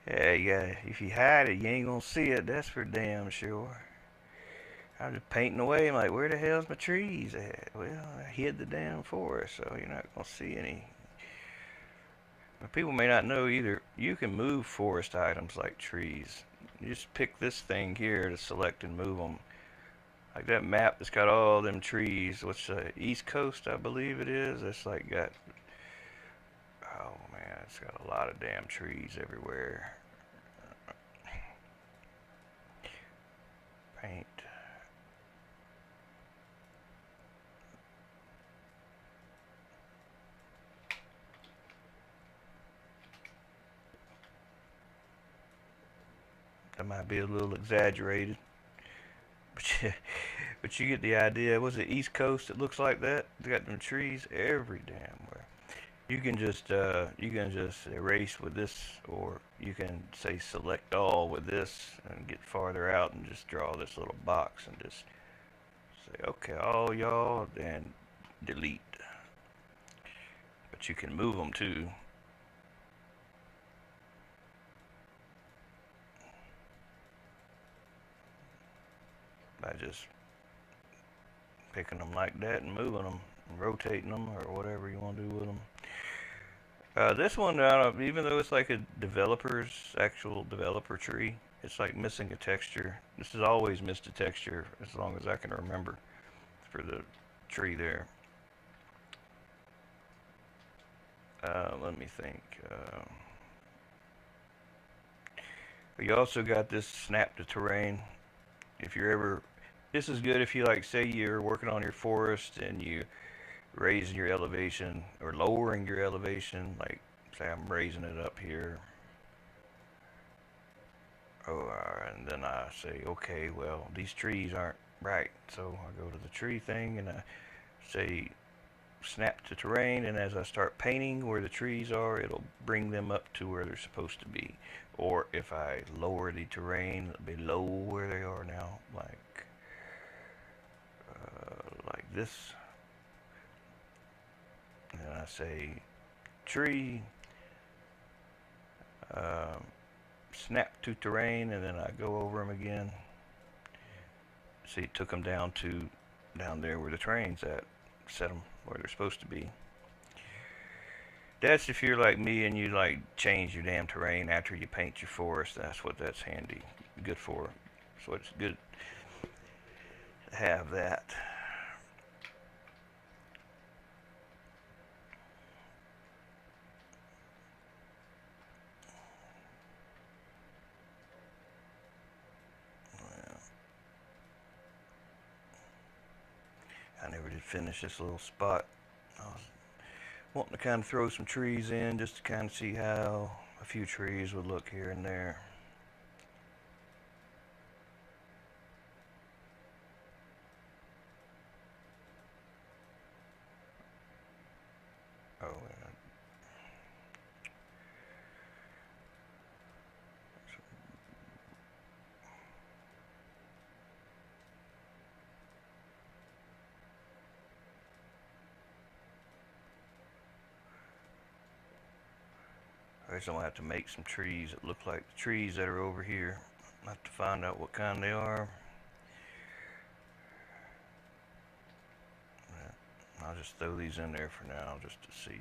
[SPEAKER 1] Yeah. If you hide it, you ain't gonna see it. That's for damn sure. I'm just painting away. I'm like, where the hell's my trees at? Well, I hid the damn forest, so you're not gonna see any. But people may not know either. You can move forest items like trees. You just pick this thing here to select and move them. Like that map that's got all them trees. What's the East Coast, I believe it is. It's like got, oh man, it's got a lot of damn trees everywhere. Paint. That might be a little exaggerated. But you get the idea. Was it East Coast? It looks like that. They got them trees every damn where. You can just erase with this, or you can say select all with this and get farther out and just draw this little box and just say okay, all y'all, and delete. But you can move them too. By just picking them like that and moving them, and rotating them, or whatever you want to do with them. This one, even though it's like a actual developer tree, it's like missing a texture. This has always missed a texture as long as I can remember for the tree there. Let me think. You also got this snap to terrain. If you're ever, this is good if you like, say you're working on your forest and you raising your elevation or lowering your elevation, like say I'm raising it up here. Oh, and then I say, okay, well, these trees aren't right. So I go to the tree thing and I say snap to terrain, and as I start painting where the trees are, it'll bring them up to where they're supposed to be. Or if I lower the terrain below where they are now, like this, and I say tree, snap to terrain, and then I go over them again. See, it took them down there where the terrain's at, set them where they're supposed to be. That's if you're like me and you like change your damn terrain after you paint your forest. That's what that's handy, good for. So it's good to have that. I never did finish this little spot. I was wanting to kind of throw some trees in just to kind of see how a few trees would look here and there.
[SPEAKER 3] Oh, yeah. I guess I'm gonna have to make some trees that look like the trees that are over here. I have to find out what kind they are. I'll just throw these in there for now just to see.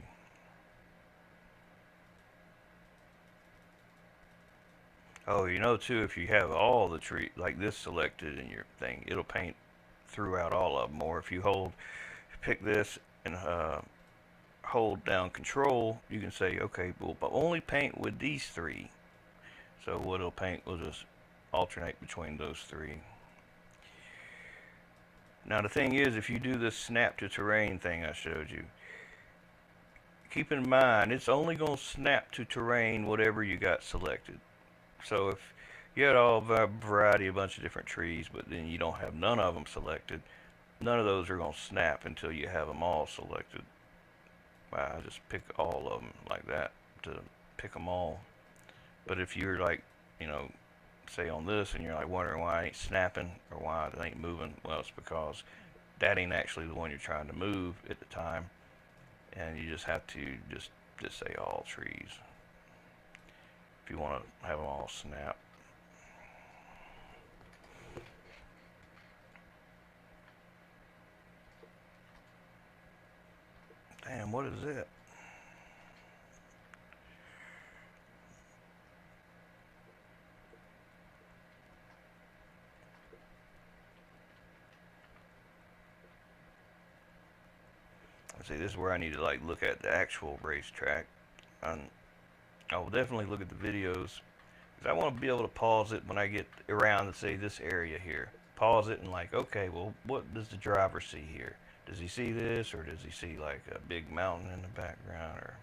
[SPEAKER 3] Oh, you know too, if you have all the tree like this selected in your thing, it'll paint throughout all of them. Or if you pick this and hold down Control, you can say, okay, well, but only paint with these three. So what it'll paint will just alternate between those three. Now the thing is, if you do this snap to terrain thing I showed you, keep in mind it's only going to snap to terrain whatever you got selected. So if you had all a variety, a bunch of different trees, but then you don't have none of them selected, none of those are going to snap until you have them all selected. I just pick all of them like that to pick them all. But if you're like, you know, say on this and you're like wondering why it ain't snapping or why it ain't moving, well, it's because that ain't actually the one you're trying to move at the time, and you just have to just say all trees if you want to have them all snap. Damn, what is it? See, this is where I need to like look at the actual racetrack, and I will definitely look at the videos because I want to be able to pause it when I get around to say this area here. Pause it and like, okay, well, what does the driver see here? Does he see this, or does he see like a big mountain in the background, or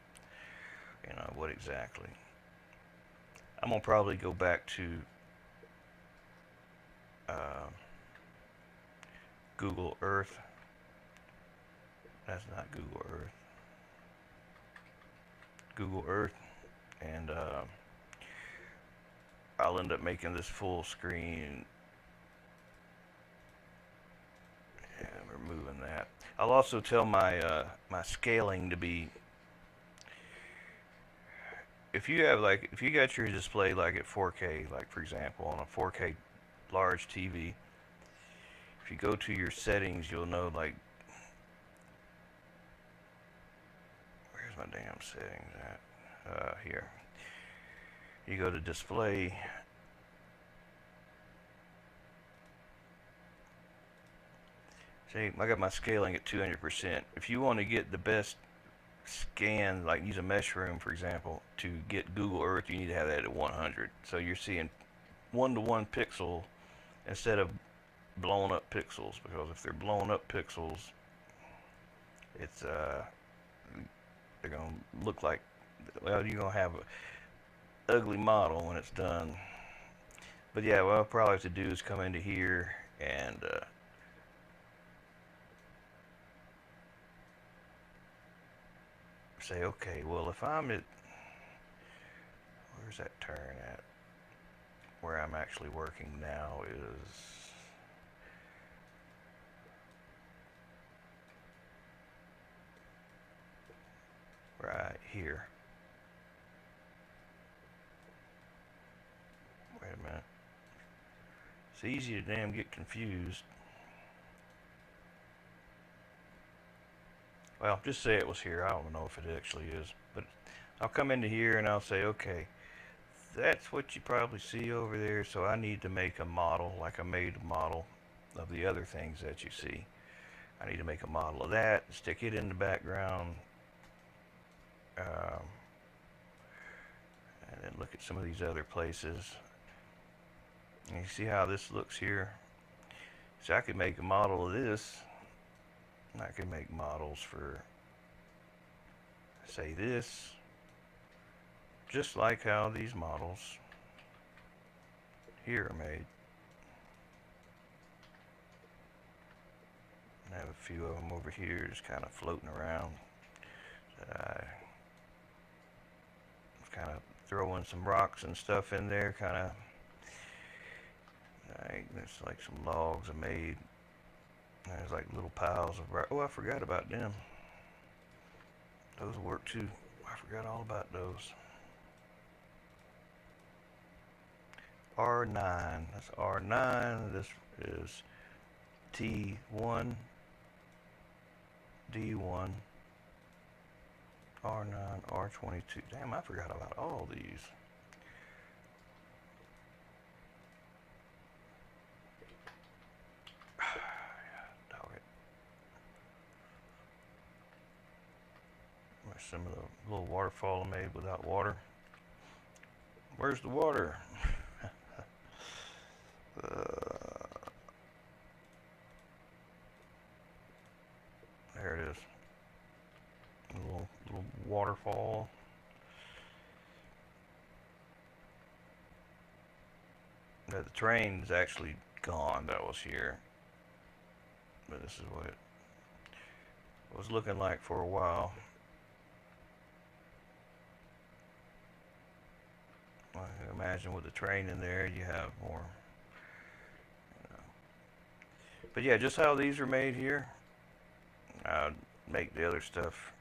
[SPEAKER 3] you know what exactly? I'm gonna probably go back to Google Earth. That's not Google Earth. Google Earth, and I'll end up making this full screen. Yeah, removing that. I'll also tell my my scaling to be. If you got your display like at 4K, like for example on a 4K large TV, if you go to your settings, you'll know like. My damn settings at here. You go to display. See, I got my scaling at 200%. If you want to get the best scan, like use a mesh room for example, to get Google Earth, you need to have that at 100. So you're seeing 1-to-1 pixel instead of blown up pixels, because if they're blown up pixels, it's they're gonna look like, well, you're gonna have an ugly model when it's done. But yeah, what I'll probably have to do is come into here and say, okay, well, if I'm at, where's that turn at? Where I'm actually working now is right here. Wait a minute. It's easy to damn get confused. Well, just say it was here. I don't know if it actually is. But I'll come into here and I'll say, okay, that's what you probably see over there. So I need to make a model, like I made a model of the other things that you see. I need to make a model of that, stick it in the background. And then look at some of these other places. And you see how this looks here? So I could make a model of this. And I could make models for, say, this. Just like how these models here are made. And I have a few of them over here just kind of floating around. I was kind of throwing some rocks and stuff in there, kind of. There's like some logs I made. There's like little piles of rock. Oh, I forgot about them. Those work too. I forgot all about those. R9. That's R9. This is T1, D1, R9, R22. Damn, I forgot about all these. Dog it. There's some of the little waterfall I made without water. Where's the water? There it is. A little waterfall. Now, the train's actually gone that was here. But this is what it was looking like for a while. I can imagine with the train in there, you have more. But yeah, just how these are made here, I'd make the other stuff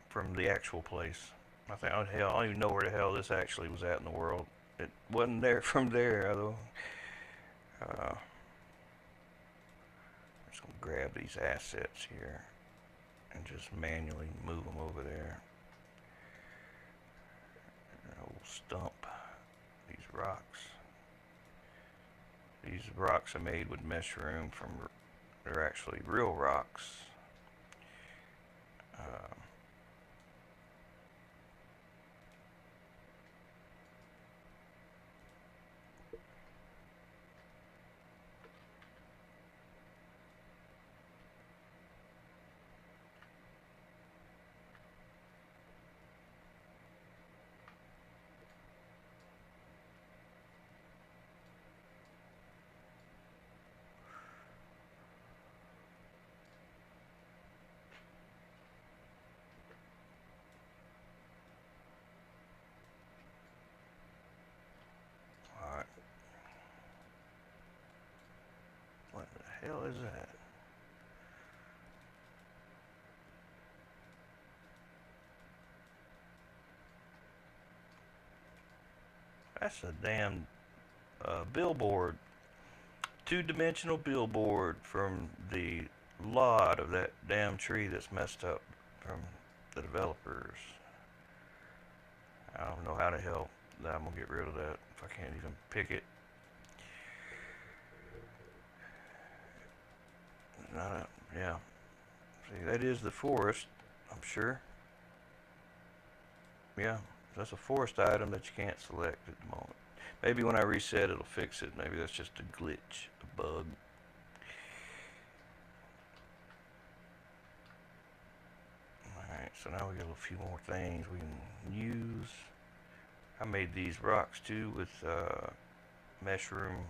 [SPEAKER 3] from the actual place. I think, oh hell, I don't even know where the hell this actually was at in the world. It wasn't there from there, although. I'm just gonna grab these assets here and just manually move them over there. An old stump. These rocks. These rocks I made with mushroom from. They're actually real rocks. What the hell is that? That's a damn billboard. Two-dimensional billboard from the lot of that damn tree that's messed up from the developers. I don't know how the hell that I'm gonna get rid of that if I can't even pick it. Yeah. See, that is the forest, I'm sure. Yeah, that's a forest item that you can't select at the moment. Maybe when I reset it'll fix it. Maybe that's just a glitch, a bug. Alright, so now we got a few more things we can use. I made these rocks too with mushroom.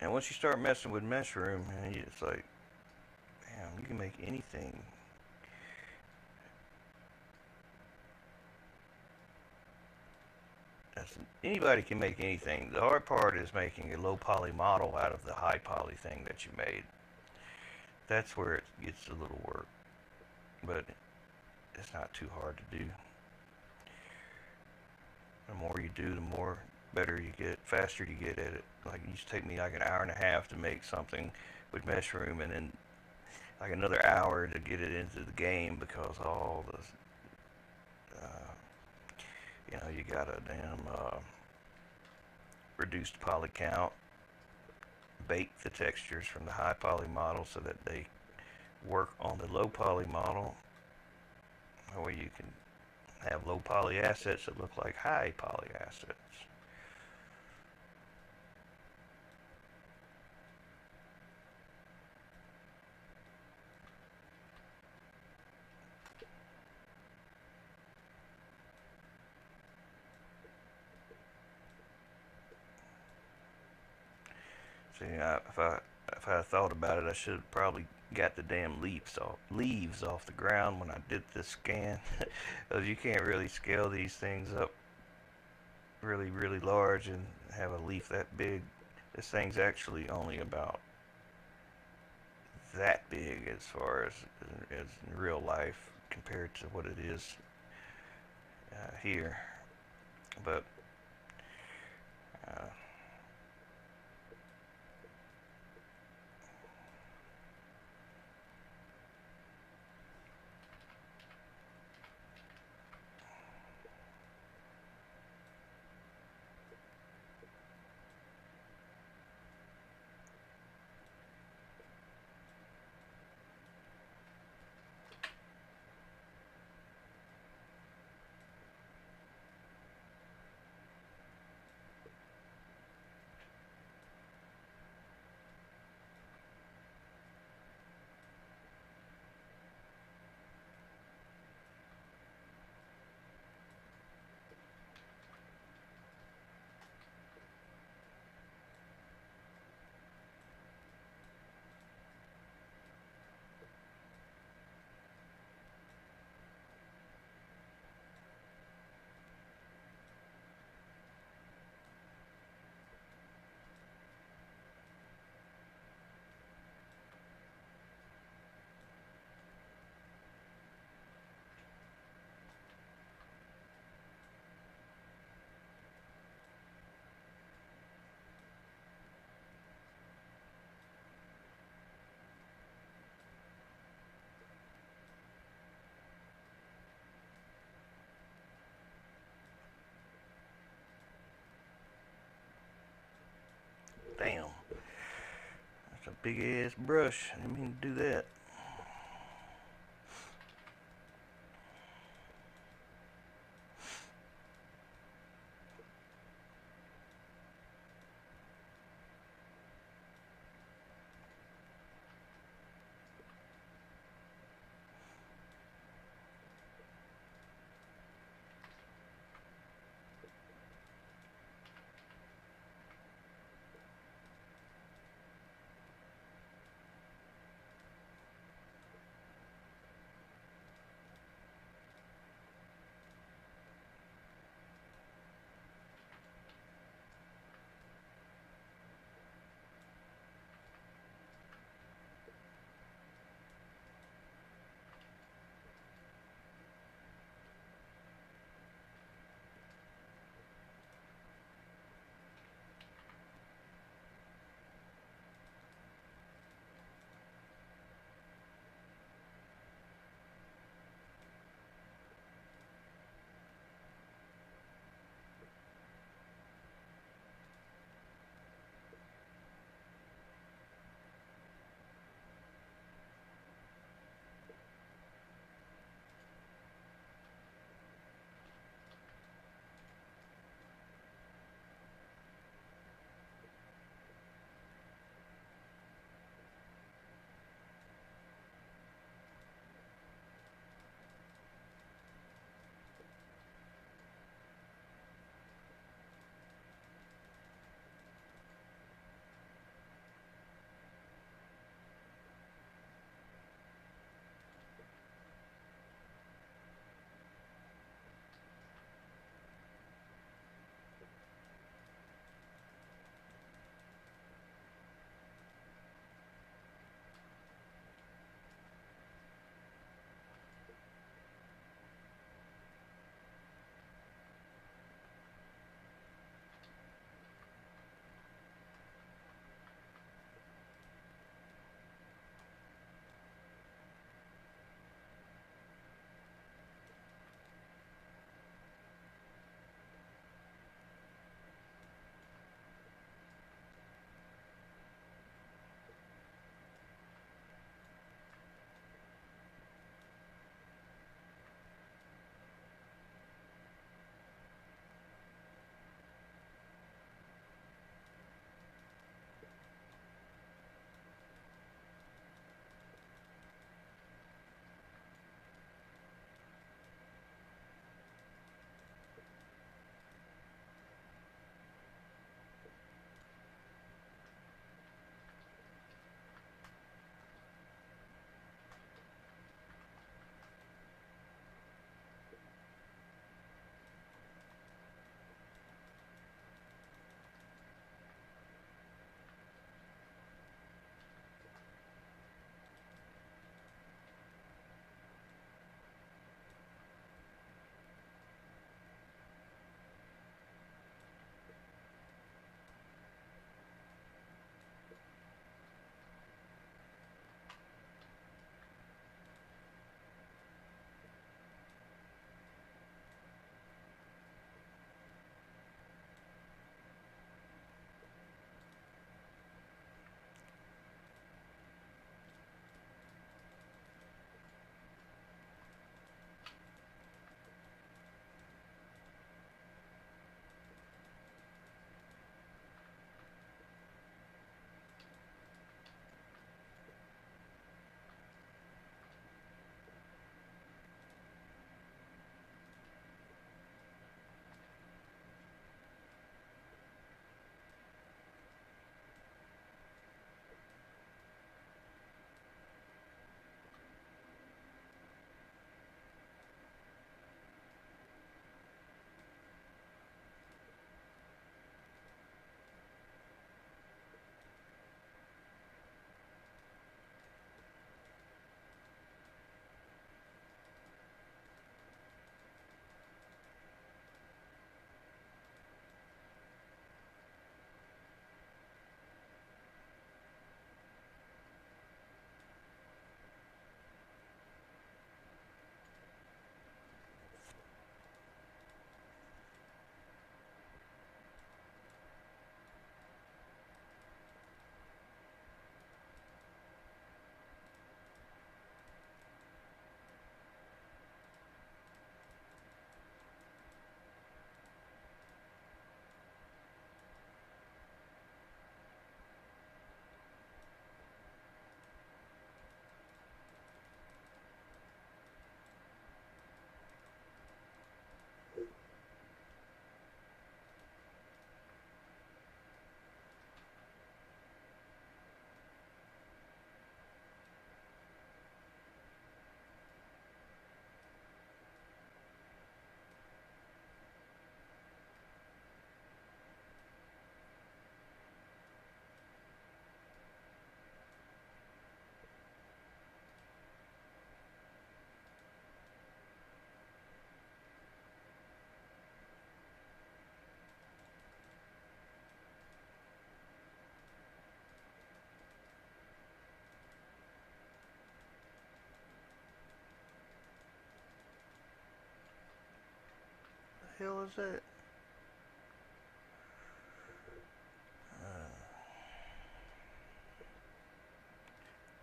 [SPEAKER 3] And once you start messing with mushroom, it's like, damn, you can make anything. Anybody can make anything. The hard part is making a low poly model out of the high poly thing that you made. That's where it gets a little work. But it's not too hard to do. The more you do, the more better you get, faster you get at it. Like it used to take me like an hour and a half to make something with mushroom, and then like another hour to get it into the game because all the you got a damn reduced poly count, bake the textures from the high poly model so that they work on the low poly model, or you can have low poly assets that look like high poly assets. See, if I had thought about it, I should have probably got the damn leaves off the ground when I did this scan. Because you can't really scale these things up really large and have a leaf that big. This thing's actually only about that big as far as in real life compared to what it is here. But uh, damn, that's a big ass brush. I didn't mean to do that. hell is that?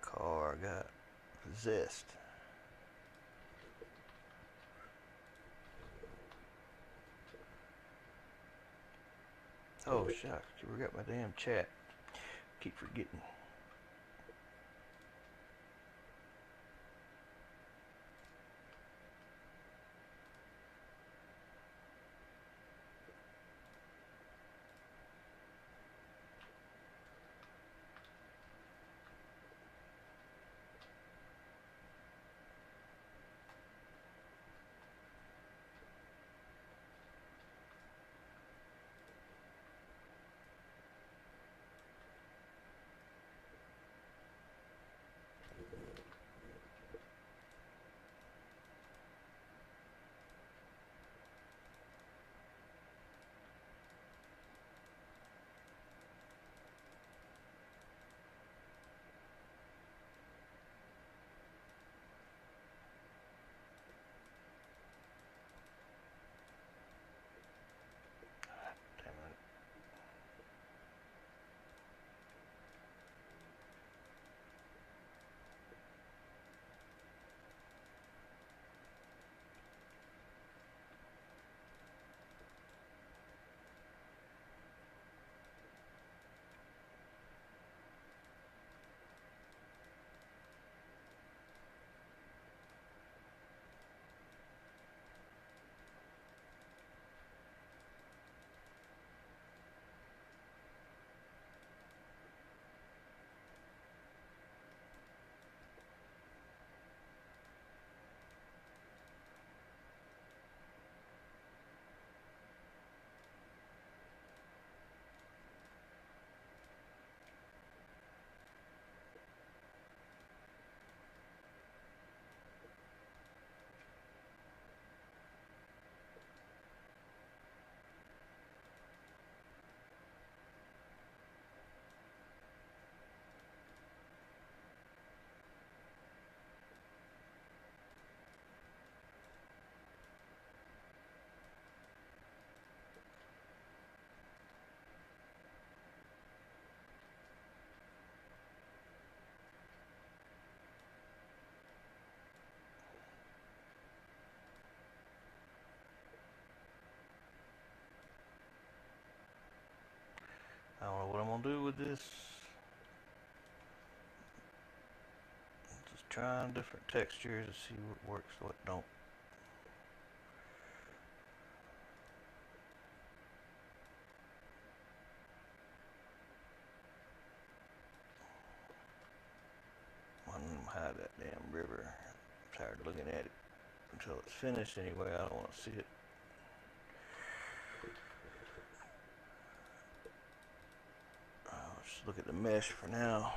[SPEAKER 3] Car got possessed. Oh shucks, I forgot my damn chat. Keep forgetting. Damn it. I don't know what I'm gonna do with this. Just trying different textures to see what works, what don't. I'm gonna hide that damn river. I'm tired of looking at it until it's finished anyway. I don't want to see it. Just look at the mesh for now.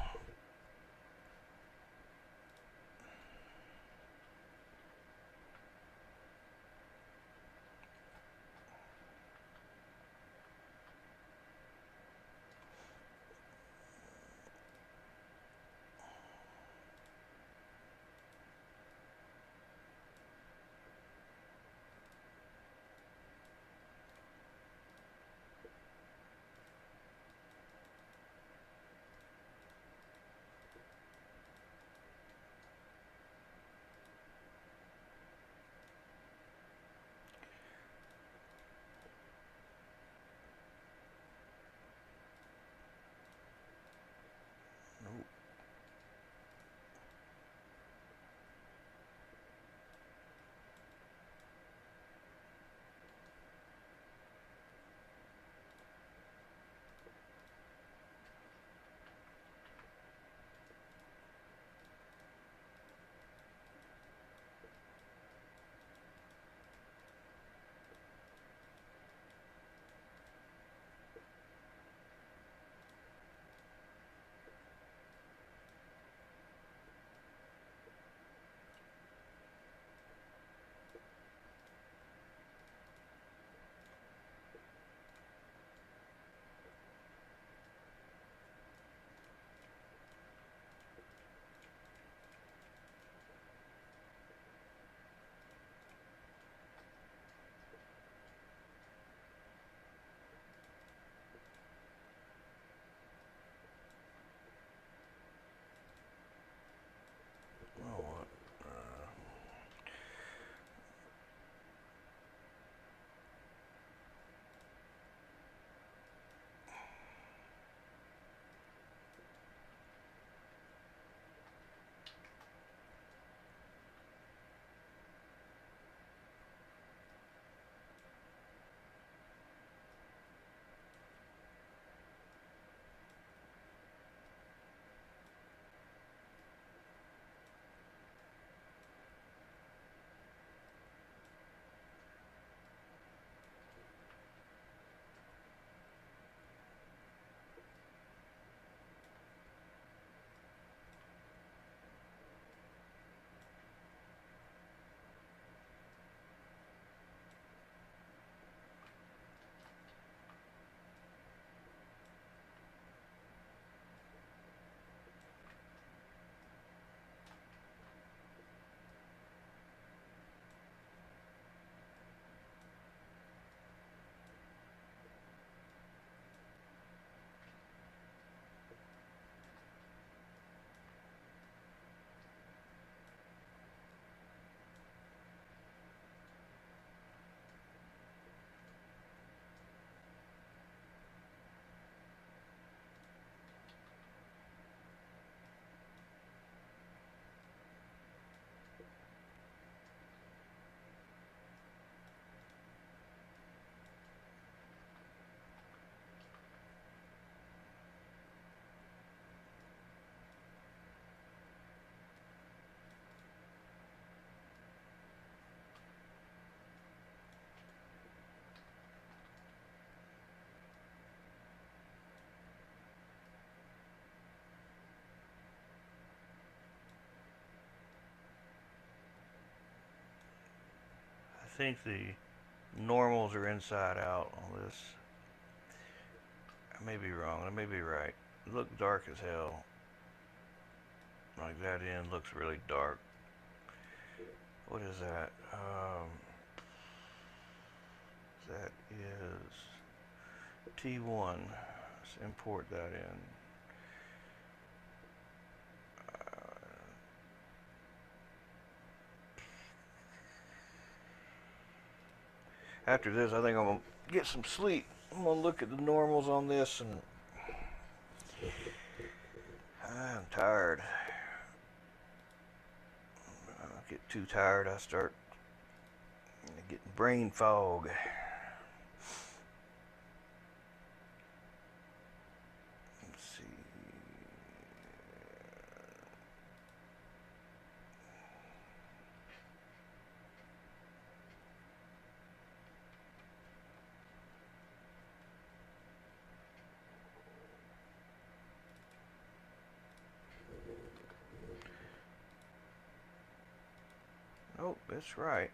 [SPEAKER 3] think the normals are inside out on this. I may be wrong. I may be right. It looked dark as hell. Like that end looks really dark. What is that? That is T1. Let's import that in. After this, I think I'm going to get some sleep. I'm going to look at the normals on this, and I'm tired. I get too tired, I start getting brain fog. Let's see. Oh, that's right.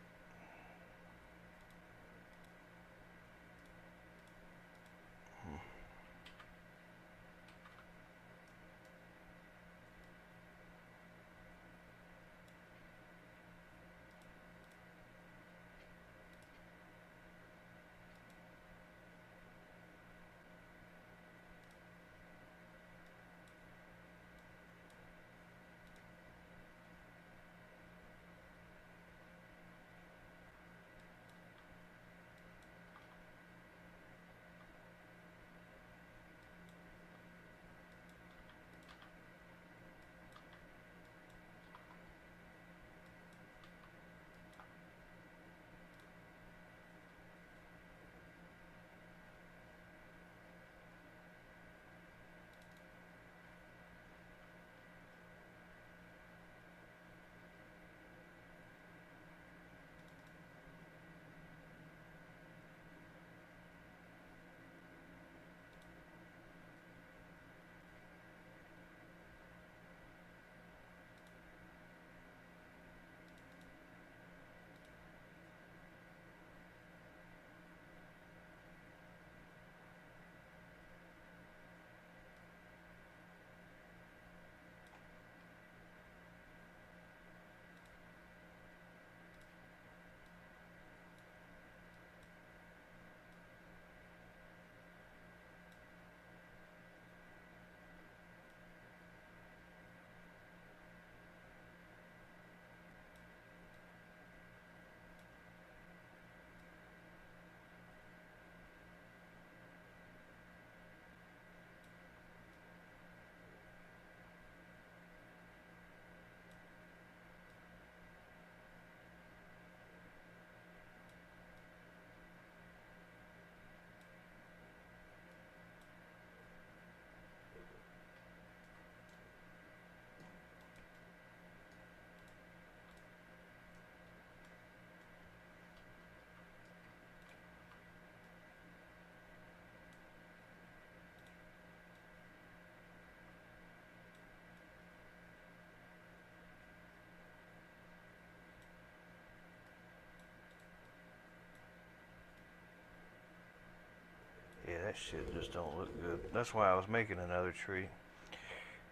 [SPEAKER 3] Yeah, that shit just don't look good. That's why I was making another tree.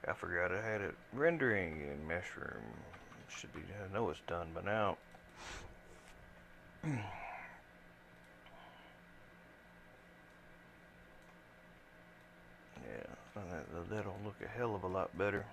[SPEAKER 3] I forgot I had it rendering in Mushroom. Should be, I know it's done by now. Yeah, that'll look a hell of a lot better.